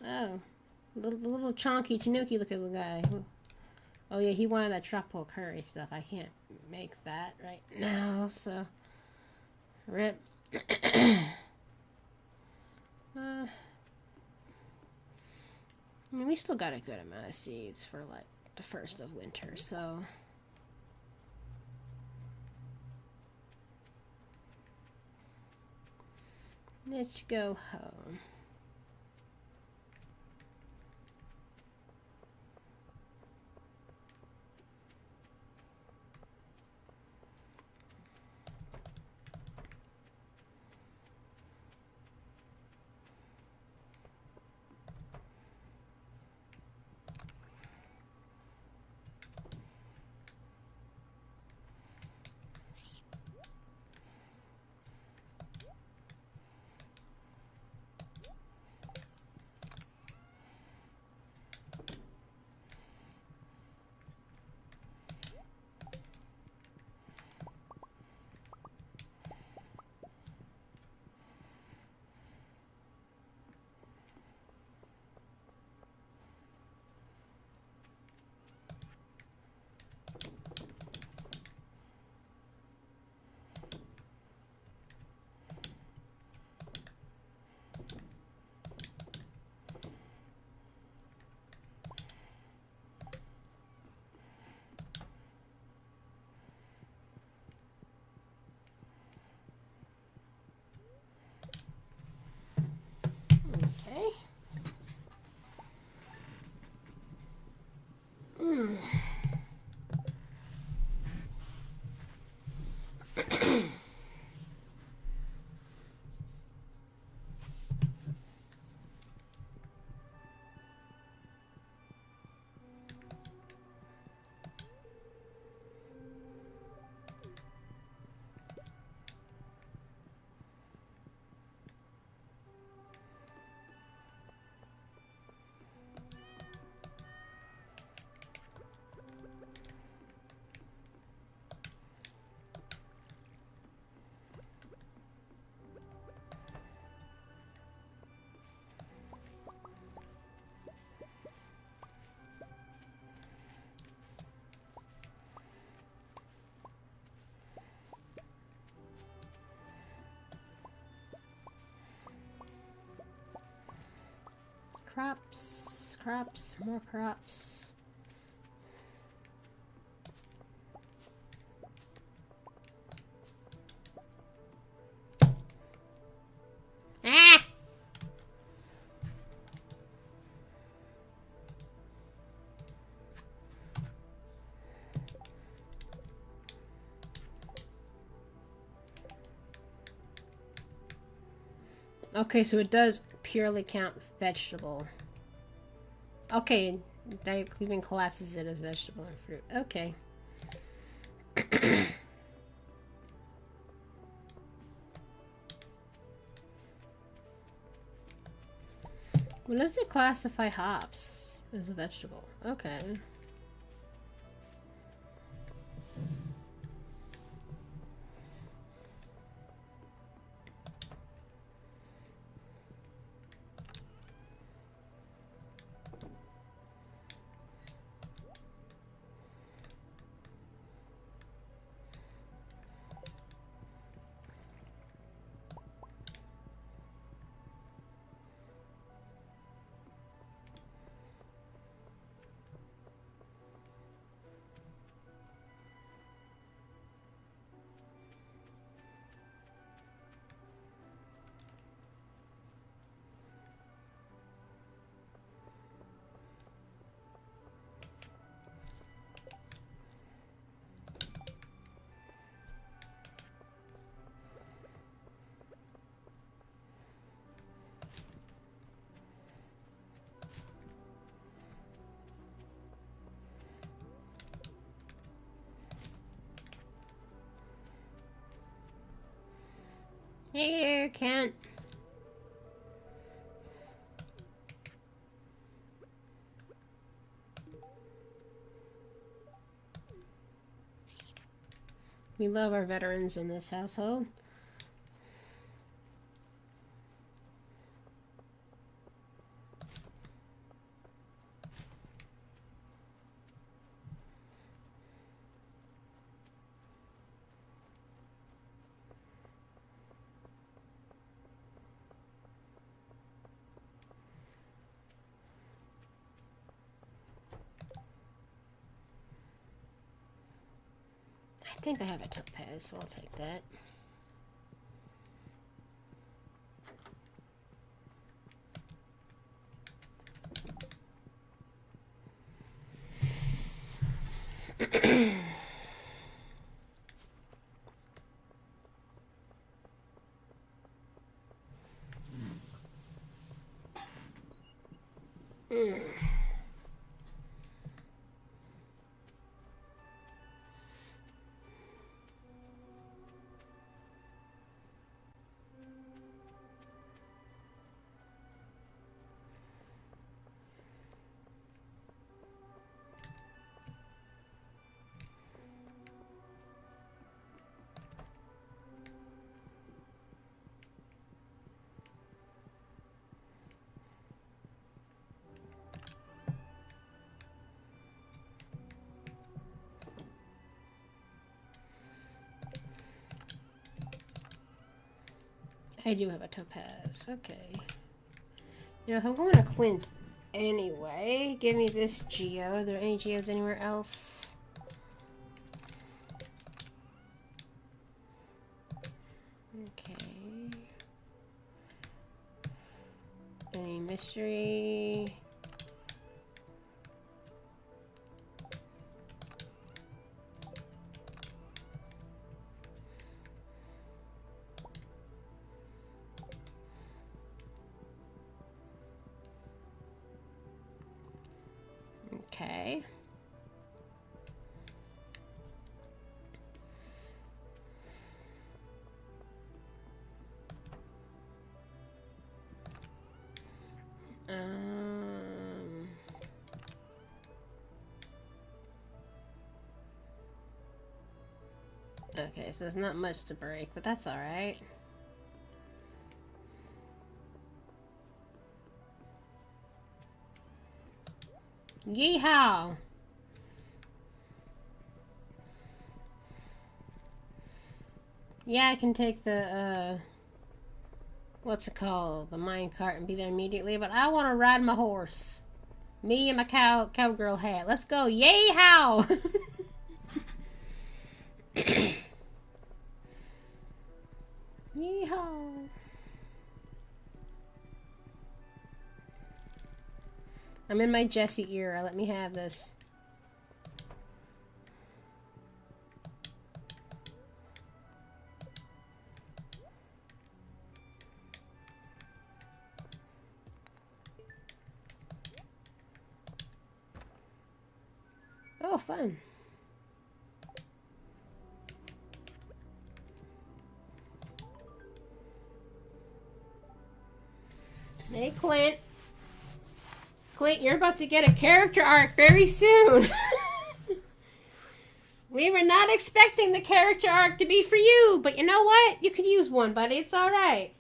Oh, little chonky Tanuki looking guy. Oh yeah, he wanted that tropical curry stuff. I can't make that right now, so rip. I mean, we still got a good amount of seeds for like the first of winter, so let's go home. Crops, crops, more crops. Ah! Okay, so it does purely count vegetable. Okay, that even classes it as vegetable and fruit. Okay. When does it classify hops as a vegetable? Okay. Hey there, Kent. We love our veterans in this household. I think I have a topaz, so I'll take that. I do have a topaz. Okay. You know, if I'm going to Clint anyway, give me this geo. Are there any geos anywhere else? Okay. Any mystery? Okay. Okay, so there's not much to break, but that's alright. Yeehaw! Yeah, I can take the, what's it called? The minecart and be there immediately, but I want to ride my horse. Me and my cowgirl hat. Let's go. Yeehaw! Yeehaw! I'm in my Jessie era. Let me have this. Oh, fun. Hey, Clint. Clint, you're about to get a character arc very soon. We were not expecting the character arc to be for you, but you know what? You could use one, buddy. It's alright.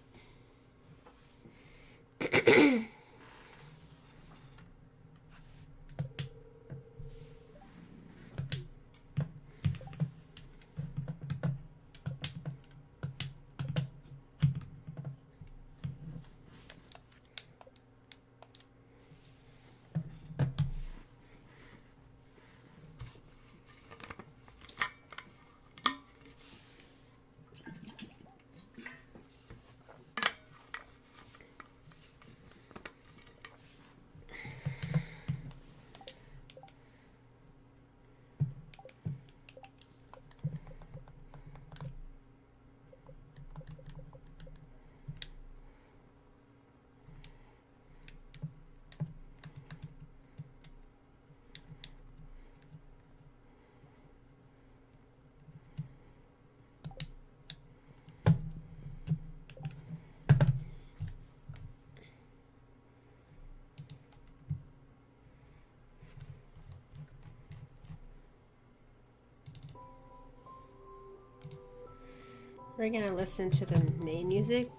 We're gonna listen to the main music.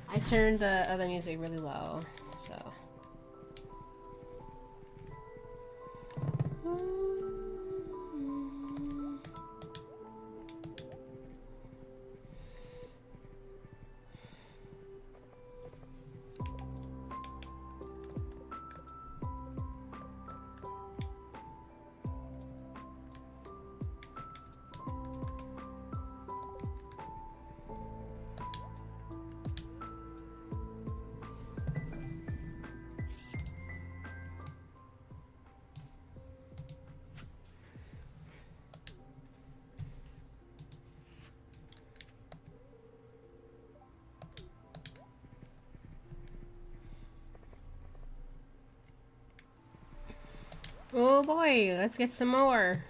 I turned the other music really low, so. Oh boy, let's get some more.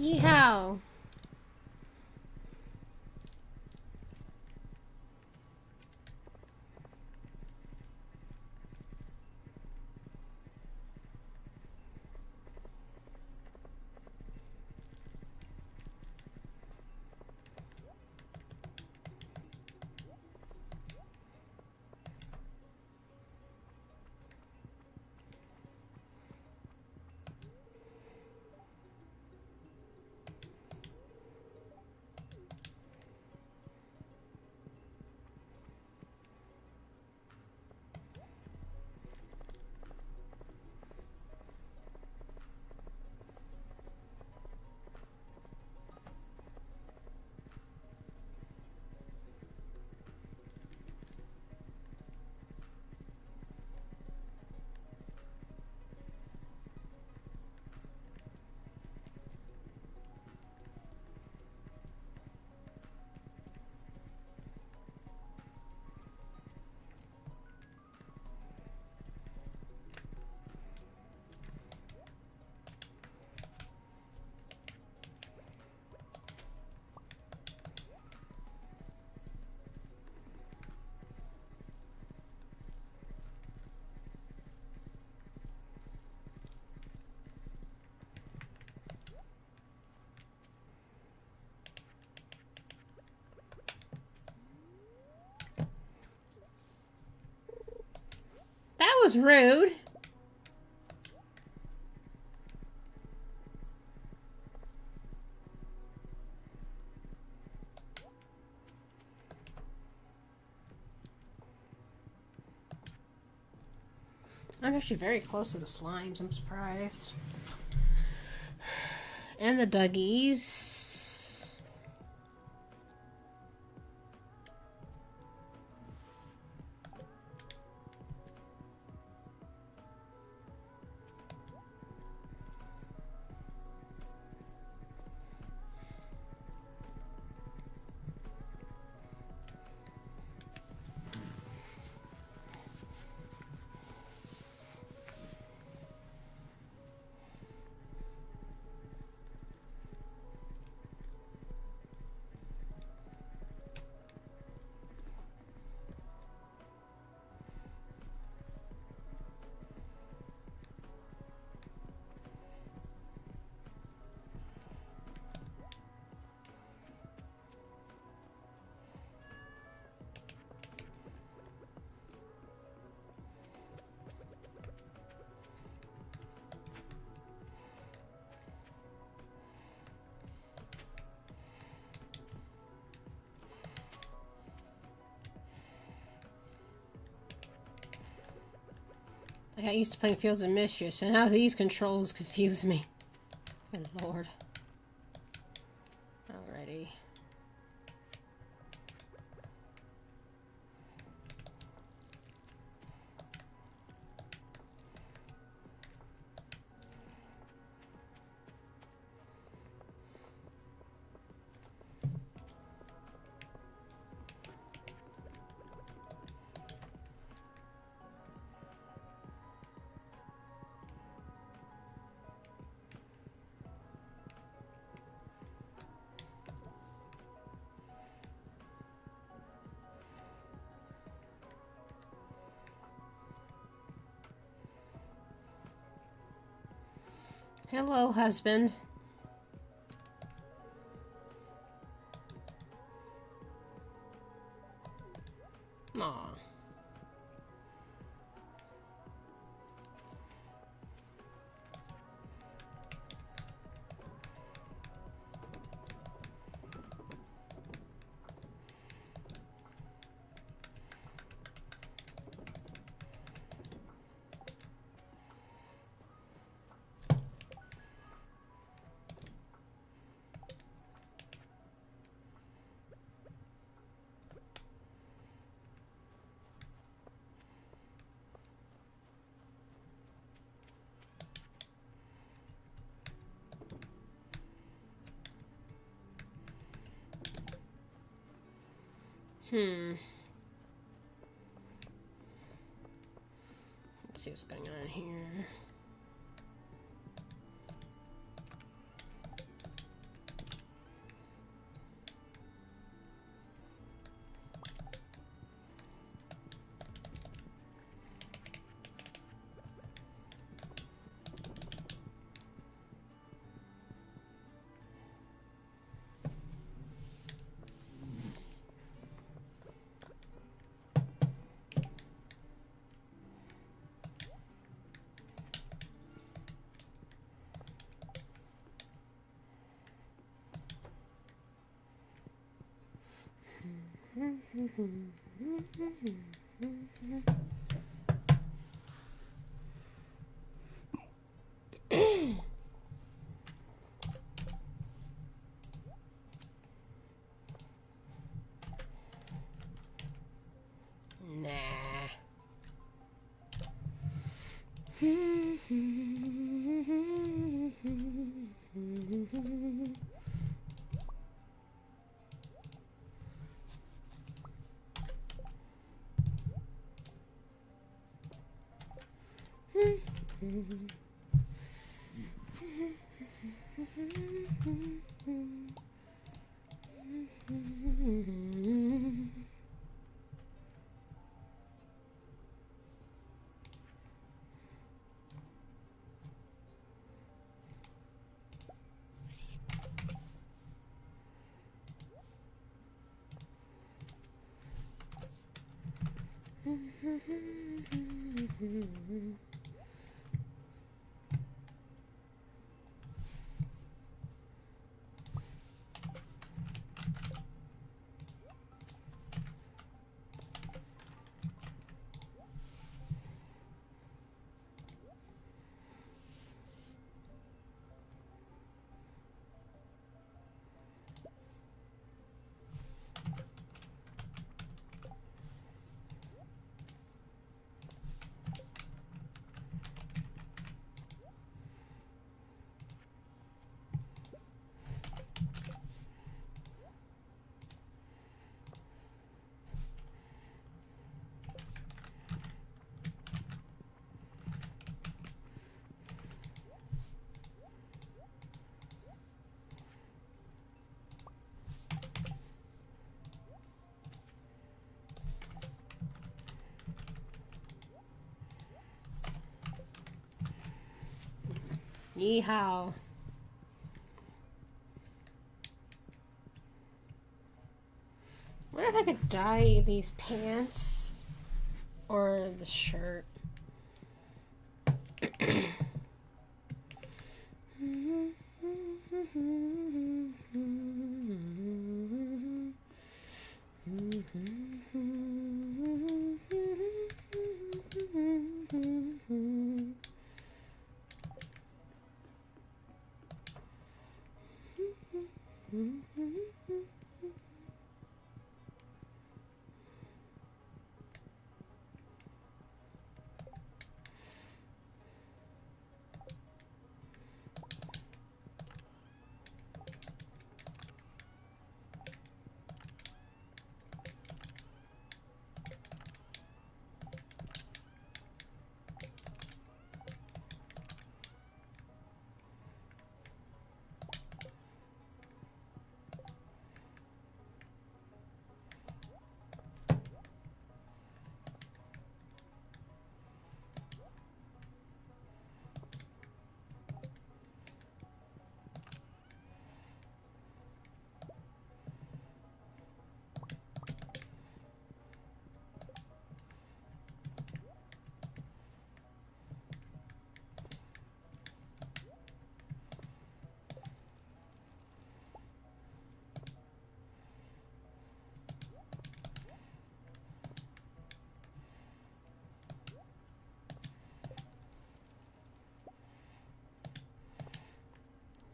Yeehaw! That was rude. I'm actually very close to the slimes. I'm surprised. And the Duggies. I got used to playing Fields of Mischief, so now these controls confuse me. Good lord. Alrighty. Hello, husband. Aw. Let's see what's going on here. Nah. Yeehaw. I wonder if I could dye these pants or the shirt.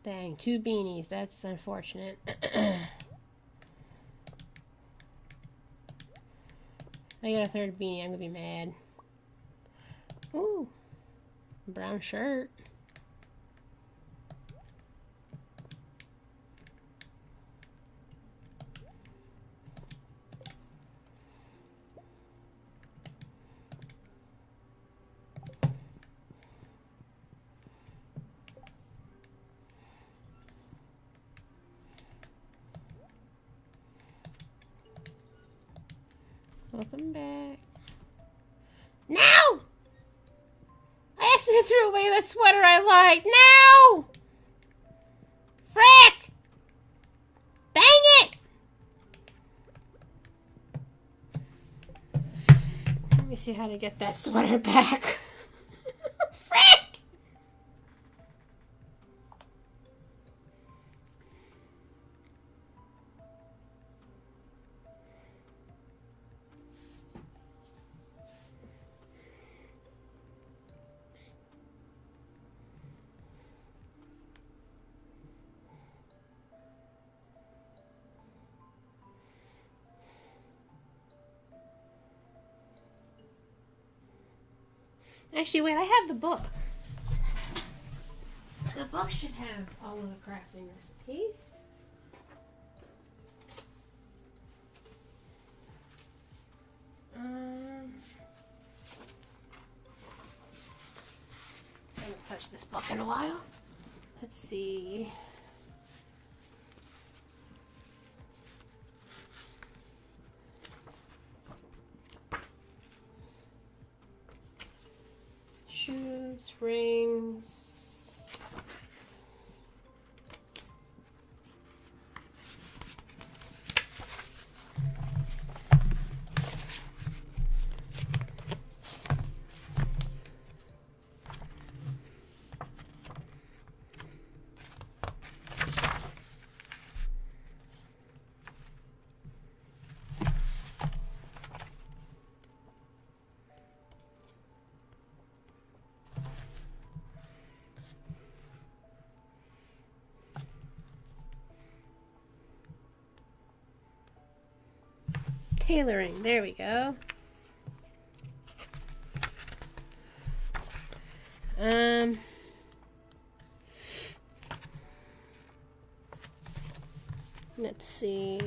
Dang, 2 beanies. That's unfortunate. I got a 3rd beanie. I'm gonna be mad. Ooh, brown shirt. Welcome back. No! I accidentally threw away the sweater I liked. No! Frick! Dang it! Let me see how to get that sweater back. Frick! Actually, wait, I have the book. The book should have all of the crafting recipes. I haven't touched this book in a while. Let's see. Shoes, rings. Tailoring, there we go. Let's see.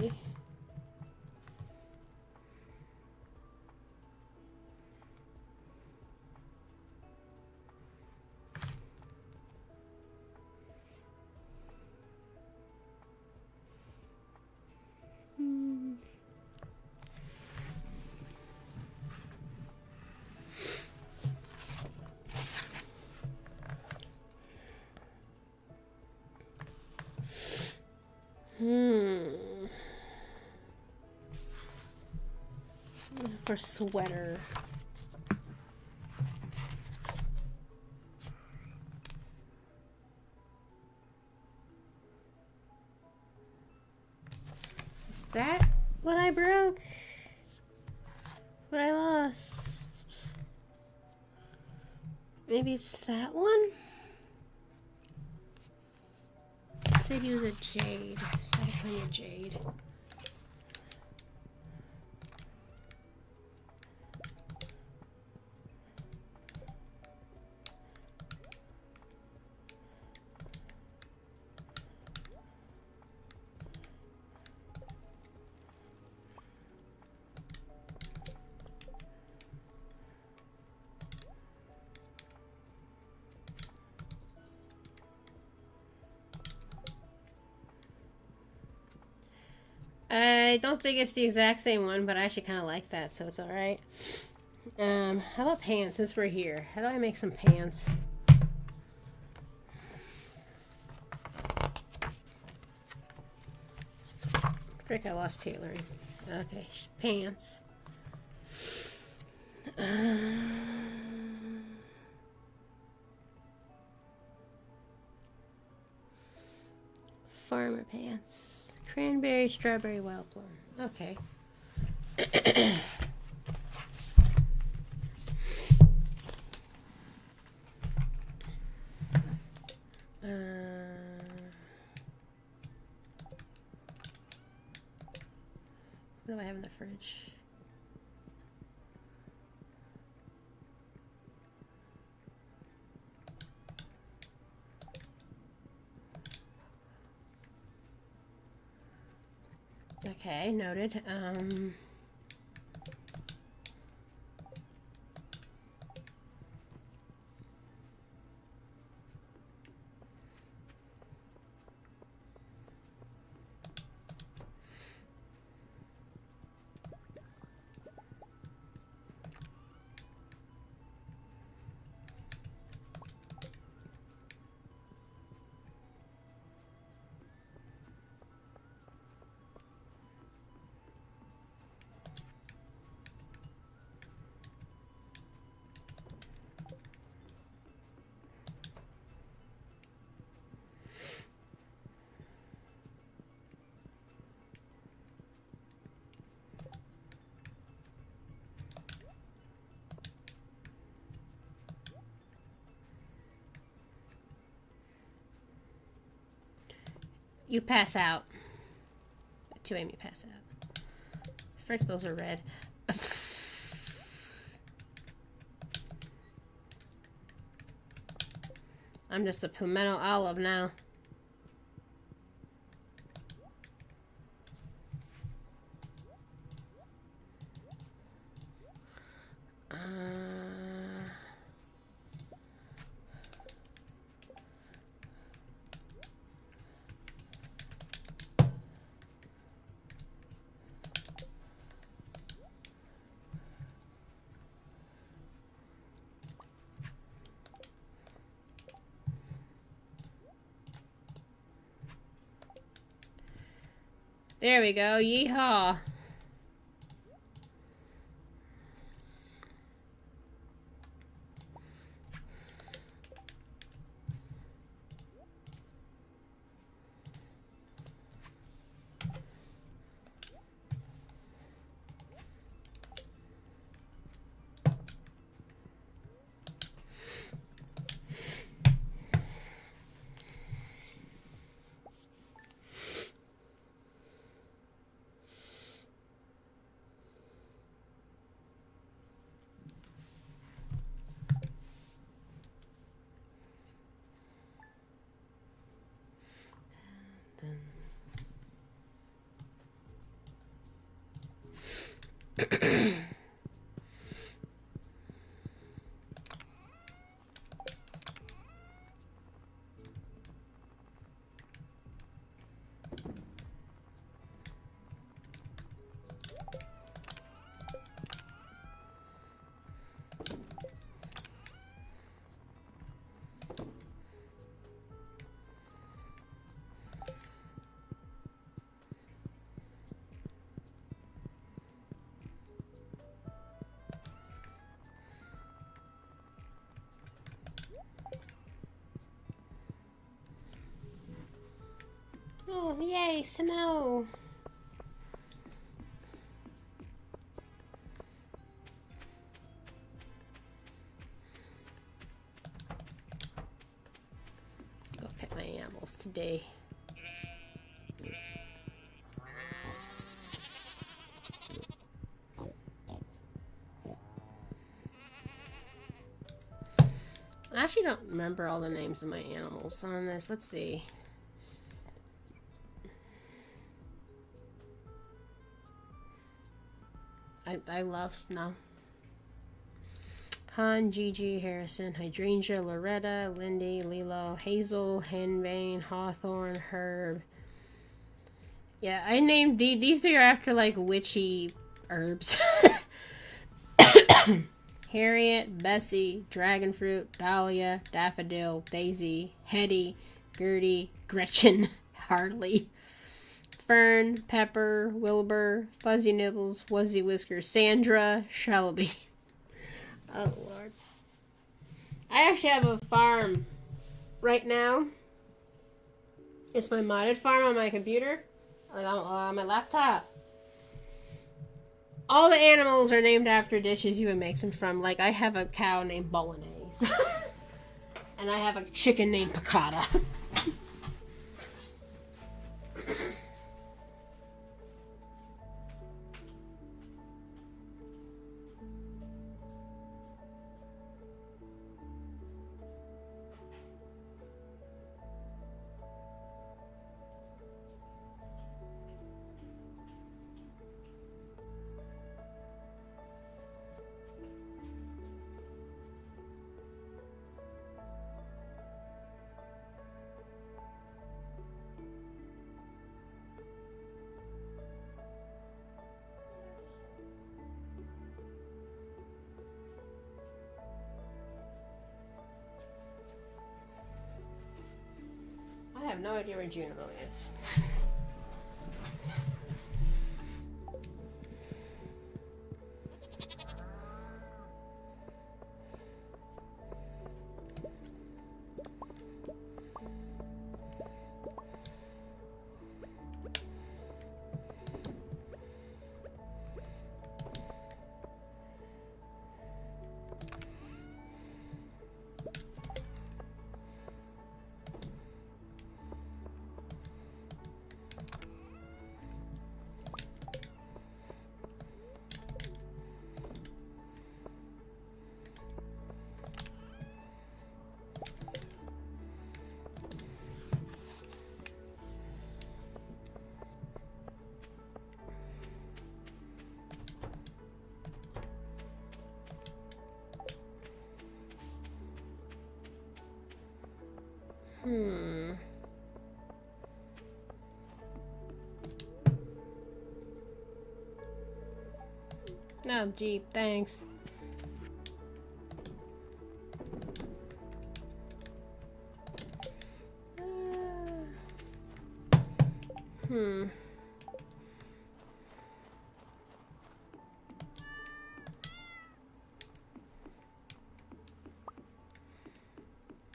For sweater. Is that what I broke? What I lost? Maybe it's that one? It said use a jade. I find a jade. I don't think it's the exact same one, but I actually kind of like that, so it's alright. How about pants, since we're here? How do I make some pants? Frick, I lost tailoring. Okay, pants. Farmer pants. Cranberry, strawberry, wild plum. Okay. What do I have in the fridge? Okay, noted. You pass out. 2 a.m. you pass out. Frick, those are red. I'm just a pimento olive now. There we go. Yeehaw. Oh, yay, snow! Go pet my animals today. I actually don't remember all the names of my animals on this. Let's see. I love snow. Han, Gigi, Harrison, Hydrangea, Loretta, Lindy, Lilo, Hazel, Henbane, Hawthorne, Herb. Yeah, I named these three are after like witchy herbs. Harriet, Bessie, Dragonfruit, Dahlia, Daffodil, Daisy, Hetty, Gertie, Gretchen, Harley. Fern, Pepper, Wilbur, Fuzzy Nibbles, Wuzzy Whiskers, Sandra, Shelby. Oh, Lord. I actually have a farm right now. It's my modded farm on my computer, like on my laptop. All the animals are named after dishes you would make them from. Like, I have a cow named Bolognese. And I have a chicken named Piccata. I have no idea where Juno is. Hmm. No, Jeep, thanks. Hmm.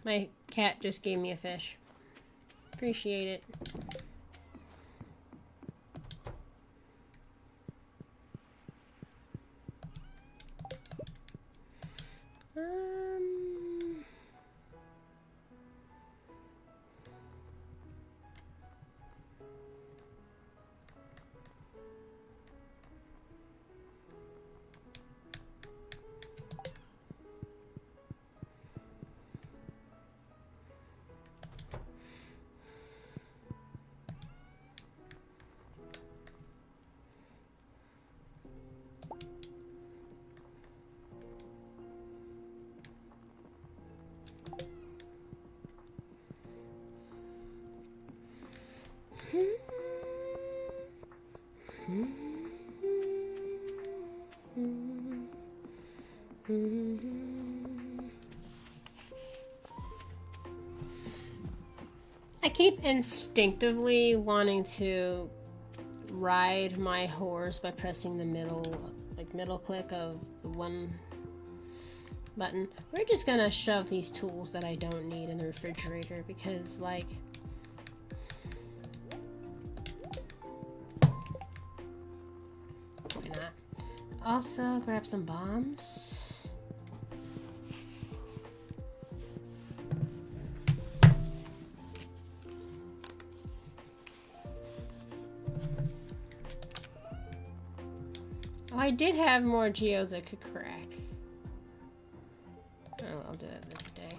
My cat just gave me a fish. Appreciate it. Um... I keep instinctively wanting to ride my horse by pressing the middle click of the one button. We're just gonna shove these tools that I don't need in the refrigerator because, like, why not? Also, grab some bombs. Oh, I did have more geodes I could crack. Oh, I'll do that another day.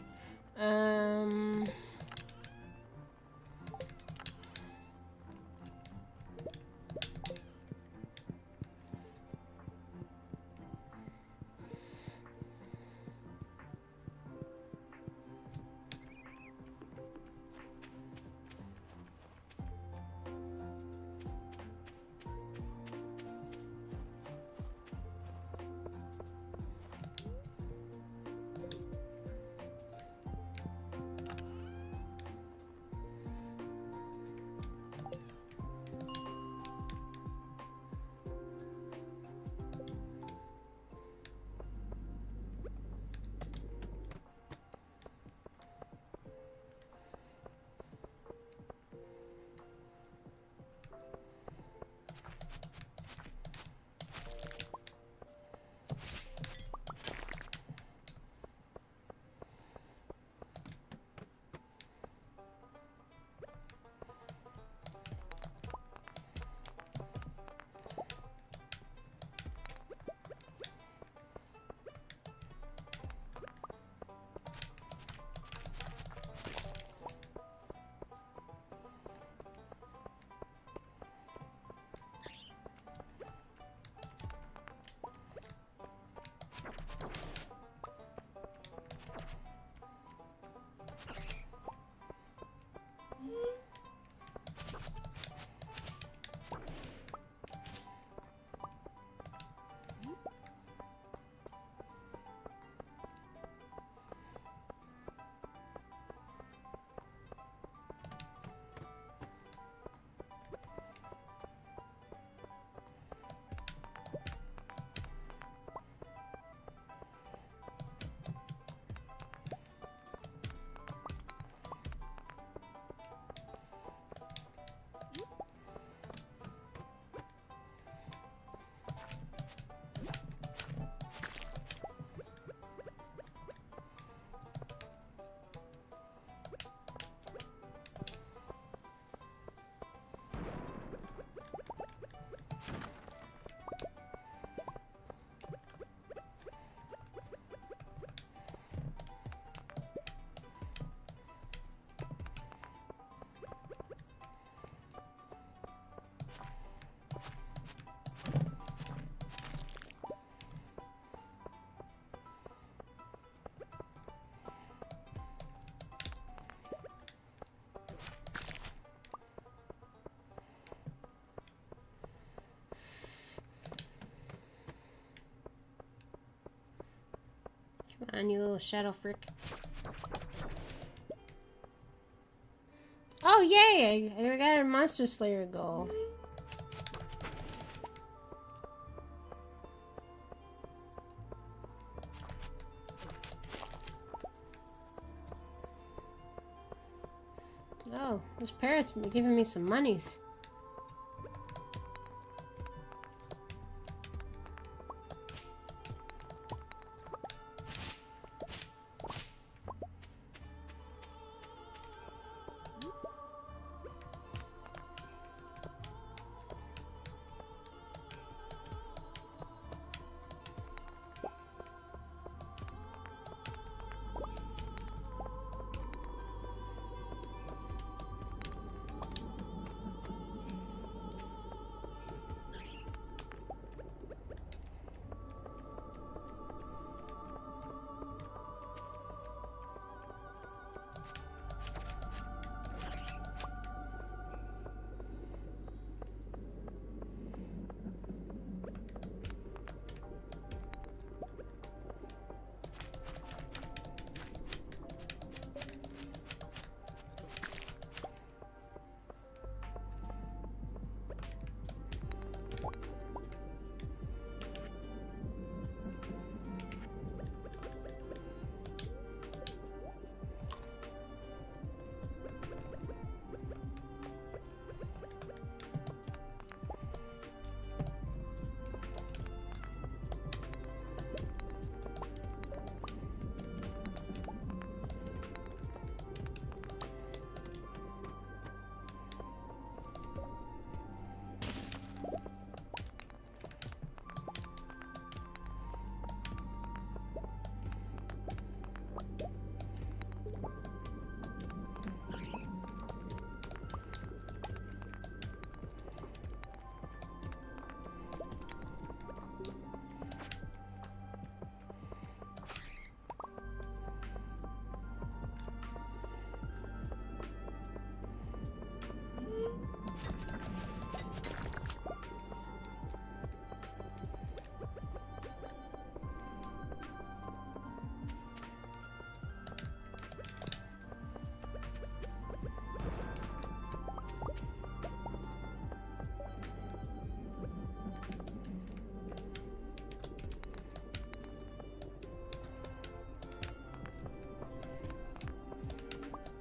Come on, you little shadow frick. Oh, yay! I got a Monster Slayer goal. Oh, those parrots giving me some monies.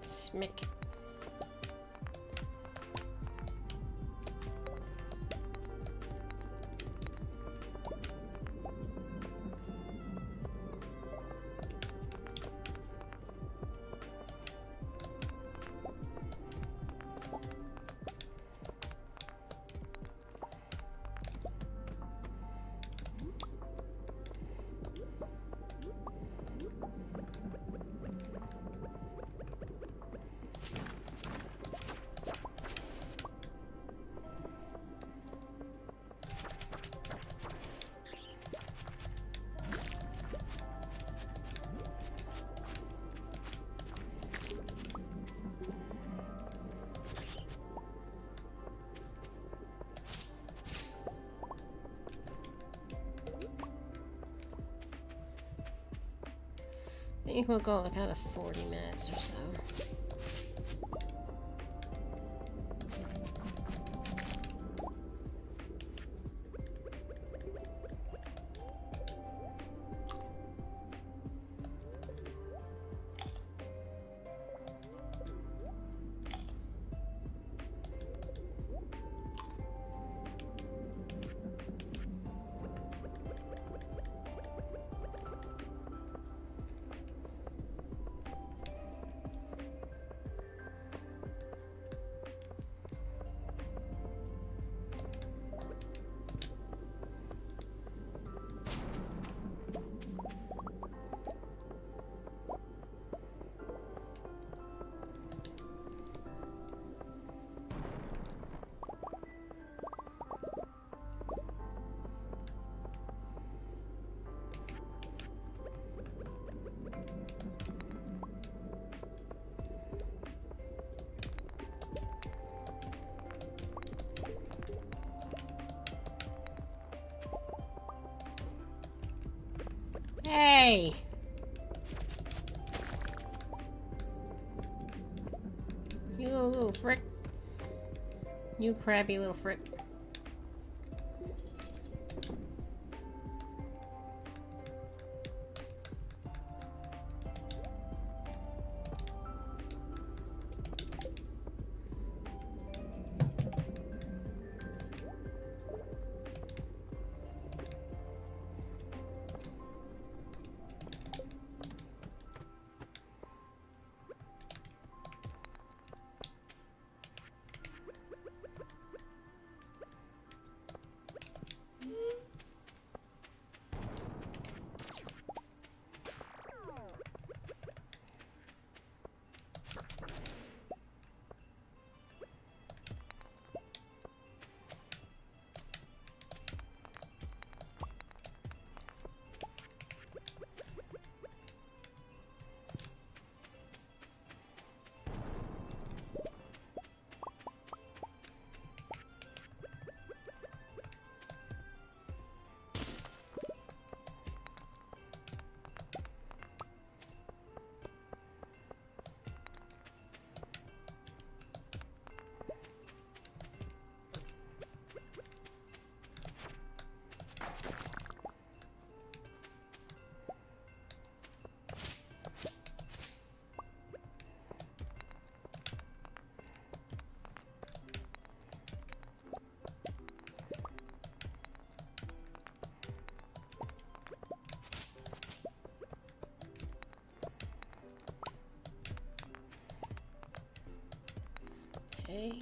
Smick. I think we'll go like another 40 minutes or so. Hey! You little frick. You crabby little frick. Okay.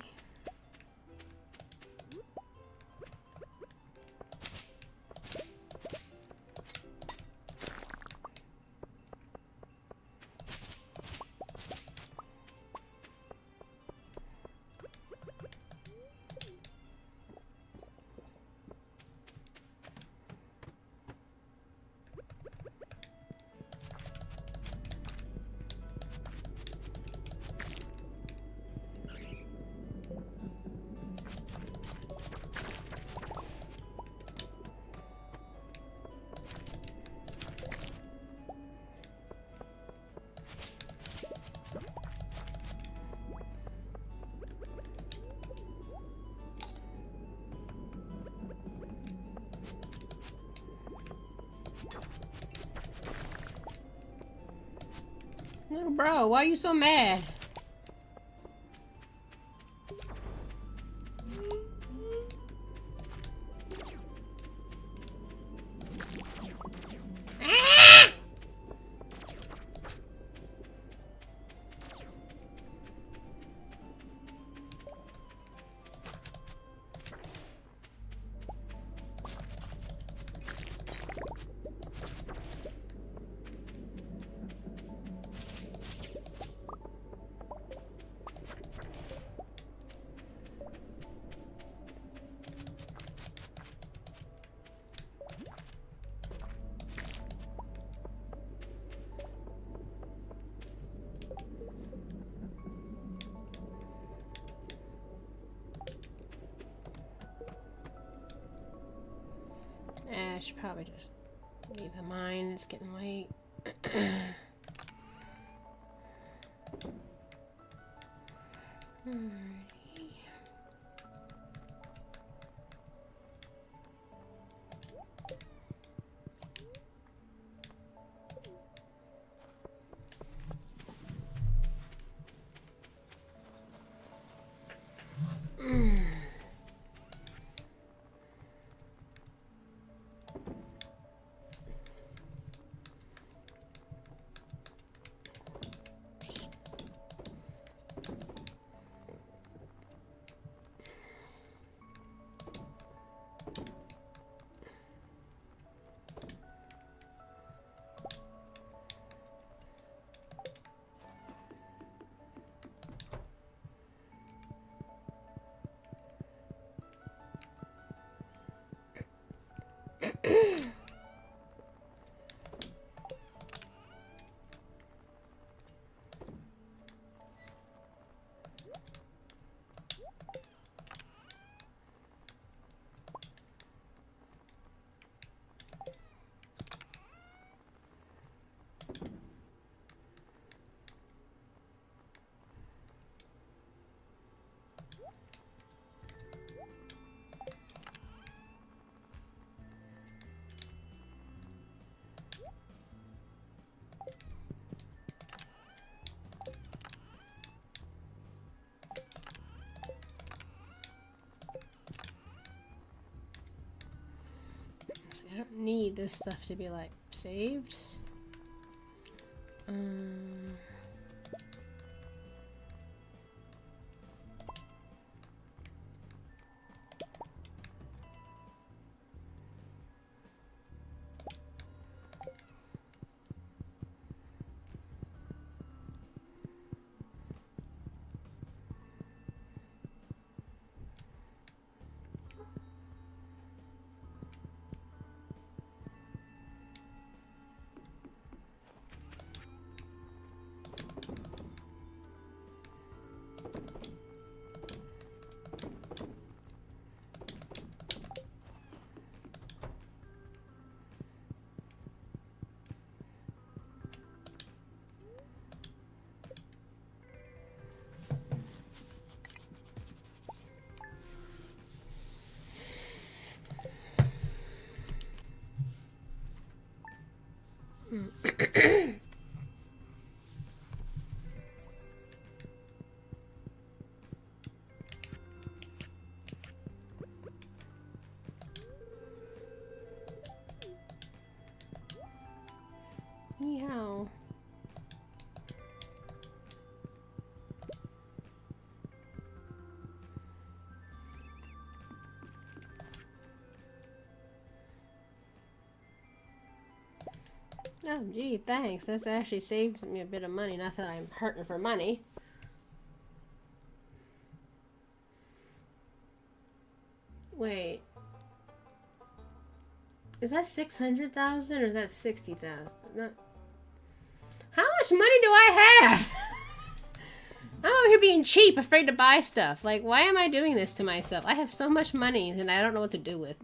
Little bro, why are you so mad? I should probably just leave the mine. It's getting late. Alrighty. need this stuff to be like saved. Yeehaw. Oh, gee, thanks. That's actually saved me a bit of money. Not that I'm hurting for money. Wait. Is that 600,000 or is that 60,000? No. How much money do I have? I'm over here being cheap, afraid to buy stuff. Like, why am I doing this to myself? I have so much money and I don't know what to do with.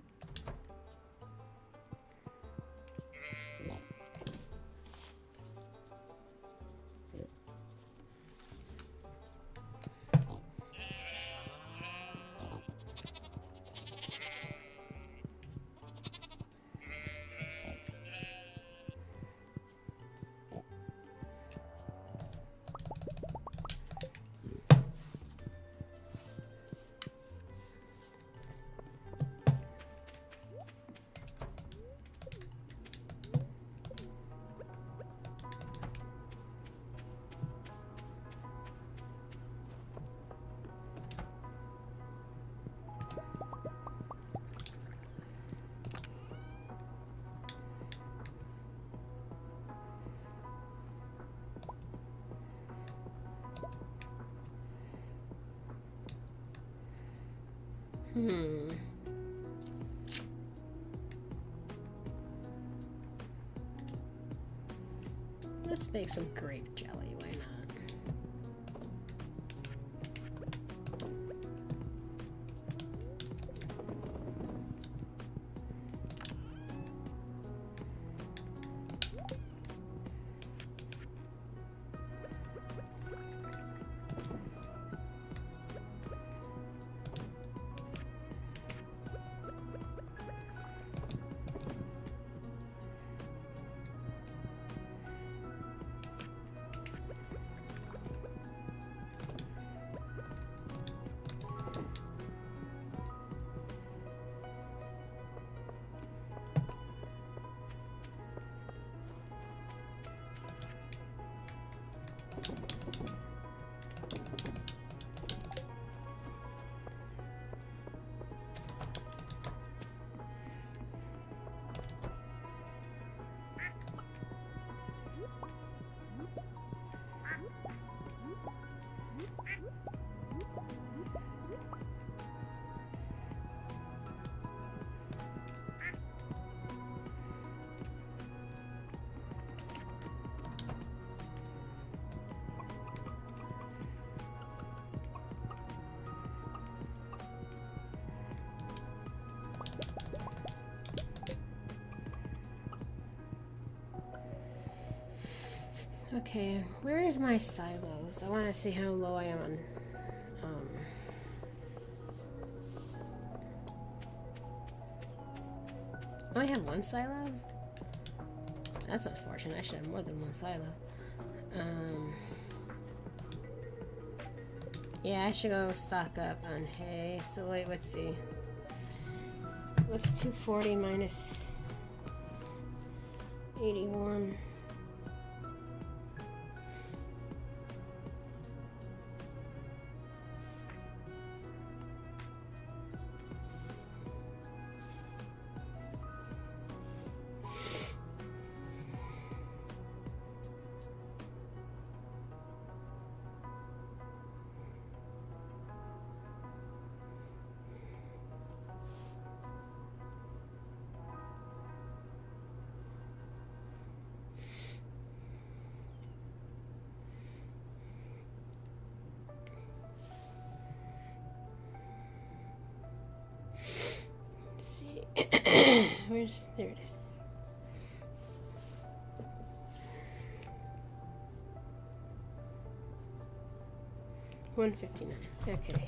Let's make some grape jelly, why not? Okay, where is my silos? I want to see how low I am on. I only have one silo? That's unfortunate. I should have more than one silo. Yeah, I should go stock up on hay. So wait, let's see. What's 240 minus 81. There it is. $159. Okay.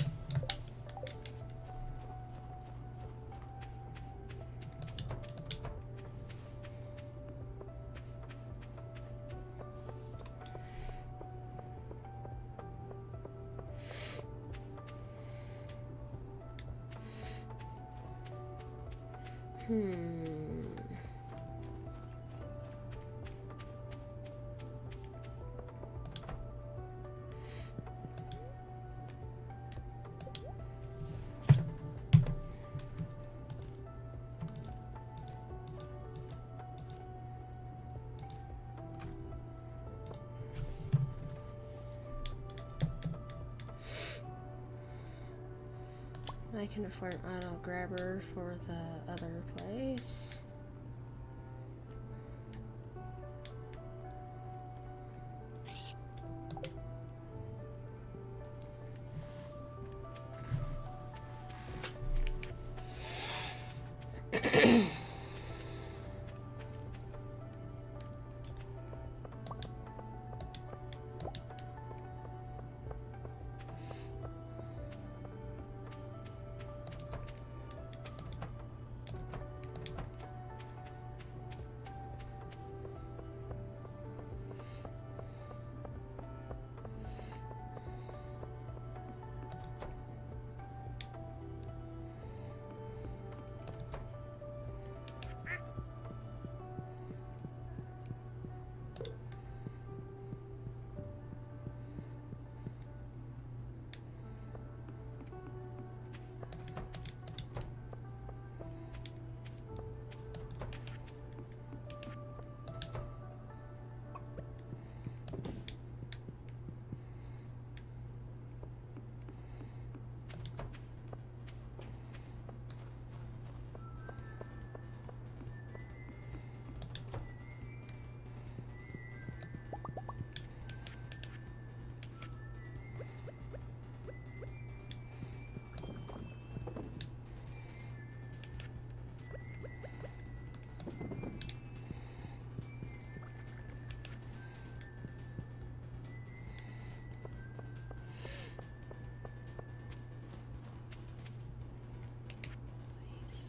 I can afford an auto grabber for the other place.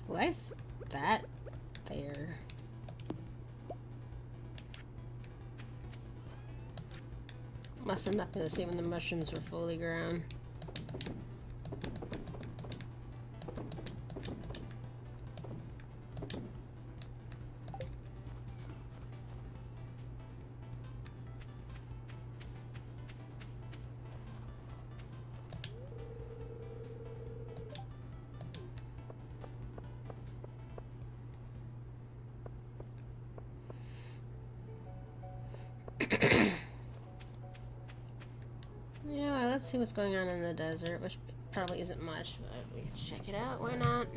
Why is that there? Must have nothing to see when the mushrooms were fully grown. Let's see what's going on in the desert, which probably isn't much, but we can check it out. Why not?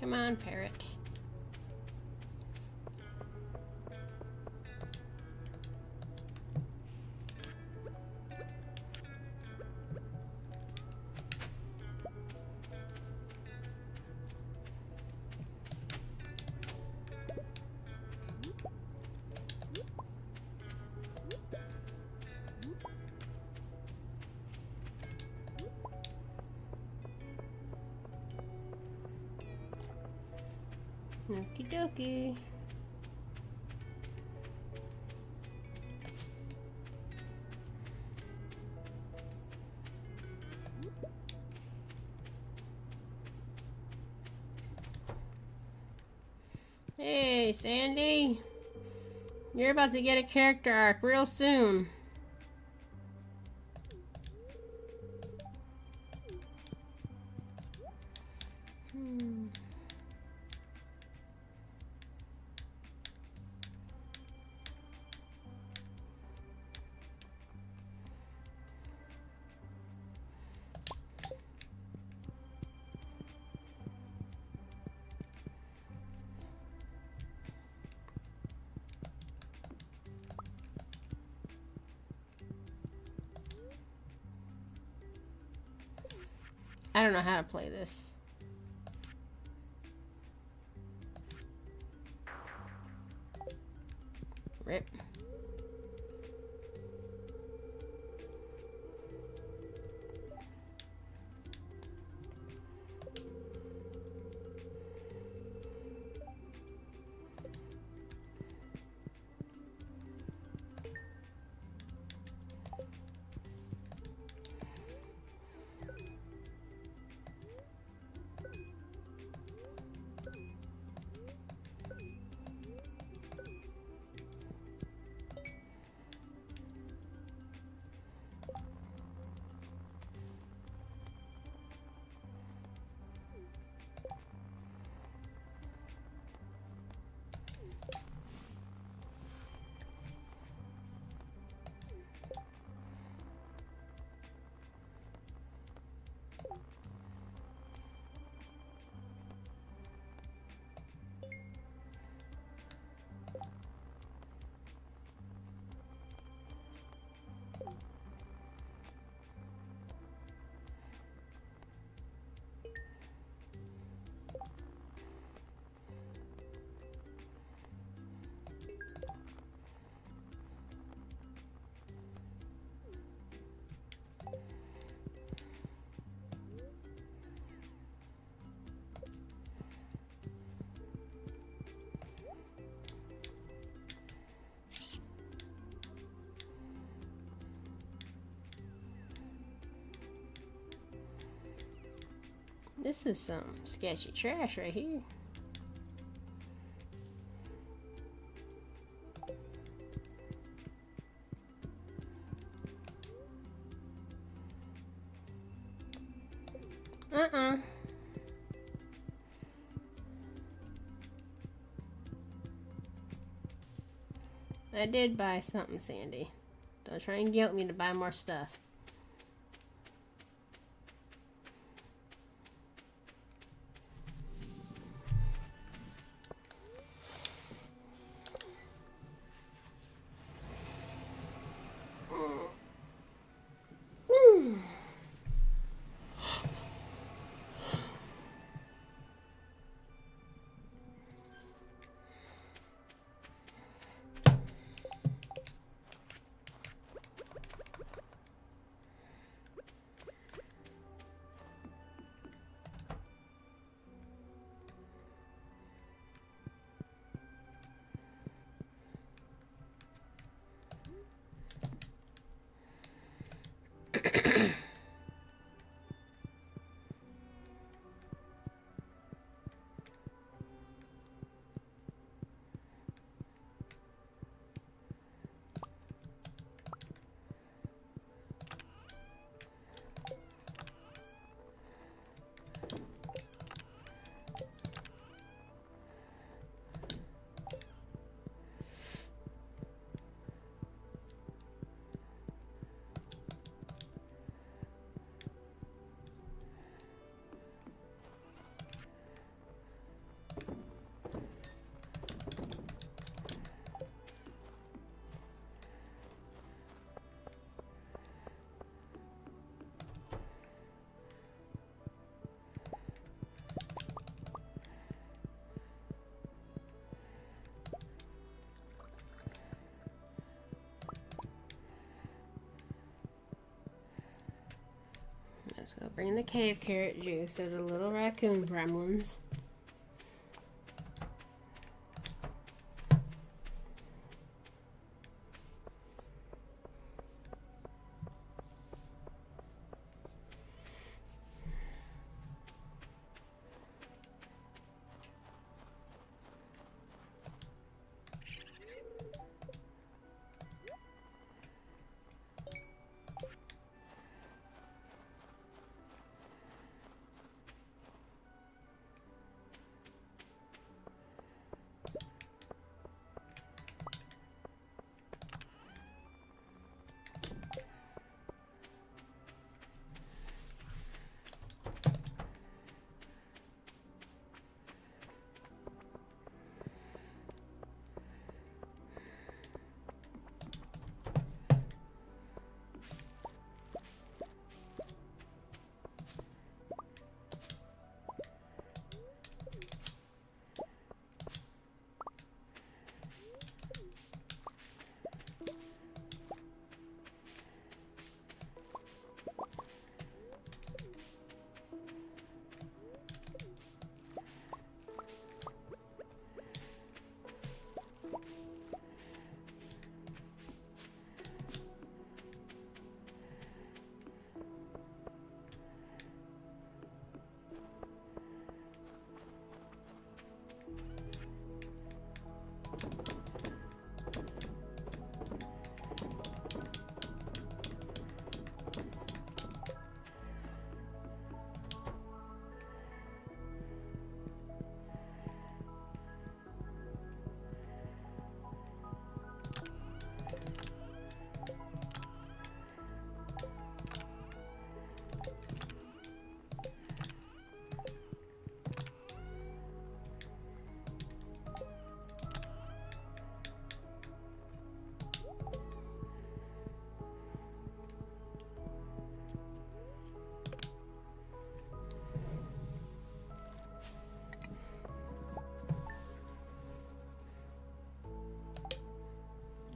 Come on, parrot. Okie dokie. Hey, Sandy. You're about to get a character arc real soon. I don't know how to play this. Rip. This is some sketchy trash right here. I did buy something, Sandy. Don't try and guilt me to buy more stuff. Let's go bring the cave carrot juice to the little raccoon gremlins.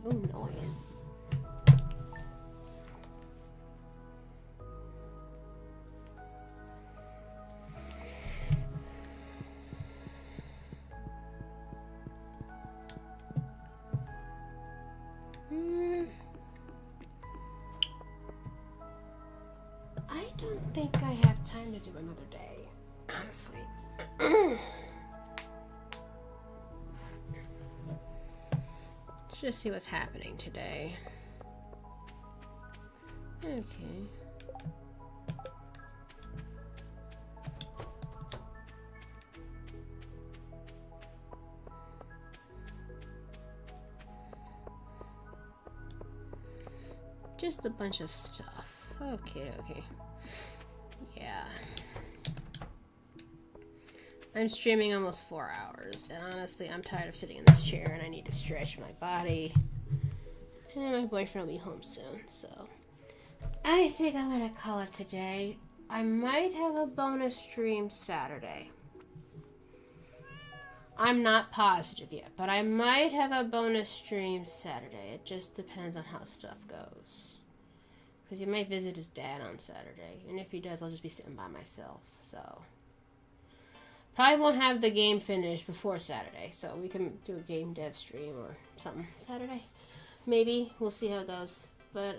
Oh, noise. I don't think I have time to do another day, honestly. Let's just see what's happening today. Okay. Just a bunch of stuff. Okay. Yeah. I'm streaming almost 4 hours, and honestly, I'm tired of sitting in this chair, and I need to stretch my body. And my boyfriend will be home soon, so I think I'm gonna call it today. I might have a bonus stream Saturday. I'm not positive yet, but I might have a bonus stream Saturday. It just depends on how stuff goes. Because he might visit his dad on Saturday, and if he does, I'll just be sitting by myself, so... Probably won't have the game finished before Saturday, so we can do a game dev stream or something Saturday. Maybe. We'll see how it goes. But,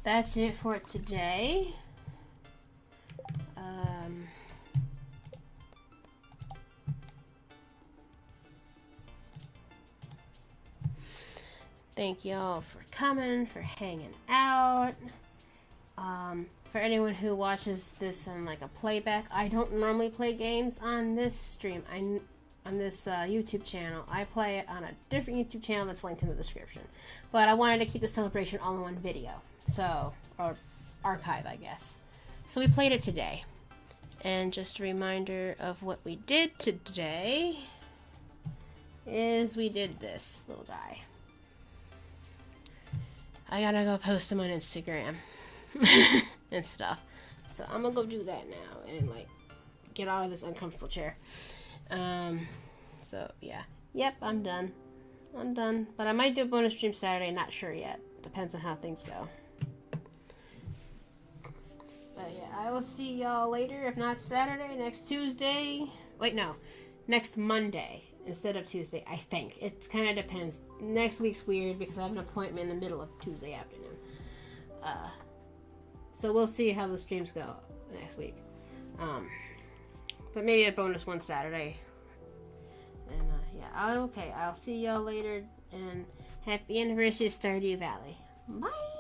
that's it for today. Thank y'all for coming, for hanging out. For anyone who watches this on like a playback, I don't normally play games on this stream. On this YouTube channel. I play it on a different YouTube channel that's linked in the description. But I wanted to keep the celebration all in one video. So, or archive, I guess. So we played it today. And just a reminder of what we did today is we did this little guy. I gotta go post him on Instagram and stuff. So I'm gonna go do that now and like get out of this uncomfortable chair. So yeah. Yep, I'm done. But I might do a bonus stream Saturday, not sure yet. Depends on how things go. But yeah, I will see y'all later. If not Saturday, next Tuesday. Wait, no. Next Monday instead of Tuesday, I think. It kind of depends. Next week's weird because I have an appointment in the middle of Tuesday afternoon. So we'll see how the streams go next week. But maybe a bonus one Saturday. And yeah, okay. I'll see y'all later. And happy anniversary, Stardew Valley. Bye!